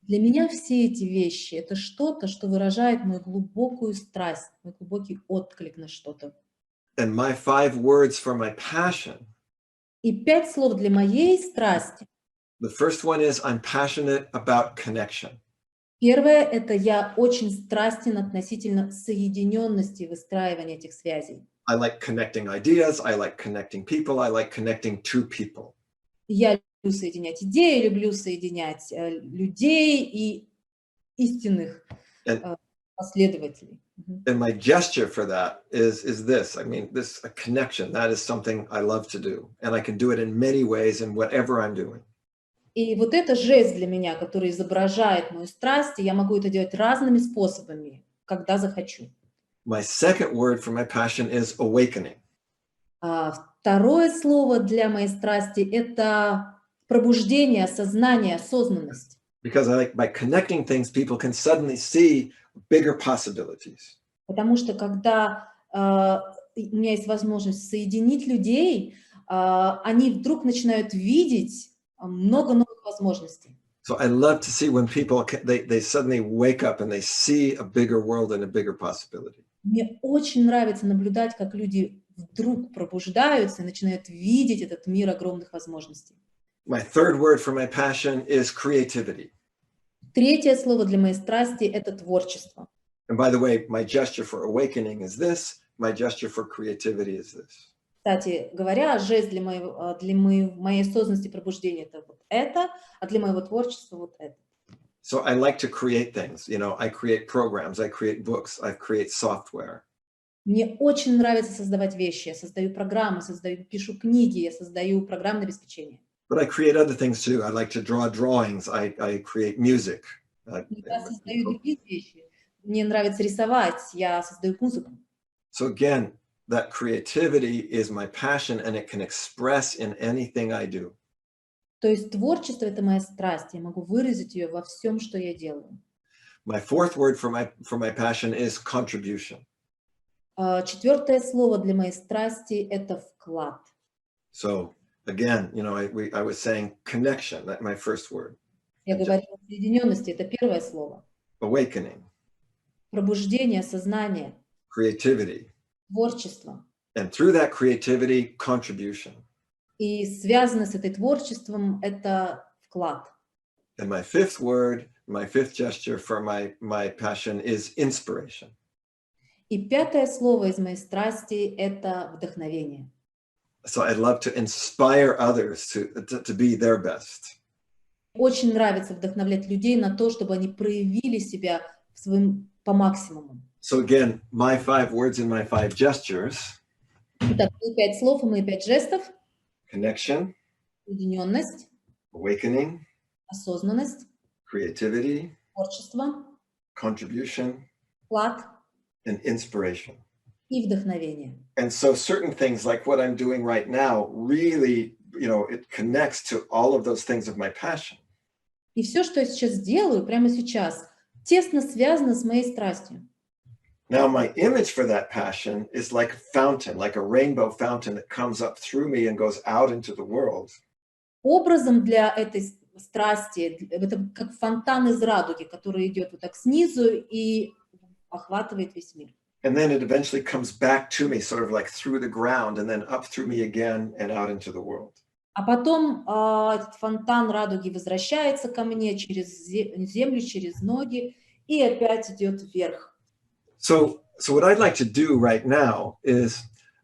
Для меня все эти вещи — это что-то, что выражает мою глубокую страсть, мой глубокий отклик на что-то. And my 5 words for my passion, И 5 слов для моей страсти. the first one is I'm passionate about connection. Первое — это я очень страстен относительно соединенности и выстраивания этих связей. I like connecting ideas. I like connecting people. I like connecting to people. Я люблю соединять идеи, люблю соединять людей и истинных последователей. And my gesture for that is this. I mean, this a connection. That is something I love to do. And I can do it in many ways in whatever I'm doing. И вот это жест для меня, который изображает мою страсть, и я могу это делать разными способами, когда захочу. My second word for my passion is awakening. Второе слово для моей страсти — это пробуждение, осознание, осознанность. Because I like by connecting things, people can suddenly see bigger possibilities. Потому что когда у меня есть возможность соединить людей, они вдруг начинают видеть много новых возможностей. So I love to see when people they suddenly wake up and they see a bigger world and a bigger possibility. Мне очень нравится наблюдать, как люди вдруг пробуждаются и начинают видеть этот мир огромных возможностей. My third word for my passion is creativity. Третье слово для моей страсти — это творчество. And by the way, my gesture for awakening is this. My gesture for creativity is this. Кстати говоря, жест для моей осознанности и пробуждения — это вот это, а для моего творчества — вот это. So I like to create things. You know, I create programs, I create books, I create software. Мне очень нравится создавать вещи. Я создаю программы, пишу книги, я создаю программное обеспечение. But I create other things too. I like to draw drawings. I create music. Я создаю другие вещи. Мне нравится рисовать, я создаю музыку. So again, that creativity is my passion and it can express in anything I do. То есть творчество — это моя страсть. Я могу выразить ее во всем, что я делаю. My fourth word for my passion is contribution. Четвертое слово для моей страсти — это вклад. So again, you know, I was saying connection, that's my first word. Я говорю о соединенности — это первое слово. Awakening. Пробуждение, сознание, Creativity. творчество. And through that creativity, contribution. И связано с этой творчеством — это вклад. And my fifth word, my fifth gesture for my passion is inspiration. И пятое слово из моей страсти — это вдохновение. So I'd love to inspire others to be their best. Очень нравится вдохновлять людей на то, чтобы они проявили себя по максимуму. So again, my 5 words and my 5 gestures. Итак, 5 слов и мои 5 жестов. Connection. Соединенность. Awakening. Осознанность. Creativity. Творчество. Contribution. Вклад. And inspiration. И вдохновение. And so certain things like what I'm doing right now really, you know, it connects to all of those things of my passion. И все, что я сейчас делаю, прямо сейчас, тесно связано с моей страстью. Now, my image for that passion is like a fountain, like a rainbow fountain that comes up through me and goes out into the world. Образом для этой страсти, это как фонтан из радуги, который идет вот так снизу и охватывает весь мир. And then it eventually comes back to me, sort of like through the ground, and then up through me again and out into the world. А потом этот фонтан радуги возвращается ко мне через землю, через ноги и опять идет вверх. So what I'd like to do right now is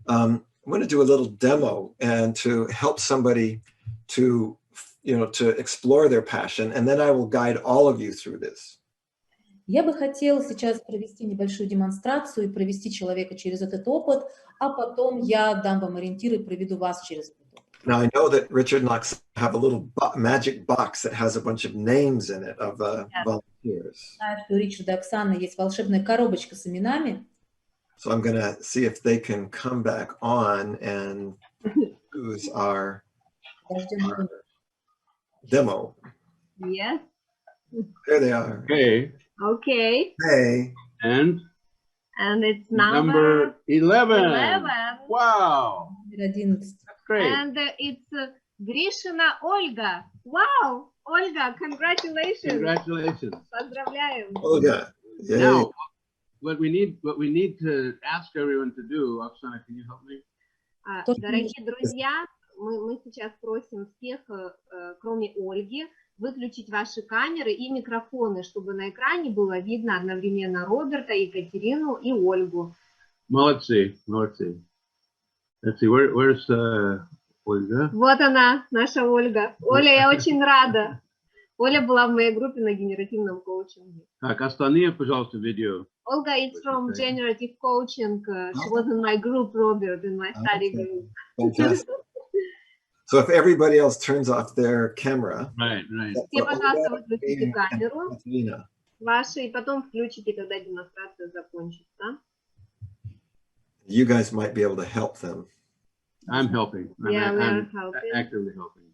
I'm going to do a little demo and to help somebody to explore their passion, and then I will guide all of you through this. Я бы хотела сейчас провести небольшую демонстрацию и провести человека через этот опыт, а потом я дам вам ориентиры и проведу вас через этот опыт. Now, I know that Richard and Oksana have a little magic box that has a bunch of names in it of volunteers. Знаю, что у Ричарда и Оксаны есть волшебная коробочка с именами. So I'm going to see if they can come back on and choose our Подождем. demo. Yes. There they are. Okay. Okay. Hey. And And it's number 11. 11. Wow. Номер 11. That's great. And it's Grishina Olga. Wow. Olga, congratulations. Congratulations. Поздравляем. Olga. Yay. Now, what we need to ask everyone to do, Oksana, can you help me? Дорогие друзья, мы сейчас просим всех, кроме Ольги, выключить ваши камеры и микрофоны, чтобы на экране было видно одновременно Роберта, Екатерину и Ольгу. Молодцы, молодцы. Let's see, where's Ольga? Вот она, наша Ольга. Оля, я очень рада. Оля была в моей группе на генеративном коучинге. Так, остальные, пожалуйста, видео. Olga is from generative coaching. She was in my group, Robert, in my study group. Fantastic. So if everybody else turns off their camera, Right. Все, пожалуйста, выключите камеру Katerina, ваши, и потом включите, когда демонстрация закончится. you guys might be able to help them. I'm helping. Yeah, we are I'm helping. actively helping.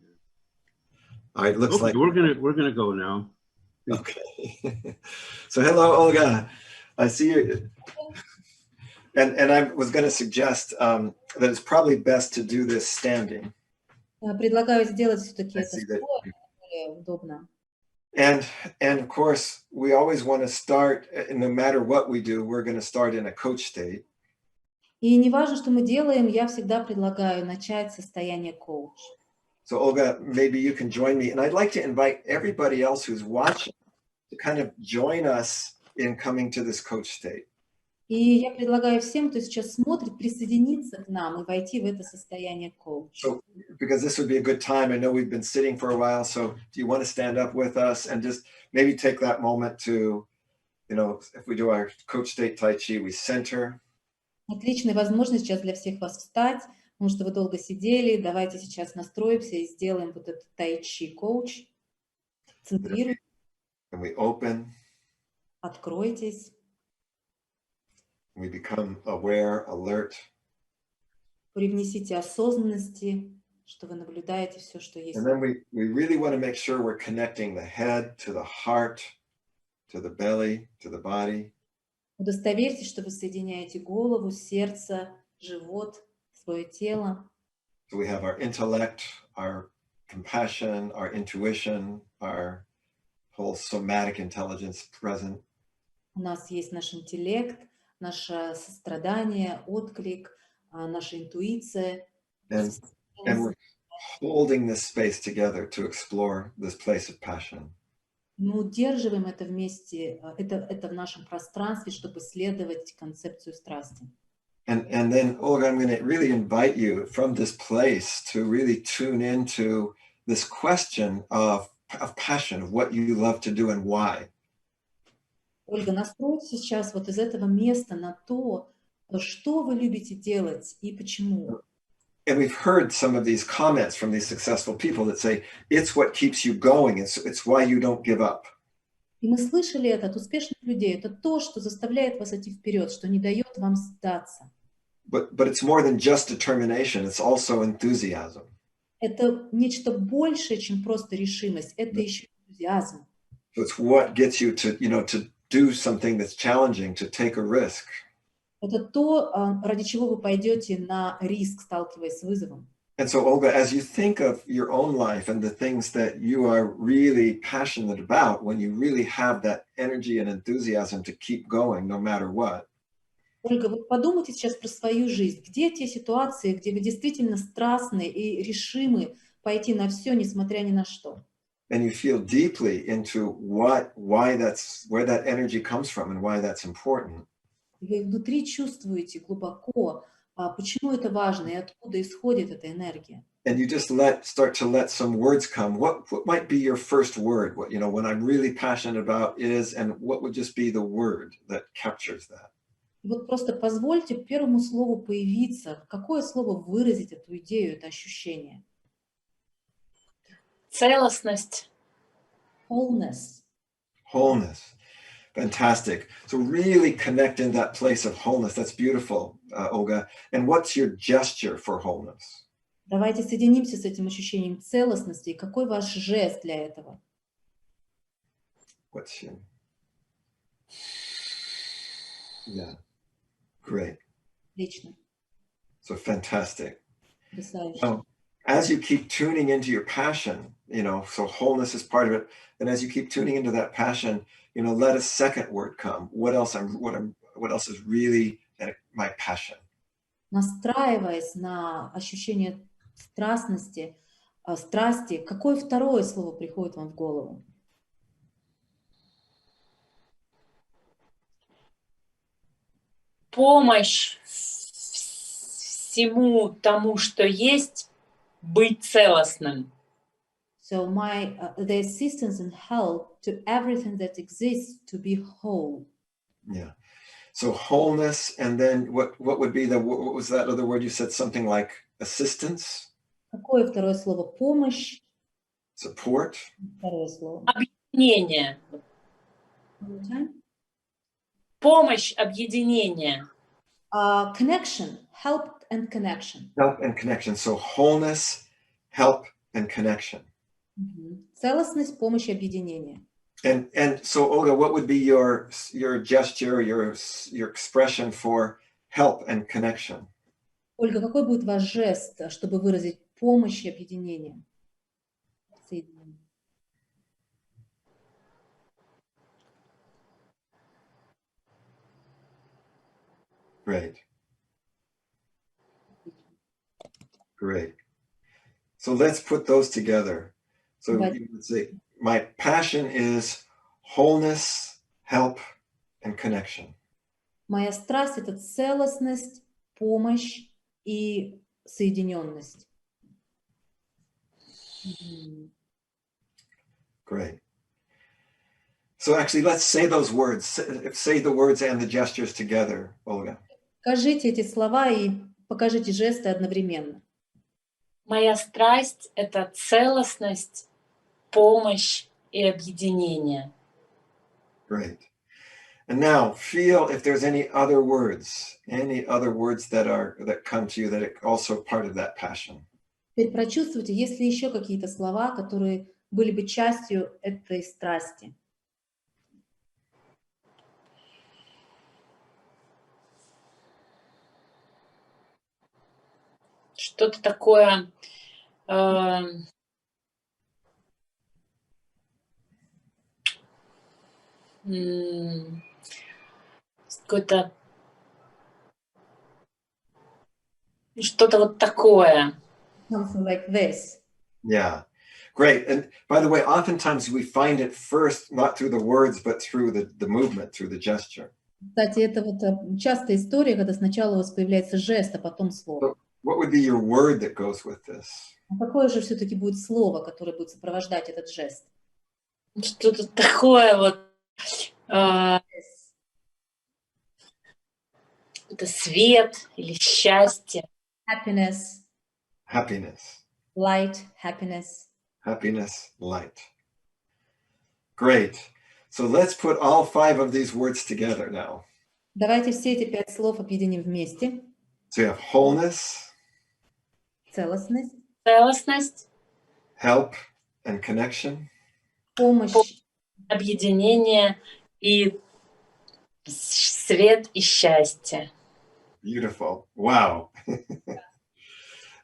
All right, looks Okay, like we're gonna go now. okay. So hello, Olga. I see you. And I was going to suggest that it's probably best to do this standing. Предлагаю сделать все-таки I это see that. стоя, более удобно. And of course, we always want to start, no matter what we do, we're going to start in a coach state. И не важно, что мы делаем, я всегда предлагаю начать состояние коуч. So Olga, maybe you can join me. And I'd like to invite everybody else who's watching to kind of join us in coming to this coach state. И я предлагаю всем, кто сейчас смотрит, присоединиться к нам и войти в это состояние коуч. So, because this would be a good time. I know we've been sitting for a while. So do you want to stand up with us and just maybe take that moment to, if we do our coach state Tai Chi, we center. Отличная возможность сейчас для всех вас встать, потому что вы долго сидели. Давайте сейчас настроимся и сделаем вот этот тай-чи коуч. Центрируйтесь. And we open. Откройтесь. We become aware, alert. Привнесите осознанности, что вы наблюдаете все, что есть. And then we really want to make sure we're connecting the head to the heart, to the belly, to the body. Удостоверьтесь, что вы соединяете голову, сердце, живот, свое тело. So we have our intellect, our compassion, our intuition, our whole somatic intelligence present. У нас есть наш интеллект, наше сострадание, отклик, наша интуиция. And we're holding this space together to explore this place of passion. Мы удерживаем это вместе, это в нашем пространстве, чтобы исследовать концепцию страсти. And then, Olga, I'm going to really invite you from this place to really tune into this question of passion, of what you love to do and why. Ольга, настройтесь сейчас вот из этого места на то, что вы любите делать и почему. And we've heard some of these comments from these successful people that say, it's what keeps you going. It's why you don't give up. И мы слышали это от успешных людей. Это то, что заставляет вас идти вперед, что не дает вам сдаться. But it's more than just determination. It's also enthusiasm. Это нечто большее, чем просто решимость. Это еще энтузиазм. So it's what gets you to, to do something that's challenging, to take a risk. Это то, ради чего вы пойдете на риск, сталкиваясь с вызовом. And so, Olga, as you think of your own life and the things that you are really passionate about, when you really have that energy and enthusiasm to keep going no matter what. Ольга, вот подумайте сейчас про свою жизнь. Где те ситуации, где вы действительно страстны и решимы пойти на все, несмотря ни на что? And you feel deeply into where that energy comes from and why that's important. Вы внутри чувствуете глубоко, Почему это важно и откуда исходит эта энергия? And you just start to let some words come. What might be your first word? What, what I'm really passionate about is, and what would just be the word that captures that? И вот просто позвольте первому слову появиться. Какое слово выразить эту идею, это ощущение? Целостность. Wholeness. Wholeness. Fantastic. So really connect in that place of wholeness. That's beautiful, Olga. And what's your gesture for wholeness? Давайте соединимся с этим ощущением целостности. И какой ваш жест для этого? What's your... Yeah. Great. Лично. So fantastic. Потрясающе. Now, as you keep tuning into your passion, so wholeness is part of it. And as you keep tuning into that passion, let a second word come. What else is really my passion? Настраиваясь на ощущение страстности, страсти, какое второе слово приходит вам в голову? Помощь всему тому, что есть, быть целостным. So the assistance and help to everything that exists to be whole. Yeah. So wholeness, and then what would be what was that other word you said? Something like assistance? Какое второе слово? Помощь. Support? Второе слово. Объединение. Помощь, объединение. Connection, help and connection. Help and connection. So wholeness, help and connection. Целостность, помощь, объединение. And so Olga, what would be your gesture, your expression for help and connection? Ольга, какой будет ваш жест, чтобы выразить помощь и объединение? Соединение. Great. Great. So let's put those together. So you would say, my passion is wholeness, help, and connection. Моя страсть — это целостность, помощь и соединенность. Great. So actually, let's say those words. Say the words and the gestures together, Olga. Скажите эти слова и покажите жесты одновременно. Моя страсть — это целостность, помощь и объединение. Great. And now feel if there's any other words that come to you that are also part of that passion. Теперь прочувствуйте, есть ли еще какие-то слова, которые были бы частью этой страсти. Что-то такое какое-то что-то вот такое. Something like this. Yeah. Great. And by the way, oftentimes we find it first not through the words, but through the movement, through the gesture. Кстати, это вот частая история, когда сначала у вас появляется жест, а потом слово. What would be your word that goes with this? А какое же все-таки будет слово, которое будет сопровождать этот жест? Что-то такое вот. Это свет или счастье. Happiness. Happiness. Light, happiness. Happiness, light. Great. So let's put all 5 of these words together now. Давайте все эти 5 слов объединим вместе. So you have wholeness, Целостность, Целостность, help and connection, помощь, объединение и свет и счастье. Beautiful. Wow.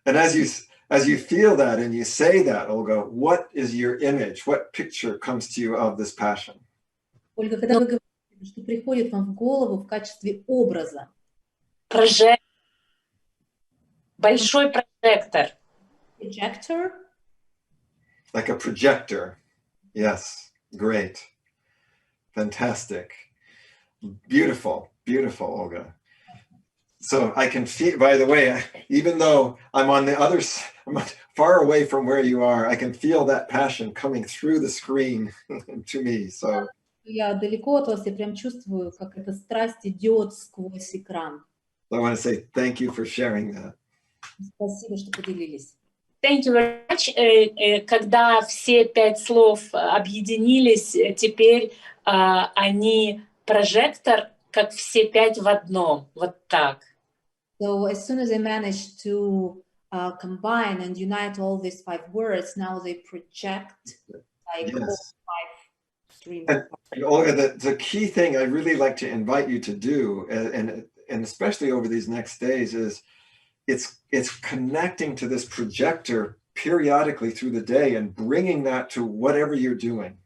And as you feel that and you say that, Olga, what is your image? What picture comes to you of this passion? Ольга, когда вы говорите, что приходит вам в голову в качестве образа? Большой прожектор. Projector? Like a projector. Yes. Great. Fantastic. Beautiful. Beautiful, Olga. So I can feel, by the way, even though I'm on the other, I'm far away from where you are, I can feel that passion coming through the screen to me. So Я далеко от вас, я прям чувствую, как эта страсть идет сквозь экран. I want to say thank you for sharing that. Спасибо, что поделились. Thank you very much. Когда все 5 слов объединились, теперь они прожектор, как все 5 в одном. Вот так. So as soon as I managed to combine and unite all these 5 words, now they project like all 5 streams. And Olga, the key thing I really like to invite you to do, and especially over these next days, is it's connecting to this projector periodically through the day and bringing that to whatever you're doing.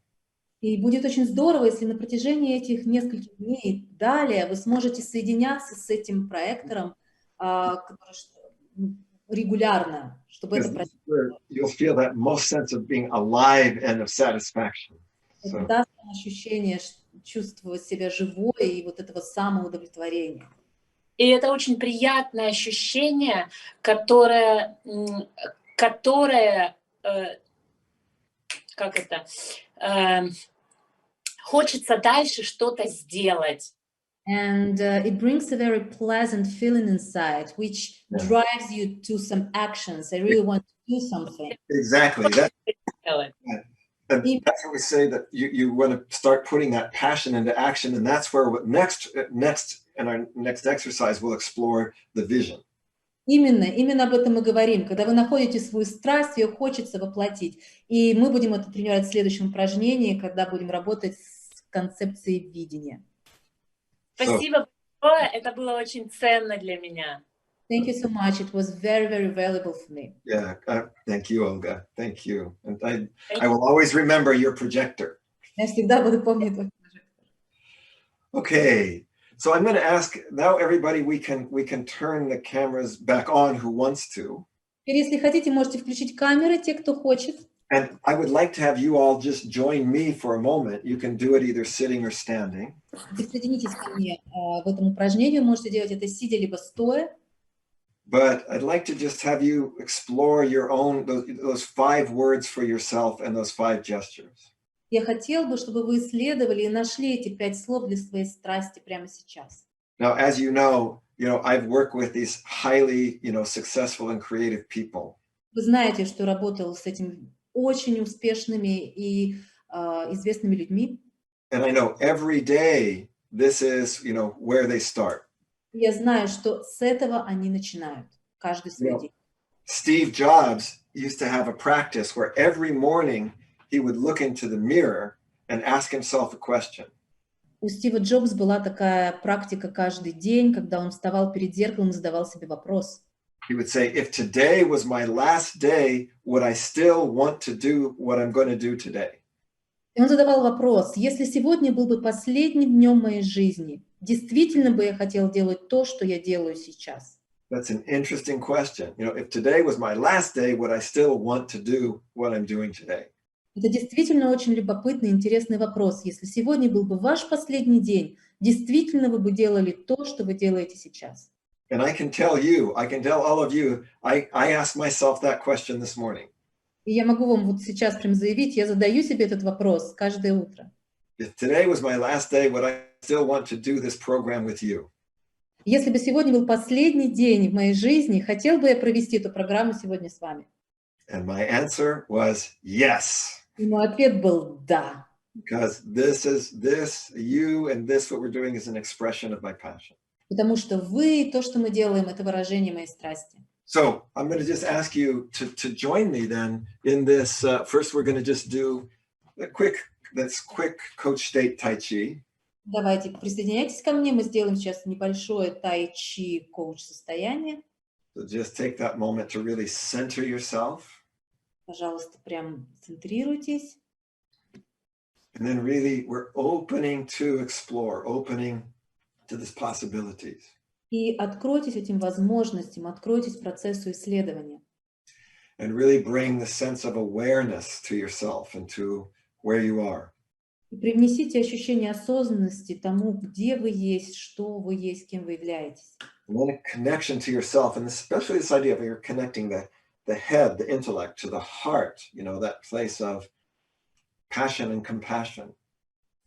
И будет очень здорово, если на протяжении этих нескольких дней далее вы сможете соединяться с этим проектором регулярно, чтобы это You'll feel that most sense of being alive and of satisfaction. это даст вам ощущение чувствовать себя живой и вот этого самоудовлетворения. И это очень приятное ощущение, которое как это, хочется дальше что-то сделать. And it brings a very pleasant feeling inside, which drives you to some actions. I really want to do something. Exactly. That's how we say that you want to start putting that passion into action, and that's where next and our next exercise will explore the vision. Именно об этом мы говорим. Когда вы находите свою страсть, ее хочется воплотить. И мы будем это тренировать в следующем упражнении, когда будем работать с концепцией видения. Спасибо большое, это было очень ценно для меня. Thank you so much. It was very, very valuable for me. Yeah, thank you, Olga. Thank you. And I will always remember your projector. Я всегда буду помнить твой прожектор. Okay, so I'm going to ask now everybody, we can turn the cameras back on who wants to. Теперь, если хотите, можете включить камеры, те, кто хочет. And I would like to have you all just join me for a moment. You can do it either sitting or standing. Присоединитесь ко мне в этом упражнении. Можете делать это сидя либо стоя. But I'd like to just have you explore your own, those 5 words for yourself and those 5 gestures. Я хотел бы, чтобы вы исследовали и нашли эти 5 слов для своей страсти прямо сейчас. Now, as you know, I've worked with these highly, successful and creative people. Вы знаете, что работал с этими очень успешными и известными людьми. And I know every day this is, where they start. Я знаю, что с этого они начинают каждый свой день. Steve Jobs used to have a practice where every morning he would look into the mirror and ask himself a question. У Стива Джобса была такая практика каждый день, когда он вставал перед зеркалом и задавал себе вопрос. He would say, if today was my last day, would I still want to do what I'm going to do today? И он задавал вопрос, если сегодня был бы последним днем моей жизни, действительно бы я хотел делать то, что я делаю сейчас? That's an interesting question. If today was my last day, would I still want to do what I'm doing today? Это действительно очень любопытный, интересный вопрос. Если сегодня был бы ваш последний день, действительно вы бы делали то, что вы делаете сейчас? And I can tell all of you, I asked myself that question this morning. И я могу вам вот сейчас прям заявить, я задаю себе этот вопрос каждое утро. If today was my last day, would I still want to do this program with you? Если бы сегодня был последний день в моей жизни, хотел бы я провести эту программу сегодня с вами? And my answer was yes. И мой ответ был да. Because you and this, what we're doing is an expression of my passion. Потому что вы, то, что мы делаем, это выражение моей страсти. So I'm going to just ask you to join me then in this. First, we're going to just do this quick coach state Tai Chi. Давайте присоединяйтесь ко мне. Мы сделаем сейчас небольшое тай-чи коуч-состояние. So just take that moment to really center yourself. Пожалуйста, прям центрируйтесь. And then really we're opening to explore, opening to these possibilities. И откройтесь этим возможностям, откройтесь процессу исследования. And really bring the sense of awareness to yourself and to where you are. И привнесите ощущение осознанности тому, где вы есть, что вы есть, кем вы являетесь. And then a connection to yourself, and especially this idea of you're connecting the head, the intellect, to the heart, you know, that place of passion and compassion.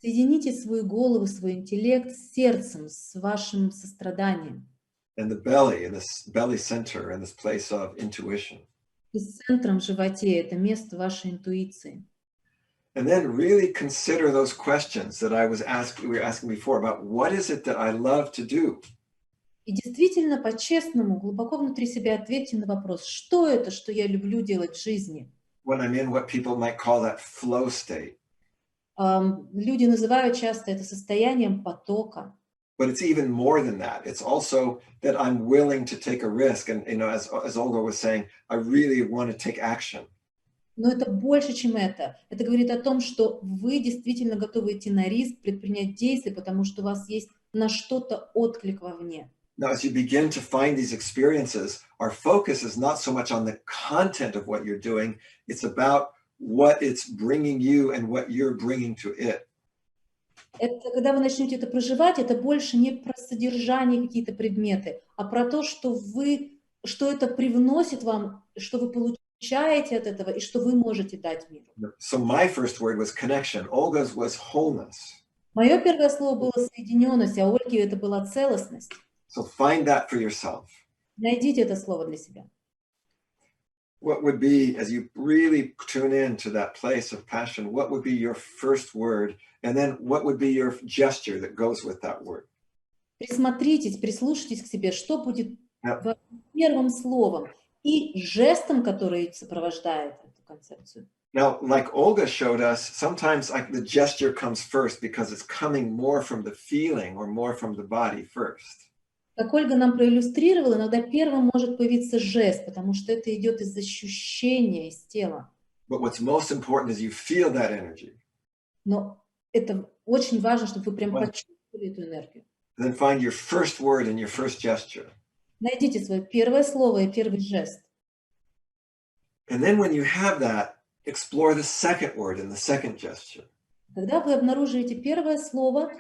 Соедините свою голову, свой интеллект с сердцем, с вашим состраданием. And the belly, and this belly center, and this place of intuition. И с центром в животе – это место вашей интуиции. And then really consider those questions that we were asking before about what is it that I love to do? И действительно, по-честному, глубоко внутри себя ответьте на вопрос, что это, что я люблю делать в жизни? When I'm in what people might call that flow state. Люди называют часто это состоянием потока. But it's even more than that. It's also that I'm willing to take a risk. And, you know, as Olga was saying, I really want to take action. Но это больше, чем это. Это говорит о том, что вы действительно готовы идти на риск, предпринять действия, потому что у вас есть на что-то отклик вовне. Now, as you begin to find these experiences, our focus is not so much on the content of what you're doing. It's about what it's bringing you and what you're bringing to it. Это, когда вы начнете это проживать, это больше не про содержание какие-то предметы, а про то, что это привносит вам, что вы получаете от этого и что вы можете дать миру. So my first word was connection. Olga's was wholeness. Мое первое слово было соединенность, а у Ольги это была целостность. So find that for yourself. Найдите это слово для себя. What would be, as you really tune into that place of passion, what would be your first word? And then what would be your gesture that goes with that word? Присмотритесь, прислушайтесь к себе, что будет первым словом и жестом, который сопровождает эту концепцию. Now, like Olga showed us, sometimes the gesture comes first because it's coming more from the feeling or more from the body first. Как Ольга нам проиллюстрировала, иногда первым может появиться жест, потому что это идет из ощущения, из тела. But what's most important is you feel that energy. Но это очень важно, чтобы вы прям почувствовали эту энергию. Then find your first word and your first gesture. Найдите свое первое слово и первый жест. And then when you have that, explore the second word and the second gesture. Когда вы обнаруживаете первое слово,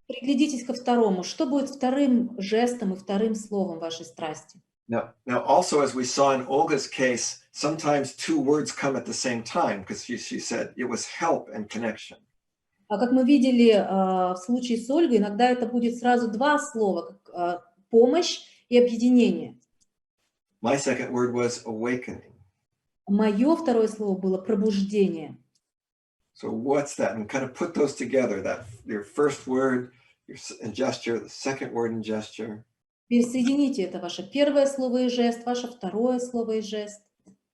приглядитесь ко второму. Что будет вторым жестом и вторым словом вашей страсти? Now also, as we saw in Olga's case, sometimes two words come at the same time because she said it was help and connection. А как мы видели в случае с Ольгой, иногда это будет сразу два слова, как помощь и объединение. My second word was awakening. Мое второе слово было пробуждение. So what's that? And kind of put those together, that your first word and gesture, the second word and gesture. Теперь соедините это ваше первое слово и жест, ваше второе слово и жест.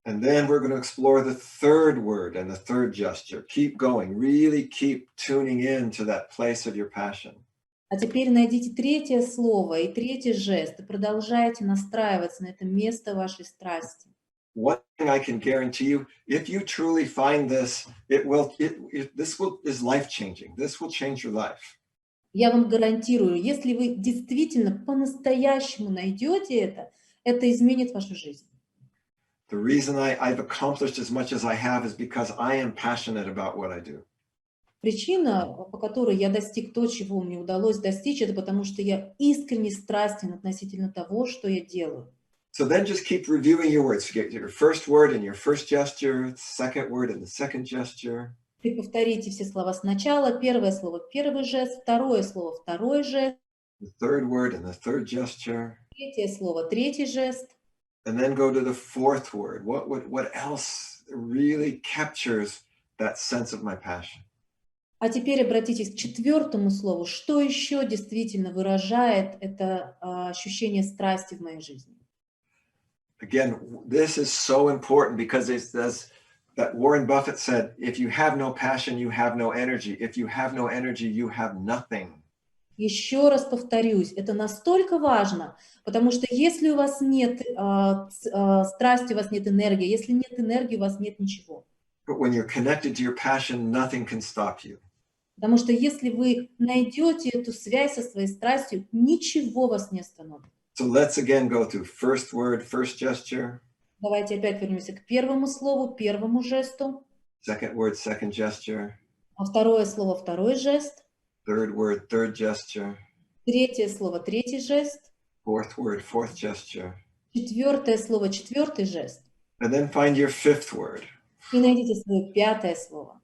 And then we're going to explore the third word and the third gesture. Keep going. Really keep tuning in to that place of your passion. А теперь найдите третье слово и третий жест и продолжайте настраиваться на это место вашей страсти. One thing I can guarantee you, if you truly find this, this is life-changing. This will change your life. Я вам гарантирую, если вы действительно по-настоящему найдете это изменит вашу жизнь. The reason I've accomplished as much as I have is because I am passionate about what I do. Причина, по которой я достиг то, чего мне удалось достичь, это потому что я искренне страстен относительно того, что я делаю. So then just keep reviewing your words. Get your first word and your first gesture, second word and the second gesture. И повторите все слова сначала. Первое слово – первый жест, второе слово – второй жест. The third word and the third gesture. Третье слово – третий жест. And then go to the fourth word. What else really captures that sense of my passion? А теперь обратитесь к четвертому слову. Что еще действительно выражает это ощущение страсти в моей жизни? Again, this is so important because it's that Warren Buffett said, if you have no passion, you have no energy. If you have no energy, you have nothing. Еще раз повторюсь, это настолько важно, потому что если у вас нет страсти, у вас нет энергии, если нет энергии, у вас нет ничего. But when you're connected to your passion, nothing can stop you. Потому что если вы найдете эту связь со своей страстью, ничего вас не остановит. So let's again go through first word, first gesture. Давайте опять вернемся к первому слову, первому жесту. Second word, second gesture. А второе слово, второй жест. Third word, third gesture. Третье слово, третий жест. Fourth word, fourth gesture. Четвертое слово, четвертый жест. And then find your fifth word. И найдите свое пятое слово.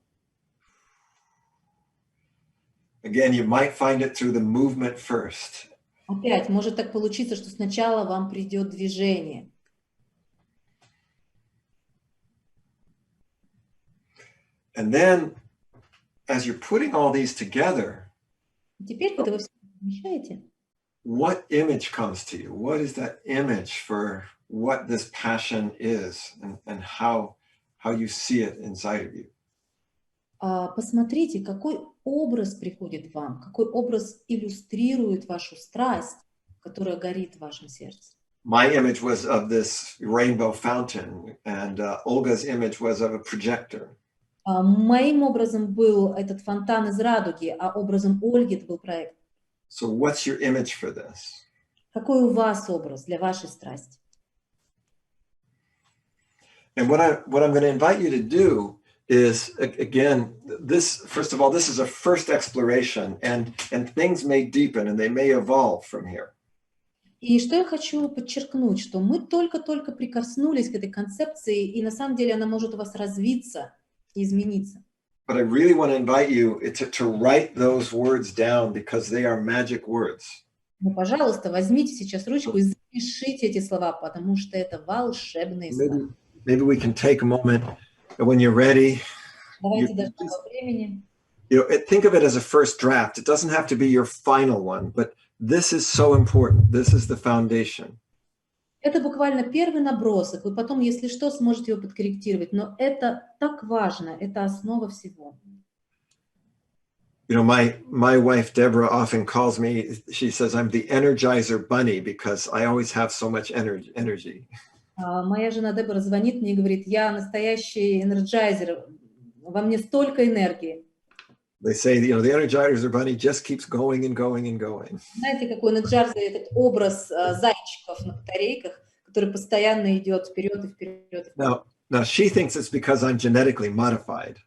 Again, you might find it through the movement first. Опять может так получиться, что сначала вам придет движение. And then, as you're putting all these together, Теперь, когда вы все замечаете, what image comes to you? What is that image for what this passion is and how you see it inside of you? посмотрите, какой образ приходит вам, какой образ иллюстрирует вашу страсть, которая горит в вашем сердце. My image was of this rainbow fountain, and Olga's image was of a projector. Моим образом был этот фонтан из радуги, а образом Ольги это был проект. So what's your image for this? Какой у вас образ для вашей страсти? And what I'm going to invite you to do is, again, this, first of all, this is a first exploration, and things may deepen and they may evolve from here. И что я хочу подчеркнуть, что мы только-только прикоснулись к этой концепции, и на самом деле она может у вас развиться и измениться. But I really want to invite you to write those words down because they are magic words. Ну, пожалуйста, возьмите сейчас ручку и запишите эти слова, потому что это волшебные слова. Maybe we can take a moment when you're ready. Давайте дождаться времени. Think of it as a first draft. It doesn't have to be your final one, but this is so important. This is the foundation. Это буквально первый набросок. Вы потом, если что, сможете его подкорректировать. Но это так важно. Это основа всего. My wife Deborah often calls me. She says I'm the Energizer Bunny because I always have so much energy. Моя жена Дебора звонит мне и говорит: я настоящий энерджайзер. Во мне столько энергии. They say, the Energizer Bunny just keeps going and going and going. Знаете, какой энерджайзер, этот образ зайчиков на батарейках, который постоянно идет вперед и вперед. Now she thinks it's because I'm genetically modified.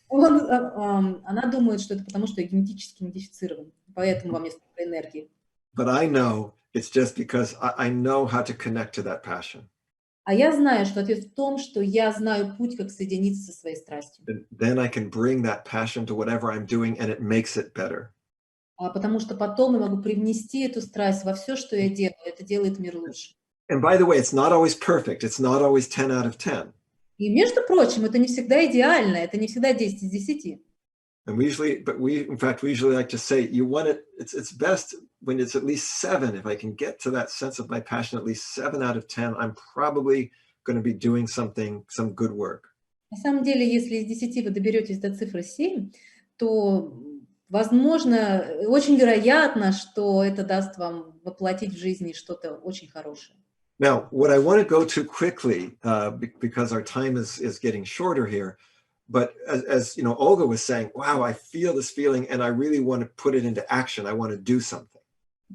Она думает, что это потому, что я генетически модифицирован, поэтому во мне столько энергии. But I know it's just because I know how to connect to that passion. А я знаю, что ответ в том, что я знаю путь, как соединиться со своей страстью. Then I can bring that passion to whatever I'm doing, and it makes it better. Потому что потом я могу привнести эту страсть во все, что я делаю. Это делает мир лучше. And by the way, it's not always perfect. It's not always 10 out of 10. И, между прочим, это не всегда идеально, это не всегда 10 из 10. And we usually like to say, it's best when it's at least 7. If I can get to that sense of my passion, at least 7 out of 10, I'm probably going to be doing some good work. На самом деле, если из 10 вы доберетесь до цифры 7, то, возможно, очень вероятно, что это даст вам воплотить в жизни что-то очень хорошее. Now, what I want to go to quickly, because our time is getting shorter here, but as Olga was saying, wow, I feel this feeling and I really want to put it into action. I want to do something.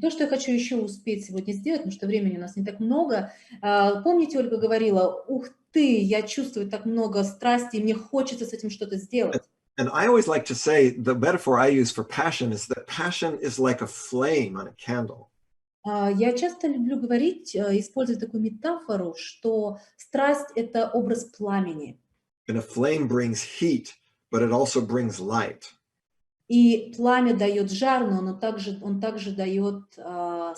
То, что я хочу еще успеть сегодня сделать, потому что времени у нас не так много. Помните, Ольга говорила: ух ты, я чувствую так много страсти, и мне хочется с этим что-то сделать. And I always like to say, the metaphor I use for passion is that passion is like a flame on a candle. Я часто люблю говорить, использовать такую метафору, что страсть – это образ пламени. And a flame brings heat, but it also brings light. И пламя дает жар, но он также дает... And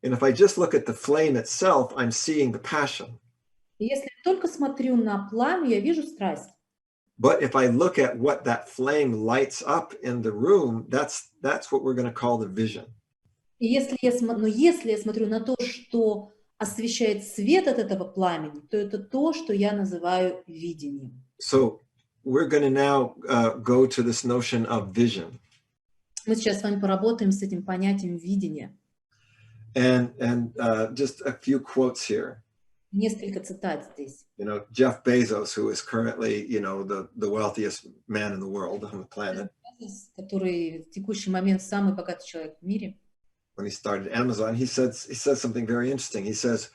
if I just look at the flame itself, I'm seeing the passion. Если я только смотрю на пламя, я вижу страсть. But if I look at what that flame lights up in the room, that's what we're going to call the vision. И если я смотрю на то, что освещает свет от этого пламени, то это то, что я называю видением. So we're going to now go to this notion of vision. Мы сейчас с вами поработаем с этим понятием видения. And just a few quotes here. Несколько цитат здесь. Jeff Bezos, who is currently, the wealthiest man in the world on the planet. Который в текущий момент самый богатый человек в мире. When he started Amazon, he says something very interesting. He says,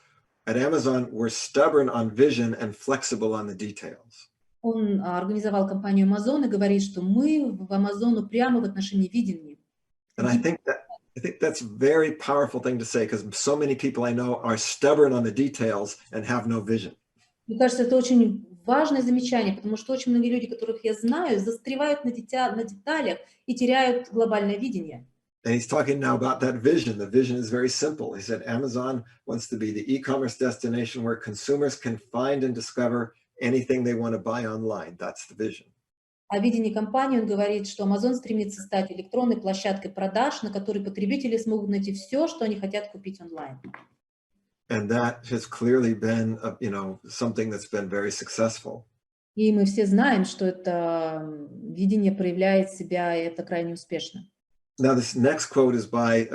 at Amazon, we're stubborn on vision and flexible on the details. Он организовал компанию Amazon и говорит, что мы в Amazon упрямы в отношении видения. And I think I think that's a very powerful thing to say because so many people I know are stubborn on the details and have no vision. Мне кажется, это очень важное замечание, потому что очень многие люди, которых я знаю, застревают на деталях и теряют глобальное видение. And he's talking now about that vision. The vision is very simple. He said Amazon wants to be the e-commerce destination where consumers can find and discover anything they want to buy online. That's the vision. О видении компании он говорит, что Amazon стремится стать электронной площадкой продаж, на которой потребители смогут найти все, что они хотят купить онлайн. And that has clearly been, something that's been very successful. И мы все знаем, что это видение проявляет себя, и это крайне успешно. Now, this next quote is by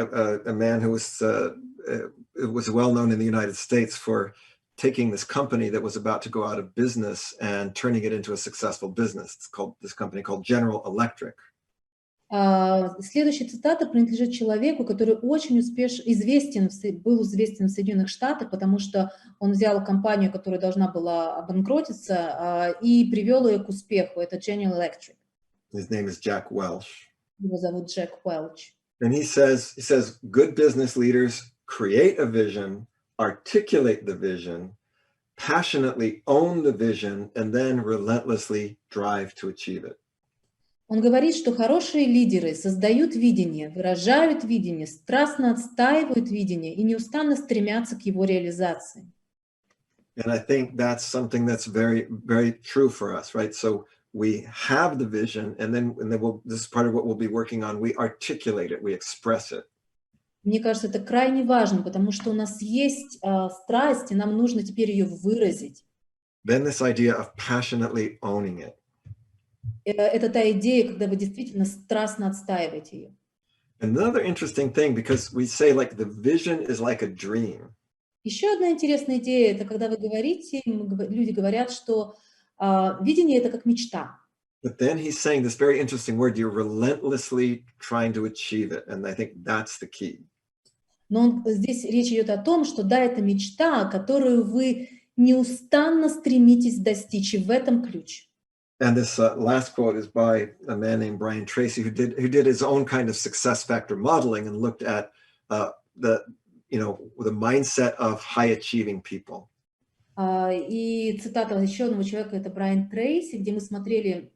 a man who was well known in the United States for taking this company that was about to go out of business and turning it into a successful business. It's called this company called General Electric. Следующая цитата принадлежит человеку, который очень был известен в Соединенных Штатах, потому что он взял компанию, которая должна была обанкротиться, и привел ее к успеху. Это General Electric. His name is Jack Welch. Его зовут Джек Уэлч. And he says, good business leaders create a vision, articulate the vision, passionately own the vision, and then relentlessly drive to achieve it. Он говорит, что хорошие лидеры создают видение, выражают видение, страстно отстаивают видение и неустанно стремятся к его реализации. And I think that's something that's very, very true for us, right? So we have the vision, and then this is part of what we'll be working on. We articulate it, we express it. Мне кажется, это крайне важно, потому что у нас есть страсть, и нам нужно теперь ее выразить. Then this idea of passionately owning it. Это та идея, когда вы действительно страстно отстаиваете ее. Another interesting thing, because we say like the vision is like a dream. Еще одна интересная идея, это когда вы говорите, люди говорят, что видение это как мечта. But then he's saying this very interesting word, you're relentlessly trying to achieve it. And I think that's the key. Но здесь речь идет о том, что да, это мечта, которую вы неустанно стремитесь достичь, и в этом ключ. And this last quote is by a man named Brian Tracy, who did his own kind of success factor modeling and looked at the mindset of high achieving people. И цитата еще одного человека, это Брайан Трейси, где мы смотрели,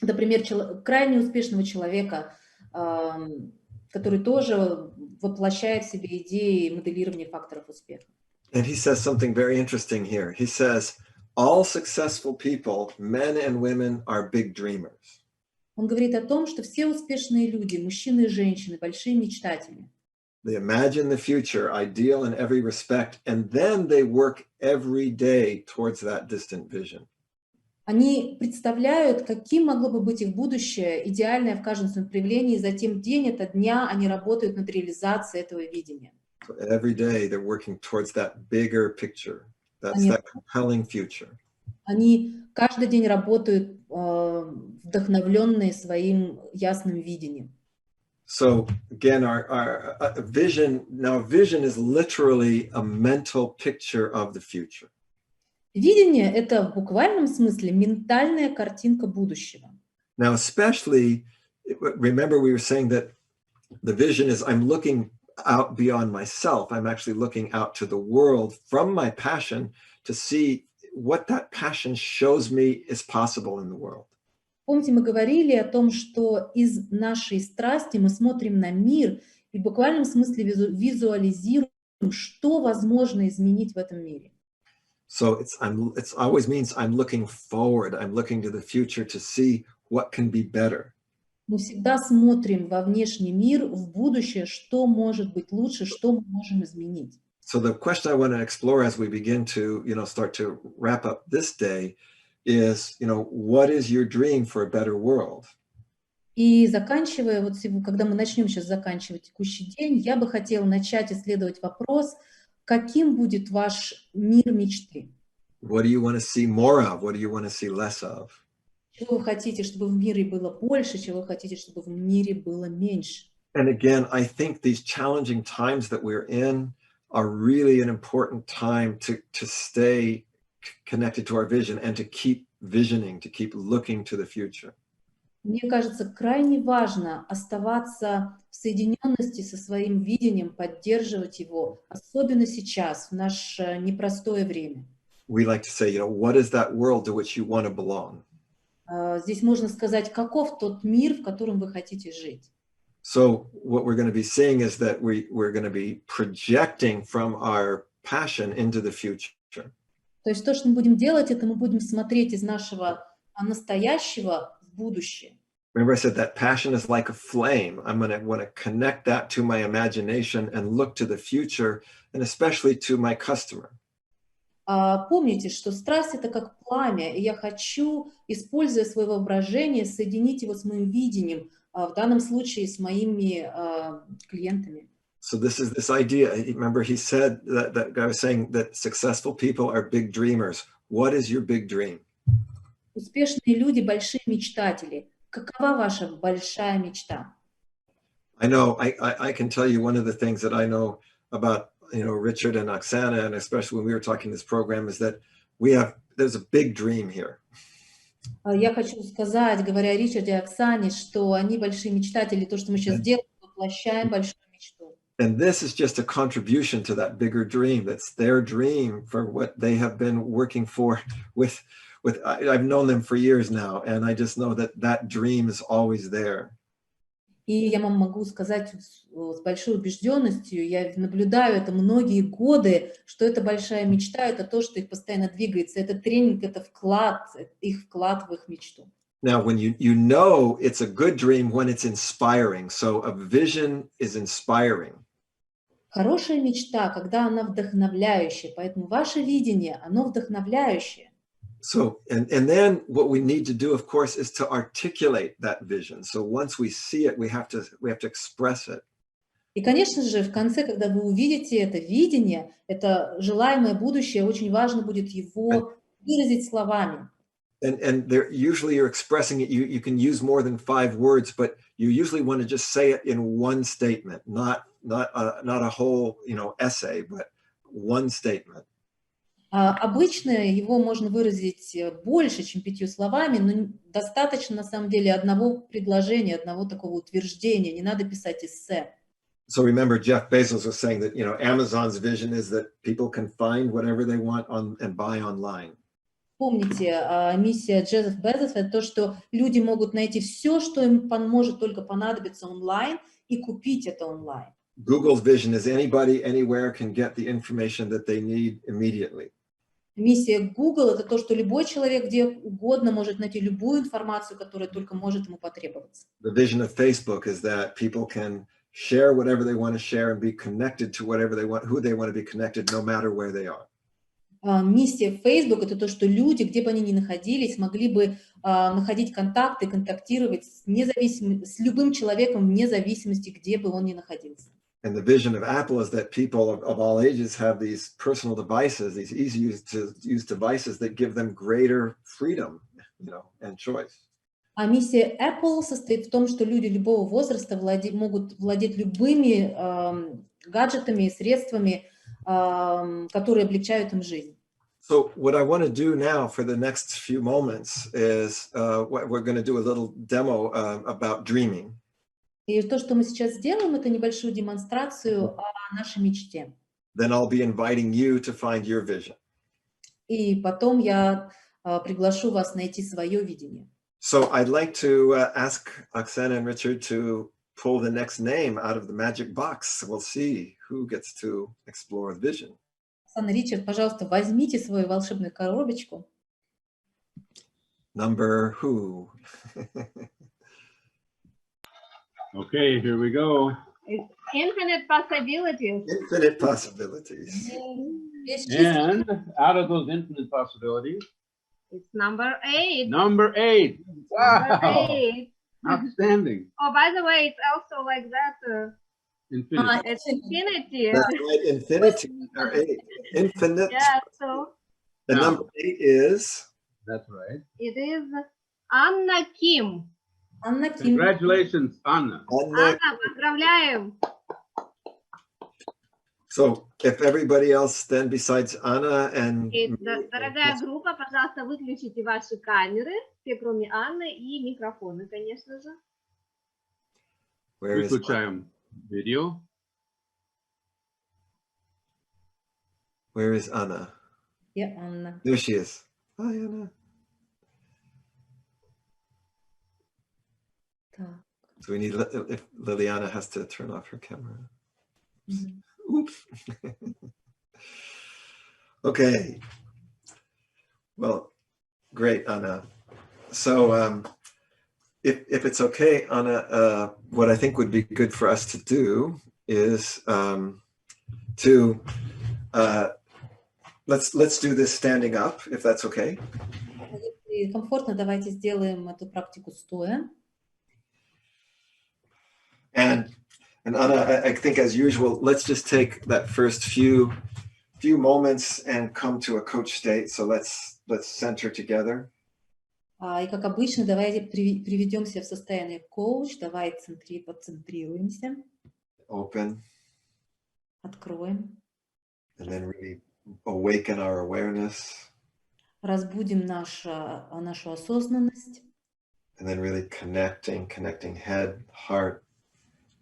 например, крайне успешного человека, который тоже воплощает в себе идеи моделирования факторов успеха. And he says something very interesting here. He says, all successful people, men and women, are big dreamers. Он говорит о том, что все успешные люди, мужчины и женщины, большие мечтатели. They imagine the future, ideal in every respect, and then they work every day towards that distant vision. Они представляют, каким могло бы быть их будущее, идеальное в каждом своем проявлении, и затем день ото дня они работают над реализацией этого видения. So every day they're working towards that bigger picture. That's that compelling future. Они каждый день работают вдохновленные своим ясным видением. So again, our vision, now vision is literally a mental picture of the future. Видение — это в буквальном смысле ментальная картинка будущего. Now, especially, remember we were saying that the vision is I'm looking out beyond myself. I'm actually looking out to the world from my passion to see what that passion shows me is possible in the world. Помните, мы говорили о том, что из нашей страсти мы смотрим на мир и в буквальном смысле визуализируем, что возможно изменить в этом мире. So it's always means I'm looking forward. I'm looking to the future to see what can be better. Мы всегда смотрим во внешний мир, в будущее, что может быть лучше, что мы можем изменить. So the question I want to explore as we begin to, start to wrap up this day is, what is your dream for a better world? И заканчивая, когда мы начнем сейчас заканчивать текущий день, я бы хотела начать исследовать вопрос, каким будет ваш мир мечты? What do you want to see more of? What do you want to see less of? Чего вы хотите, чтобы в мире было больше, чего вы хотите, чтобы в мире было меньше? And again, I think these challenging times that we're in are really an important time to stay connected to our vision and to keep visioning, to keep looking to the future. Мне кажется, крайне важно оставаться в соединенности со своим видением, поддерживать его, особенно сейчас, в наше непростое время. We like to say, what is that world to which you want to belong? Здесь можно сказать, каков тот мир, в котором вы хотите жить. So what we're going to be seeing is that we're going to be projecting from our passion into the future. То есть то, что мы будем делать, это мы будем смотреть из нашего настоящего в будущее. Remember I said that passion is like a flame. I'm going to want to connect that to my imagination and look to the future, and especially to my customer. Помните, что страсть — это как пламя, и я хочу, используя свое воображение, соединить его с моим видением, в данном случае с моими клиентами. So this is this idea. Remember, he said that guy was saying that successful people are big dreamers. What is your big dream? Успешные люди — большие мечтатели. Какова ваша большая мечта? I know, I can tell you one of the things that I know about, Richard and Oksana, and especially when we were talking this program, is that there's a big dream here. Я хочу сказать, говоря о Ричарде и Оксане, что они большие мечтатели. То, что мы сейчас делаем, воплощаем большую мечту. And this is just a contribution to that bigger dream. That's their dream for what they have been working for with I've known them for years now, and I just know that dream is always there. И я вам могу сказать с большой убежденностью, я наблюдаю это многие годы, что это большая мечта, это то, что их постоянно двигается. Это тренинг, это их вклад в их мечту. Now, when you know it's a good dream when it's inspiring. So a vision is inspiring. Хорошая мечта, когда она вдохновляющая, поэтому ваше видение, оно вдохновляющее. So, and then what we need to do, of course, is to articulate that vision. So once we see it, we have to express it. И, конечно же, в конце, когда вы увидите это видение, это желаемое будущее, очень важно будет его выразить словами. And there, usually you're expressing it, you can use more than 5 words, but you usually want to just say it in one statement, not a whole, essay, but one statement. Обычно его можно выразить больше, чем 5 словами, но достаточно, на самом деле, одного предложения, одного такого утверждения, не надо писать эссе. So remember, Jeff Bezos was saying that, Amazon's vision is that people can find whatever they want and buy online. Помните, миссия Джеффа Безоса — это то, что люди могут найти все, что им может только понадобиться онлайн, и купить это онлайн. Google's vision is anybody, anywhere can get the information that they need immediately. Миссия Google — это то, что любой человек где угодно может найти любую информацию, которая только может ему потребоваться. The vision of Facebook is that people can share whatever they want to share and be connected to whatever they want, who they want to be connected, no matter where they are. Миссия Facebook — это то, что люди, где бы они ни находились, могли бы находить контакты, контактировать с любым человеком вне зависимости, где бы он ни находился. And the vision of Apple is that people of all ages have these personal devices, these easy to use devices that give them greater freedom, and choice. А миссия Apple состоит в том, что люди любого возраста могут владеть любыми гаджетами и средствами, которые облегчают им жизнь. So what I want to do now for the next few moments is we're going to do a little demo about dreaming. И то, что мы сейчас сделаем, это небольшую демонстрацию о нашей мечте. Then I'll be inviting you to find your vision. И потом я приглашу вас найти свое видение. So I'd like to ask Oksana and Richard to pull the next name out of the magic box. We'll see who gets to explore the vision. Оксана, Ричард, пожалуйста, возьмите свою волшебную коробочку. Number who? Okay, here we go. It's infinite possibilities. Infinite possibilities. And out of those infinite possibilities, It's number 8. number 8. Number Wow. 8. Outstanding. Oh, by the way, it's also like that. Infinity. It's infinity. That's right, infinity, or 8. Infinite. Yeah, so The number 8 is? That's right. it is Anna Kim. Анна Ким. Congratulations, Anna. Anna. Анна, поздравляем. So if everybody else then besides Anna and И, дорогая группа, пожалуйста, выключите ваши камеры, все кроме Анны, и микрофоны, конечно же. where is Выключаем видео. Anna? Я Анна. There she is. Hi, Anna. Так. So we need, if Liliana has to turn off her camera. Мгм. Oops. Okay. Well, great, Anna. So if it's okay, Anna, what I think would be good for us to do is to let's do this standing up, if that's okay. Если комфортно, давайте сделаем эту практику стоя. And Anna, I think as usual, let's just take that first few moments and come to a coach state. So let's center together. И как обычно, давайте приведем себя в состояние коуч, давай поцентрируемся, Open. откроем, And then really awaken our awareness. разбудим нашу осознанность, And then really connecting head, heart,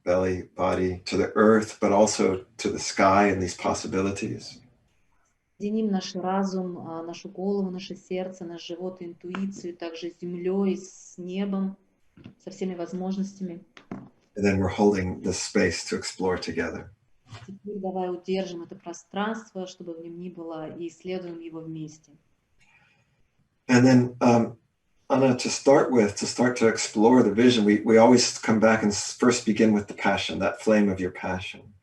belly, body to the earth, but also to the sky and these possibilities. соединим наш разум, нашу голову, наше сердце, наш живот, интуицию, также с землей, с небом, со всеми возможностями. And then we're holding this space to explore together. Теперь давай удержим это пространство, чтобы в нем ни было, и исследуем его вместе. And then, Anna, to start to explore the vision, we always come back and first begin with the passion, that flame of your passion.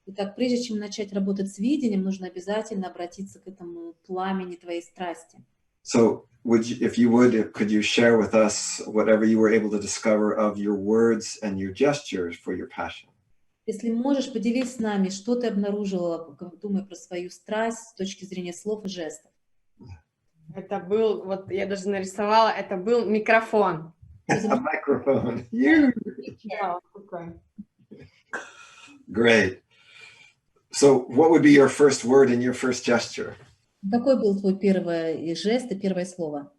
Итак, прежде чем начать работать с видением, нужно обязательно обратиться к этому пламени твоей страсти. So could you share with us whatever you were able to discover of your words and your gestures for your passion? Если можешь, поделись с нами, что ты обнаружила, думая про свою страсть с точки зрения слов и жестов. Это был, вот я даже нарисовала, это был микрофон. A microphone. Да, вот такой. Great. So what would be your first word and your first gesture? Какой был твой первый жест и первое слово?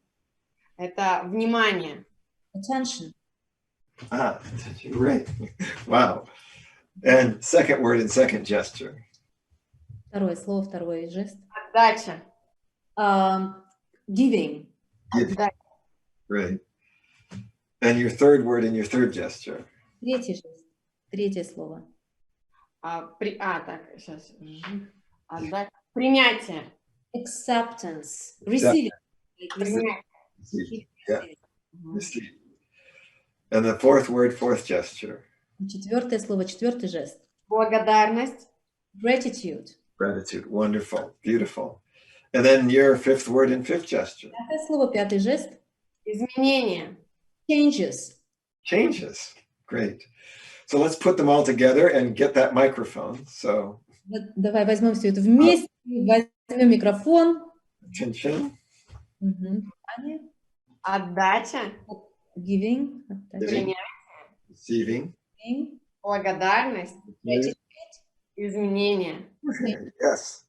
Это внимание. Attention. Great. Wow. And second word and second gesture. Второе слово, второй жест. Отдача. Giving. Отдача. Great. And your third word and your third gesture. Третий жест. Третье слово. Так, сейчас. Отдача. Принятие. Acceptance. Receiving. Принятие. Yeah. Receive. And the fourth word, fourth gesture. Четвертое слово, четвертый жест. Благодарность. Gratitude. Gratitude. Wonderful. Beautiful. And then your fifth word and fifth gesture. Пятое слово, пятый жест. Изменение. Changes. Changes. Great. So let's put them all together and get that microphone. So Давай возьмем все это вместе, возьмем микрофон. attention. Отдача. Giving. Giving. Receiving. Благодарность. Изменение. Yes.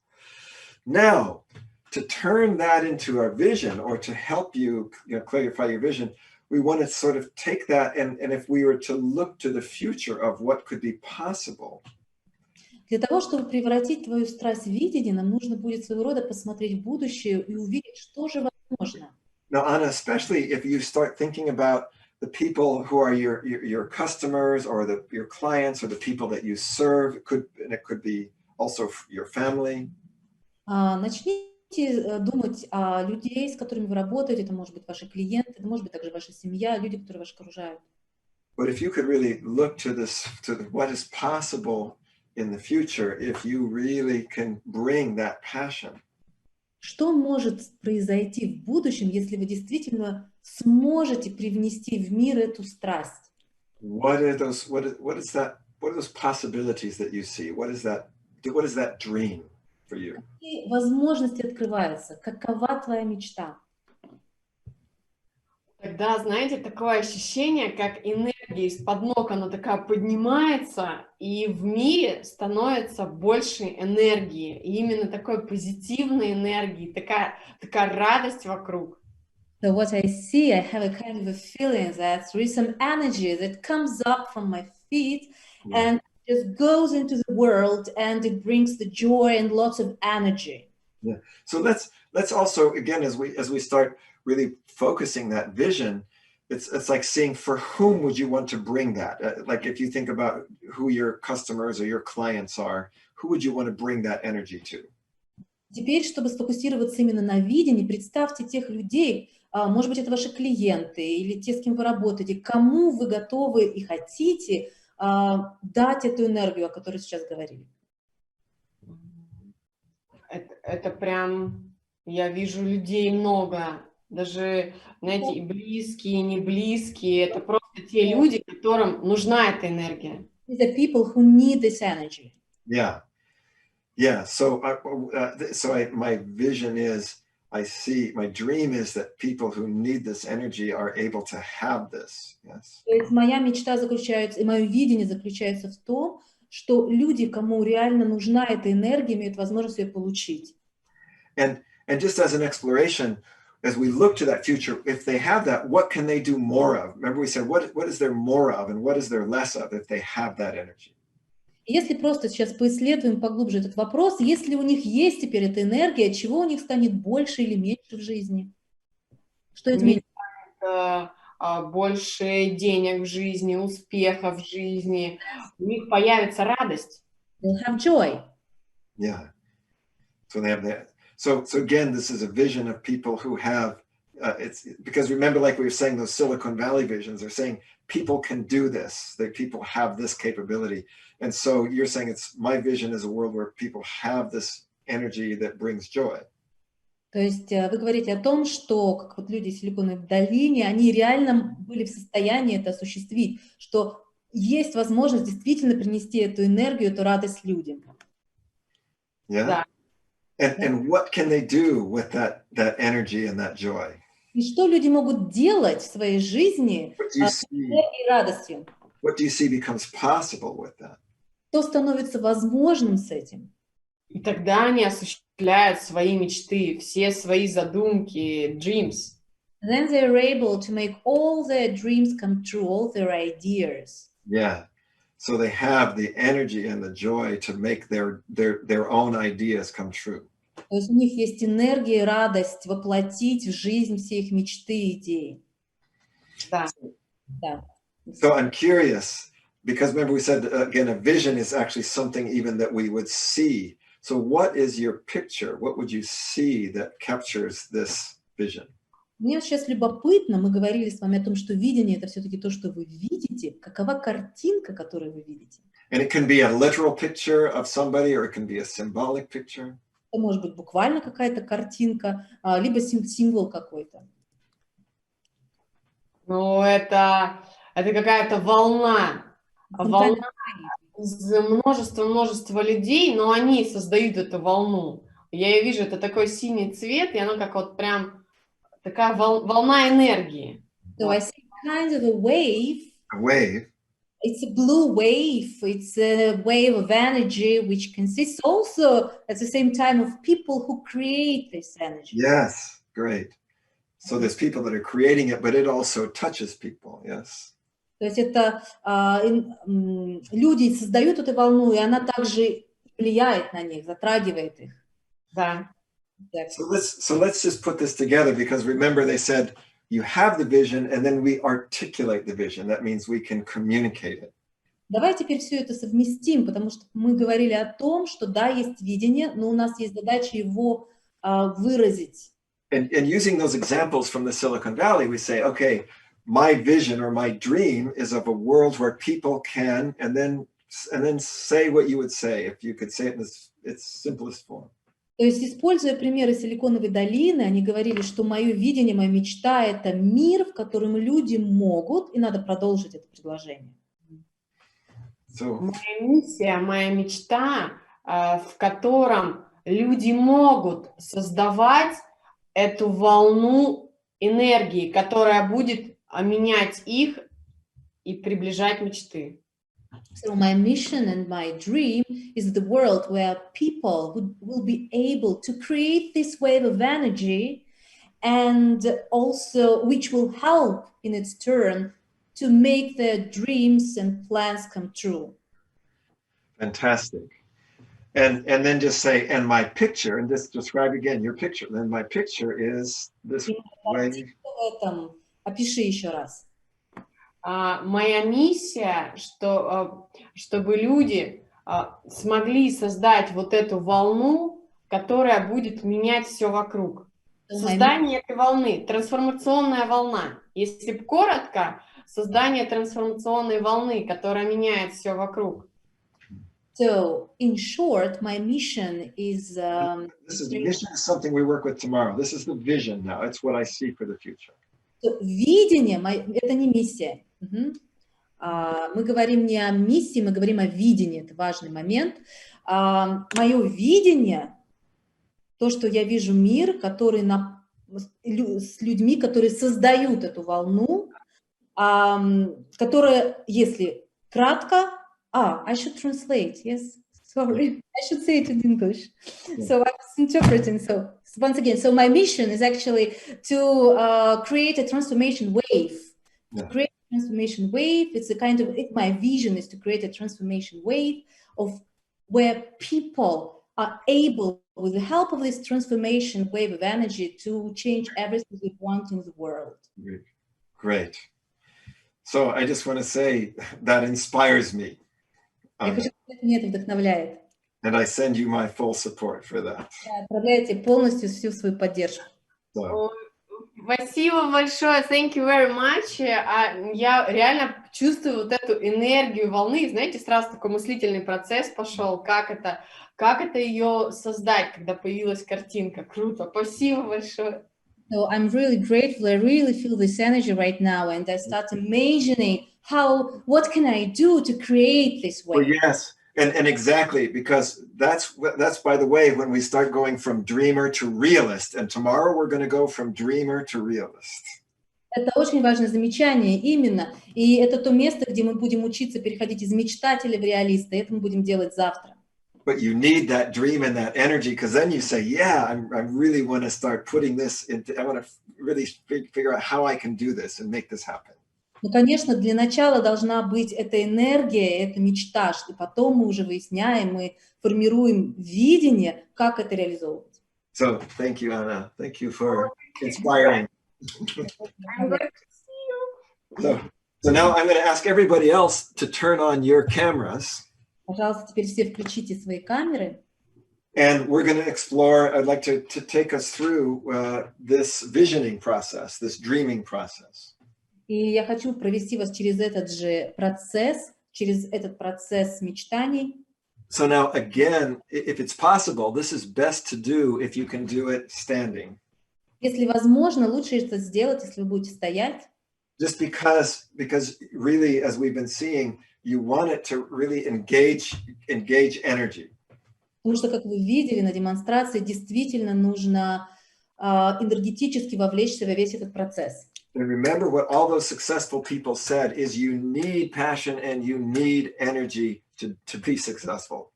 Now, to turn that into a vision or to help you, clarify your vision, we want to sort of take that and if we were to look to the future of what could be possible. Для того, чтобы превратить твою страсть в видение, нам нужно будет своего рода посмотреть в будущее и увидеть, что же возможно. Now, Anna, especially if you start thinking about the people who are your customers or your clients or the people that you serve, it could be also your family. Начните думать о людей, с которыми вы работаете. Это может быть ваши клиенты, это может быть также ваша семья, люди, которые вас окружают. But if you could really look to what is possible in the future, if you really can bring that passion. Что может произойти в будущем, если вы действительно сможете привнести в мир эту страсть? What are those possibilities that you see? What is that dream for you? Какие возможности открываются? Какова твоя мечта? Тогда, знаете, такое ощущение, как энергия энергия из-под ног, она такая поднимается, и в мире становится больше энергии, и именно такой позитивной энергии, такая радость вокруг. So what I see, I have a kind of a feeling that there is some energy that comes up from my feet and just goes into the world, and it brings the joy and lots of energy. Yeah. So let's also, again, as we start really focusing that vision, it's like seeing for whom would you want to bring that? Like if you think about who your customers or your clients are, who would you want to bring that energy to? Теперь, чтобы сфокусироваться именно на видении, представьте тех людей, может быть, это ваши клиенты или те, с кем вы работаете, кому вы готовы и хотите дать эту энергию, о которой сейчас говорили. Это прям, я вижу людей много, даже, знаете, и близкие, и не близкие, это просто те люди, которым нужна эта энергия. These are people who need this energy. Yeah. Yeah. So my vision is, I see, my dream is that people who need this energy are able to have this. Yes. То есть моя мечта заключается, и мое видение заключается в том, что люди, кому реально нужна эта энергия, имеют возможность ее получить. And just as an exploration, as we look to that future, if they have that, what can they do more of? Remember we said, what is there more of and what is there less of if they have that energy? Если просто сейчас поисследуем поглубже этот вопрос, если у них есть теперь эта энергия, чего у них станет больше или меньше в жизни? Что это меньше? Больше денег в жизни, успеха в жизни, у них появится радость. They'll have joy. Yeah. So they have that. So again, this is a vision of people who have, it's because remember, like we were saying, those Silicon Valley visions are saying people can do this, that people have this capability. And so you're saying my vision is a world where people have this energy that brings joy. То есть вы говорите о том, что как вот люди в Силиконовой долине, они реально были в состоянии это осуществить, что есть возможность действительно принести эту энергию, эту радость людям. Yeah. Да. And what can they do with that energy and that joy? И что люди могут делать в своей жизни с энергией и радостью? What do you see becomes possible with that? Что становится возможным с этим? И тогда они осуществляют свои мечты, все свои задумки, dreams. Then they're able to make all their dreams come true, all their ideas. Yeah. So they have the energy and the joy to make their own ideas come true. То есть у них есть энергия и радость воплотить в жизнь все их мечты и идеи. Да. Да. So I'm curious, because remember we said, again, a vision is actually something even that we would see. So what is your picture? What would you see that captures this vision? Мне сейчас любопытно, мы говорили с вами о том, что видение – это все-таки то, что вы видите. Какова картинка, которую вы видите? And it can be a literal picture of somebody, or it can be a symbolic picture. Это может быть буквально какая-то картинка, либо символ какой-то. Ну, это какая-то волна. Волна из множества людей, но они создают эту волну. Я ее вижу, это такой синий цвет, и оно как вот прям такая волна энергии. So I see kind of a wave. A wave. It's a blue wave. It's a wave of energy, which consists also at the same time of people who create this energy. Yes, great. So there's people that are creating it, but it also touches people. Yes. То есть это люди создают эту волну, и она также влияет на них, затрагивает их. Да. So let's just put this together, because remember they said you have the vision and then we articulate the vision. That means we can communicate it. Давай теперь все это совместим, потому что мы говорили о том, что да, есть видение, но у нас есть задача его выразить. And using those examples from the Silicon Valley, we say, okay, my vision or my dream is of a world where people can, and then say what you would say, if you could say it in its simplest form. То есть, используя примеры Силиконовой долины, они говорили, что мое видение, моя мечта – это мир, в котором люди могут, и надо продолжить это предложение. Моя миссия, моя мечта, в котором люди могут создавать эту волну энергии, которая будет менять их и приближать мечты. So my mission and my dream is the world where people will be able to create this wave of energy, and also which will help in its turn to make their dreams and plans come true. Fantastic. And then just say, and my picture, and just describe again your picture. Then my picture is this way. Опиши еще раз. Моя миссия, чтобы люди смогли создать вот эту волну, которая будет менять все вокруг. Создание этой волны, трансформационная волна. Если коротко, создание трансформационной волны, которая меняет все вокруг. So, in short, my mission is... Mission is something we work with tomorrow. This is the vision now. It's what I see for the future. Видение, это не миссия. Мы говорим не о миссии, мы говорим о видении. Это важный момент. Мое видение, то, что я вижу мир, который с людьми, которые создают эту волну, которая, если кратко, I should translate, yes, sorry, I should say it in English. So I was interpreting, so once again, so my mission is actually to create a transformation wave. To create a transformation wave, it's a kind of, my vision is to create a transformation wave of where people are able, with the help of this transformation wave of energy, to change everything we want in the world. Great. So I just want to say that inspires me. Меня это вдохновляет. And I send you my full support for that. Отправляйте полностью всю свою поддержку. Спасибо большое, thank you very much. Я реально чувствую вот эту энергию волны. Знаете, сразу такой мыслительный процесс пошел, как это ее создать, когда появилась картинка. Круто, спасибо большое. So I'm really grateful. I really feel this energy right now, and I start imagining what can I do to create this wave? Well, yes, and exactly, because that's by the way, when we start going from dreamer to realist, and tomorrow we're going to go from dreamer to realist. Это очень важное замечание, именно, и это то место, где мы будем учиться переходить из мечтателя в реалиста, и это мы будем делать завтра. But you need that dream and that energy, because then you say, yeah, I really want to start putting this into, I want to really figure out how I can do this and make this happen. Ну, конечно, для начала должна быть эта энергия, эта мечта, что потом мы уже выясняем, мы формируем видение, как это реализовывать. So, thank you, Anna. Thank you for inspiring. So now I'm going to ask everybody else to turn on your cameras. Пожалуйста, теперь все включите свои камеры. And we're going to explore, I'd like to take us through this visioning process, this dreaming process. И я хочу провести вас через этот же процесс, через этот процесс мечтаний. So now, again, if it's possible, this is best to do if you can do it standing. Если возможно, лучше это сделать, если вы будете стоять. Just because really, as we've been seeing, you want it to really engage energy. Потому что, как вы видели на демонстрации, действительно нужно энергетически вовлечься во весь этот процесс. And remember what all those successful people said is you need passion and you need energy to be successful.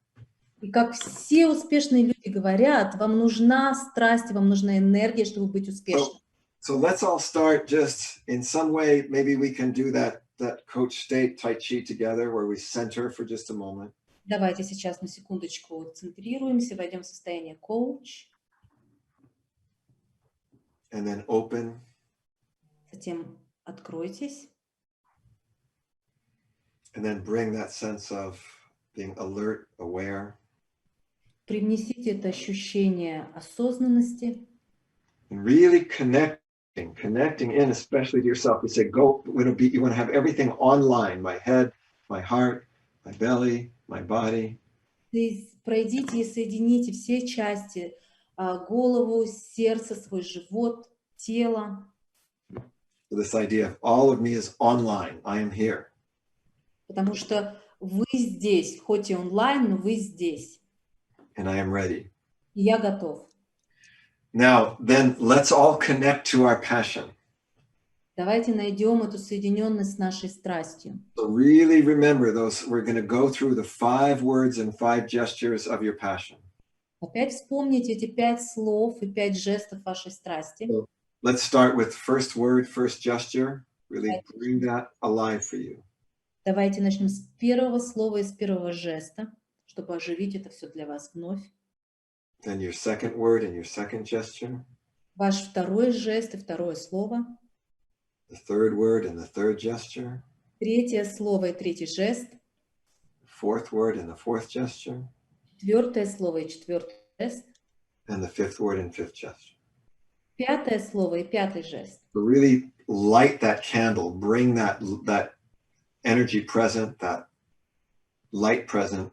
И как все успешные люди говорят, вам нужна страсть, вам нужна энергия, чтобы быть успешным. So let's all start just in some way, maybe we can do that coach state Tai Chi together where we center for just a moment. Давайте сейчас на секундочку центрируемся, войдем в состояние коуч. And then open. Затем откройтесь. And then bring that sense of being alert, aware. Привнесите это ощущение осознанности. And really connecting in, especially to yourself. We say, you want to have everything online, my head, my heart, my belly, my body. Пройдите и соедините все части, голову, сердце, свой живот, тело. So this idea of all of me is online. I am here. Потому что вы здесь, хоть и онлайн, но вы здесь. And I am ready. И я готов. Now, then let's all connect to our passion. Давайте найдем эту соединенность с нашей страстью. So really remember those, we're going to go through the 5 words and 5 gestures of your passion. Опять вспомните эти 5 слов и 5 жестов вашей страсти. So let's start with first word, first gesture. Really bring that alive for you. Давайте начнем с первого слова и с первого жеста, чтобы оживить это все для вас вновь. Then your second word and your second gesture. Ваш второй жест и второе слово. The third word and the third gesture. Третье слово и третий жест. Fourth word and the fourth gesture. Четвертое слово и четвертый жест. And the fifth word and fifth gesture. Пятое слово и пятый жест. So really light that candle, bring that energy present, that light present.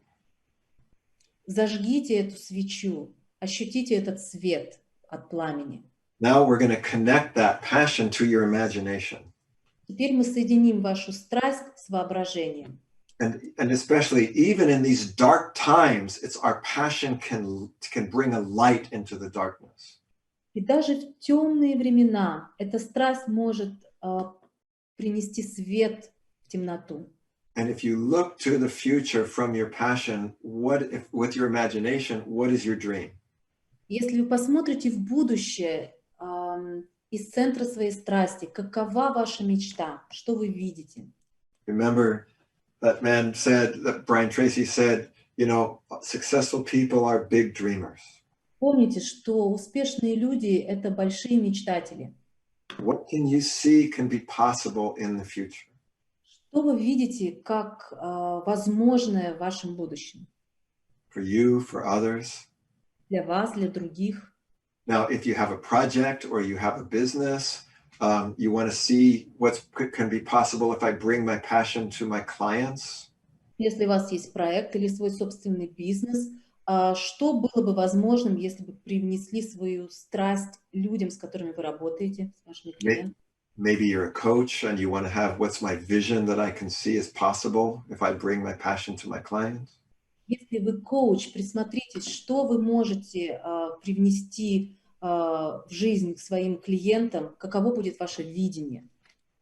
Зажгите эту свечу, ощутите этот свет от пламени. Now we're going to connect that passion to your imagination. Теперь мы соединим вашу страсть с воображением. And especially even in these dark times, it's our passion can bring a light into the darkness. И даже в темные времена эта страсть может принести свет в темноту. And if you look to the future from your passion, with your imagination, what is your dream? Если вы посмотрите в будущее из центра своей страсти, какова ваша мечта, что вы видите? Remember that man said, that Brian Tracy said, you know, successful people are big dreamers. Помните, что успешные люди — это большие мечтатели. What can you see can be possible in the future? Что вы видите как возможное в вашем будущем? For you, for others. Для вас, для других. Now, if you have a project or you have a business, you want to see what can be possible if I bring my passion to my clients. Если у вас есть проект или свой собственный бизнес, что было бы возможным, если бы привнесли свою страсть людям, с которыми вы работаете, с вашими клиентами? Maybe you're a coach and you want to have what's my vision that I can see is possible if I bring my passion to my clients. Если вы коуч, присмотритесь, что вы можете привнести в жизнь к своим клиентам, каково будет ваше видение.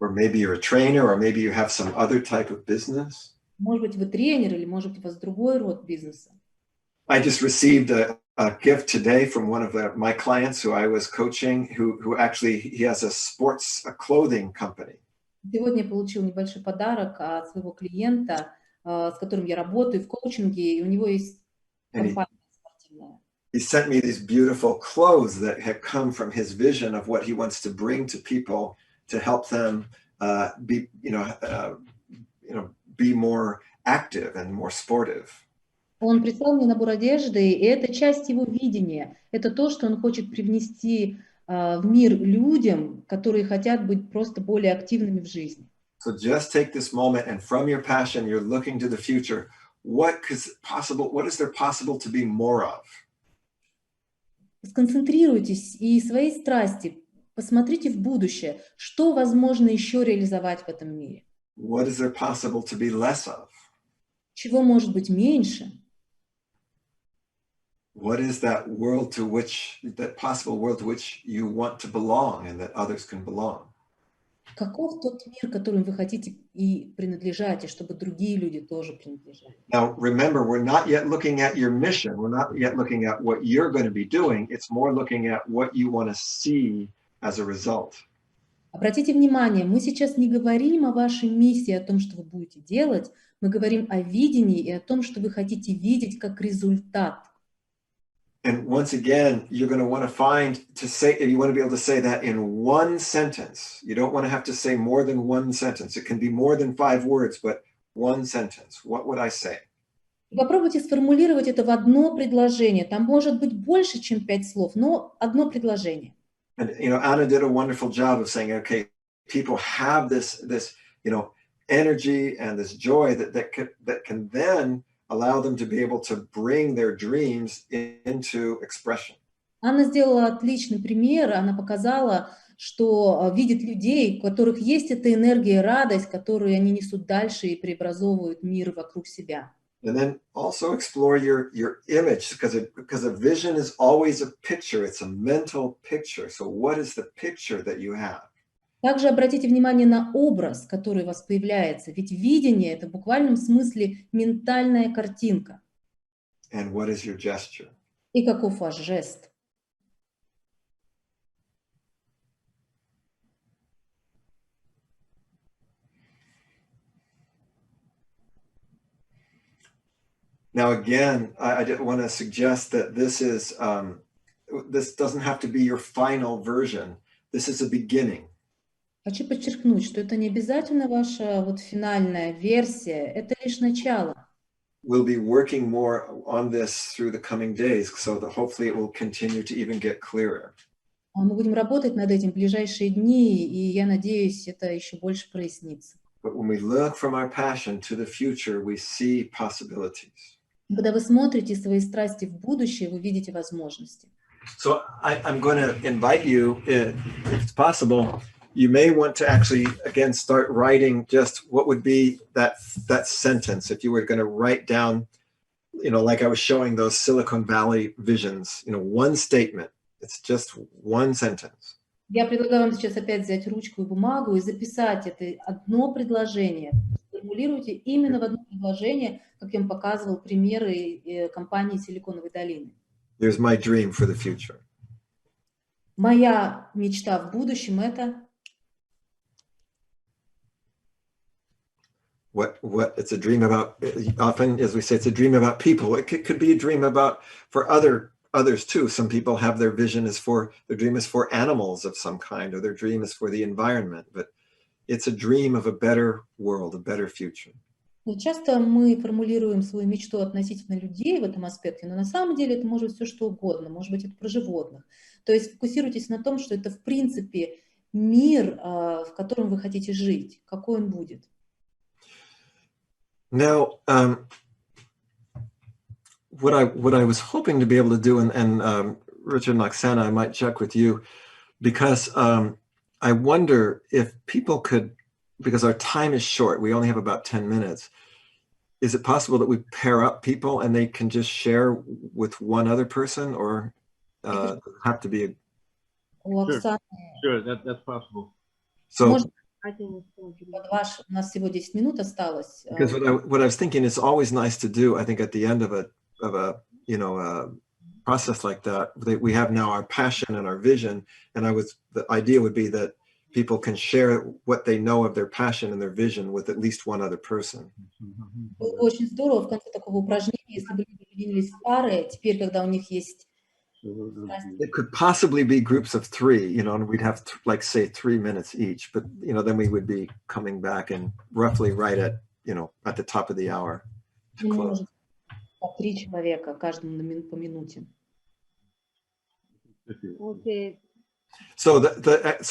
Or maybe you're a trainer, or maybe you have some other type of business. Может быть, вы тренер, или может быть, у вас другой род бизнеса. I just received a gift today from one of my clients who I was coaching, who actually, he has a clothing company. Сегодня я получил небольшой подарок от своего клиента, с которым я работаю в коучинге, и у него есть компания спортивная. He sent me these beautiful clothes that have come from his vision of what he wants to bring to people to help them be more active and more sportive. Он прислал мне набор одежды, и это часть его видения. Это то, что он хочет привнести в мир людям, которые хотят быть просто более активными в жизни. So just take this moment, and from your passion, you're looking to the future. What is there possible to be more of? Сконцентрируйтесь и своей страсти посмотрите в будущее, что возможно еще реализовать в этом мире. What is there possible to be less of? Чего может быть меньше? What is that possible world to which you want to belong and that others can belong? Каков тот мир, которым вы хотите и принадлежать, и чтобы другие люди тоже принадлежали? Now, remember, we're not yet looking at your mission. We're not yet looking at what you're going to be doing. It's more looking at what you want to see as a result. Обратите внимание, мы сейчас не говорим о вашей миссии, о том, что вы будете делать. Мы говорим о видении и о том, что вы хотите видеть как результат. And once again, you're going to want you want to be able to say that in one sentence. You don't want to have to say more than one sentence. It can be more than 5 words, but one sentence. What would I say? Попробуйте сформулировать это в одно предложение. Там может быть больше, чем 5 слов, но одно предложение. And Anna did a wonderful job of saying, okay, people have this energy and this joy that can then allow them to be able to bring their dreams into expression. Анна сделала отличный пример. Она показала, что видит людей, у которых есть эта энергия и радость, которые они несут дальше и преобразовывают мир вокруг себя. And then also explore your image, because a vision is always a picture. It's a mental picture. So what is the picture that you have? Также обратите внимание на образ, который у вас появляется, ведь видение – это в буквальном смысле ментальная картинка. And what is your gesture? И каков ваш жест? Now, again, I want to suggest that this doesn't have to be your final version. This is a beginning. Хочу подчеркнуть, что это не обязательно ваша вот финальная версия, это лишь начало. We'll be working more on this through the coming days, so that hopefully it will continue to even get clearer. Мы будем работать над этим в ближайшие дни, и я надеюсь, это еще больше прояснится. But when we look from our passion to the future, we see possibilities. Когда вы смотрите свои страсти в будущее, вы видите возможности. So I'm going to invite you, if it's possible, you may want to actually, again, start writing just what would be that sentence. If you were going to write down, like I was showing those Silicon Valley visions, one statement. It's just one sentence. Я предлагаю вам сейчас опять взять ручку и бумагу и записать это одно предложение. Формулируйте именно в одно предложение, как я вам показывал примеры компании Силиконовой долины. Here's my dream for the future. Моя мечта в будущем – это… What it's a dream about, often, as we say, it's a dream about people. It could be a dream about, for others too. Some people have their vision their dream is for animals of some kind, or their dream is for the environment, but it's a dream of a better world, a better future. Часто мы формулируем свою мечту относительно людей в этом аспекте, но на самом деле это может быть все что угодно, может быть это про животных. То есть фокусируйтесь на том, что это в принципе мир, в котором вы хотите жить, какой он будет. Now, what I was hoping to be able to do, and Richard and Oksana, I might check with you, because I wonder if people could, because our time is short, we only have about 10 minutes. Is it possible that we pair up people and they can just share with one other person, or have to be a... Sure, that's possible. So, У нас всего 10 минут осталось. Because what I was thinking, it's always nice to do, I think, at the end of a process like that, we have now our passion and our vision, and the idea would be that people can share what they know of their passion and their vision with at least one other person. Было бы очень здорово в конце такого упражнения, если бы люди объединились в пары, теперь, когда у них есть… It could possibly be groups of 3, and we'd have like say 3 minutes each, but then we would be coming back and roughly right at the top of the hour to close. 3 человека, каждому по минуте. Okay. So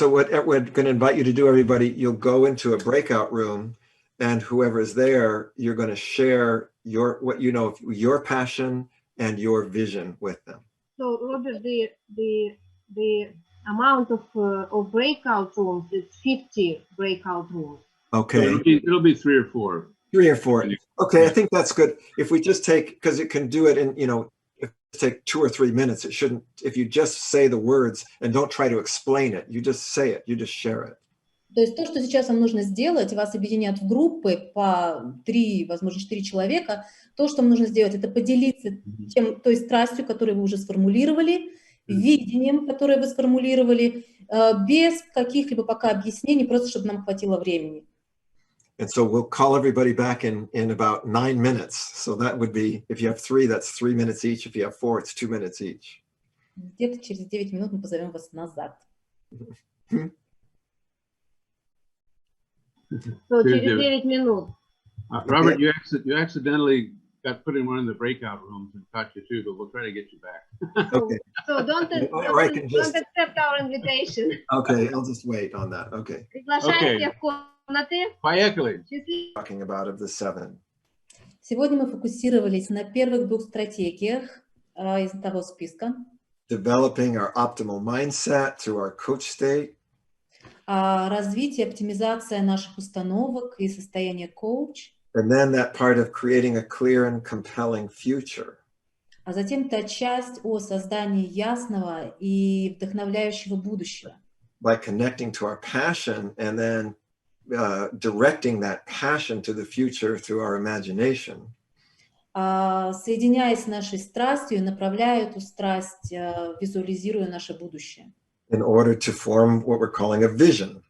what we're going to invite you to do, everybody, you'll go into a breakout room, and whoever is there, you're going to share your passion and your vision with them. So Robert, the amount of breakout rooms is 50 breakout rooms. Okay. So it'll be 3 or 4. 3 or 4. Okay, I think that's good. If we just take, because it can do it in, if it take 2 or 3 minutes, it shouldn't, if you just say the words and don't try to explain it, you just say it, you just share it. То есть то, что сейчас вам нужно сделать, вас объединят в группы по 3, возможно, 4 человека. То, что вам нужно сделать, это поделиться той страстью, которую вы уже сформулировали, видением, которое вы сформулировали, без каких-либо пока объяснений, просто чтобы нам хватило времени. And so we'll call everybody back in about 9 minutes. So that would be, if you have 3, that's 3 minutes each. If you have 4, it's 2 minutes each. Где-то через 9 минут мы позовем вас назад. So через 9 минут. Robert, you accidentally got put in one of the breakout rooms and caught you too, but we'll try to get you back. Okay. So don't accept our invitation. Okay, I'll just wait on that. Okay. Приглашаем всех в комнаты. Поехали. Talking about of the 7. Сегодня мы фокусировались на первых 2 стратегиях из того списка. Developing our optimal mindset through our coach state. Развитие, оптимизация наших установок и состояние коуч. And then that part of creating a clear and compelling future. А затем та часть о создании ясного и вдохновляющего будущего. by connecting to our passion and then directing that passion to the future through our imagination. Соединяясь с нашей страстью, направляя эту страсть, визуализируя наше будущее. In order to form what we're calling a vision.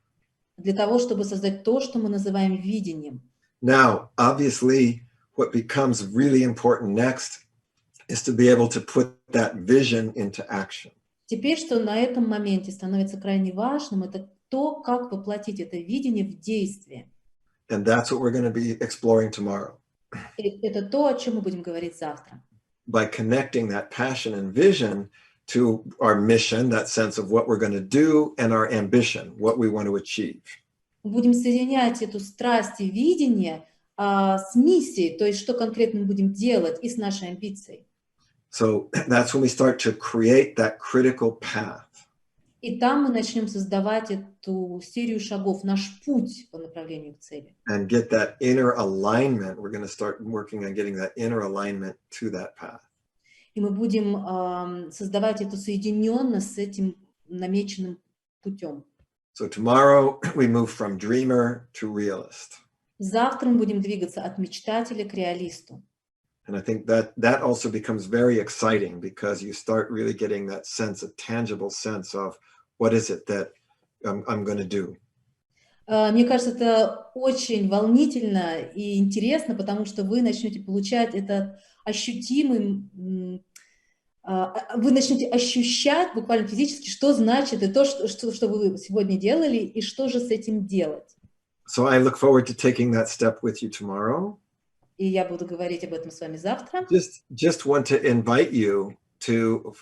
Для того, чтобы создать то, что мы называем видением. Now, obviously, what becomes really important next is to be able to put that vision into action. Теперь, что на этом моменте становится крайне важным, это то, как воплотить это видение в действие. And that's what we're going to be exploring tomorrow. И это то, о чем мы будем говорить завтра. By connecting that passion and vision to our mission, that sense of what we're going to do, and our ambition, what we want to achieve. Мы будем соединять эту страсть и видение с миссией, то есть что конкретно мы будем делать, и с нашей амбицией. So that's when we start to create that critical path. И там мы начнем создавать эту серию шагов, наш путь по направлению к цели. And get that inner alignment. We're going to start working on getting that inner alignment to that path. И мы будем создавать эту соединенность с этим намеченным путем. So tomorrow we move from dreamer to realist. Завтра мы будем двигаться от мечтателя к реалисту. And I think that also becomes very exciting because you start really getting that sense, a tangible sense of what is it that I'm going to do. Мне кажется, это очень волнительно и интересно, потому что вы начнете получать этот ощутимый, вы начнете ощущать буквально физически, что значит и то, что вы сегодня делали, и что же с этим делать. So I look forward to taking that step with you tomorrow. И я буду говорить об этом с вами завтра. Just want to invite you to,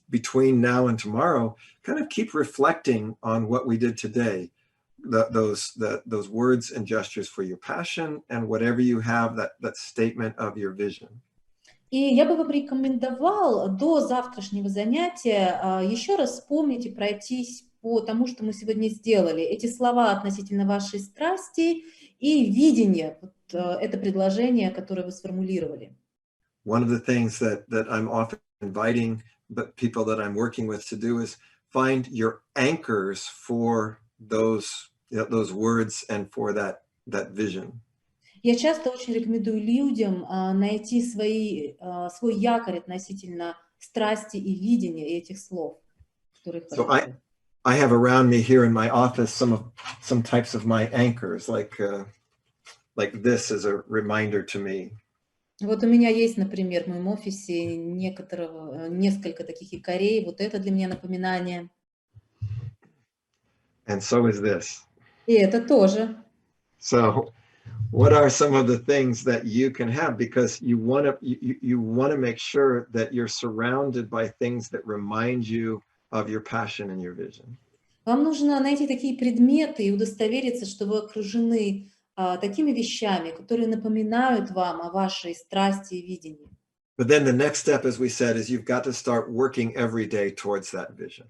between now and tomorrow, kind of keep reflecting on what we did today. Those words and gestures for your passion and whatever you have, that statement of your vision. И я бы вам рекомендовал до завтрашнего занятия еще раз вспомнить и пройтись по тому, что мы сегодня сделали. Эти слова относительно вашей страсти и видения, вот это предложение, которое вы сформулировали. One of the things that I'm often inviting people that I'm working with to do is find your anchors for those words and for that vision. Я часто очень рекомендую людям найти свой якорь относительно страсти и видения этих слов, которые So I have around me here in my office some types of my anchors, like this is a reminder to me. Вот у меня есть, например, в моем офисе несколько таких якорей. Вот это для меня напоминание. And so is this. И это тоже. So what are some of the things that you can have? Because you want to make sure that you're surrounded by things that remind you of your passion and your vision. Вам нужно найти такие предметы и удостовериться, что вы окружены такими вещами, которые напоминают вам о вашей страсти и видении. But then the next step, as we said, is you've got to start working every day towards that vision.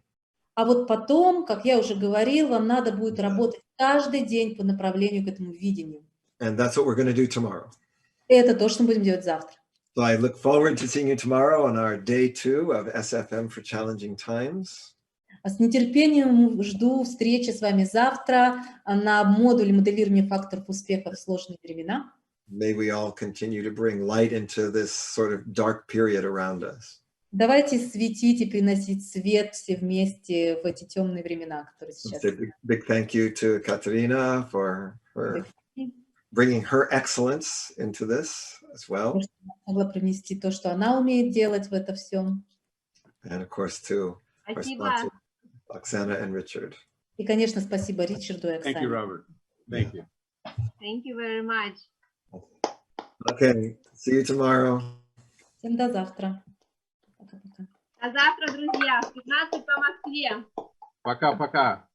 А вот потом, как я уже говорил, вам надо будет работать каждый день по направлению к этому видению. And that's what we're going to do tomorrow. Это то, что мы будем делать завтра. So I look forward to seeing you tomorrow on our day 2 of SFM for Challenging Times. С нетерпением жду встречи с вами завтра на модуле моделирования факторов успеха в сложные времена. May we all continue to bring light into this sort of dark period around us. Давайте светить и приносить свет все вместе в эти темные времена, которые сейчас. Big thank you to Katerina for her bringing her excellence into this as well. Могла привнести то, что она умеет делать в это всем. And of course to our sponsors, Oksana and Richard. И, конечно, спасибо Ричарду и Оксане. Thank you, Robert. Thank you. Thank you very much. Okay, see you tomorrow. Всем до завтра. Пока-пока. До завтра, друзья, в 15 по Москве. Пока-пока.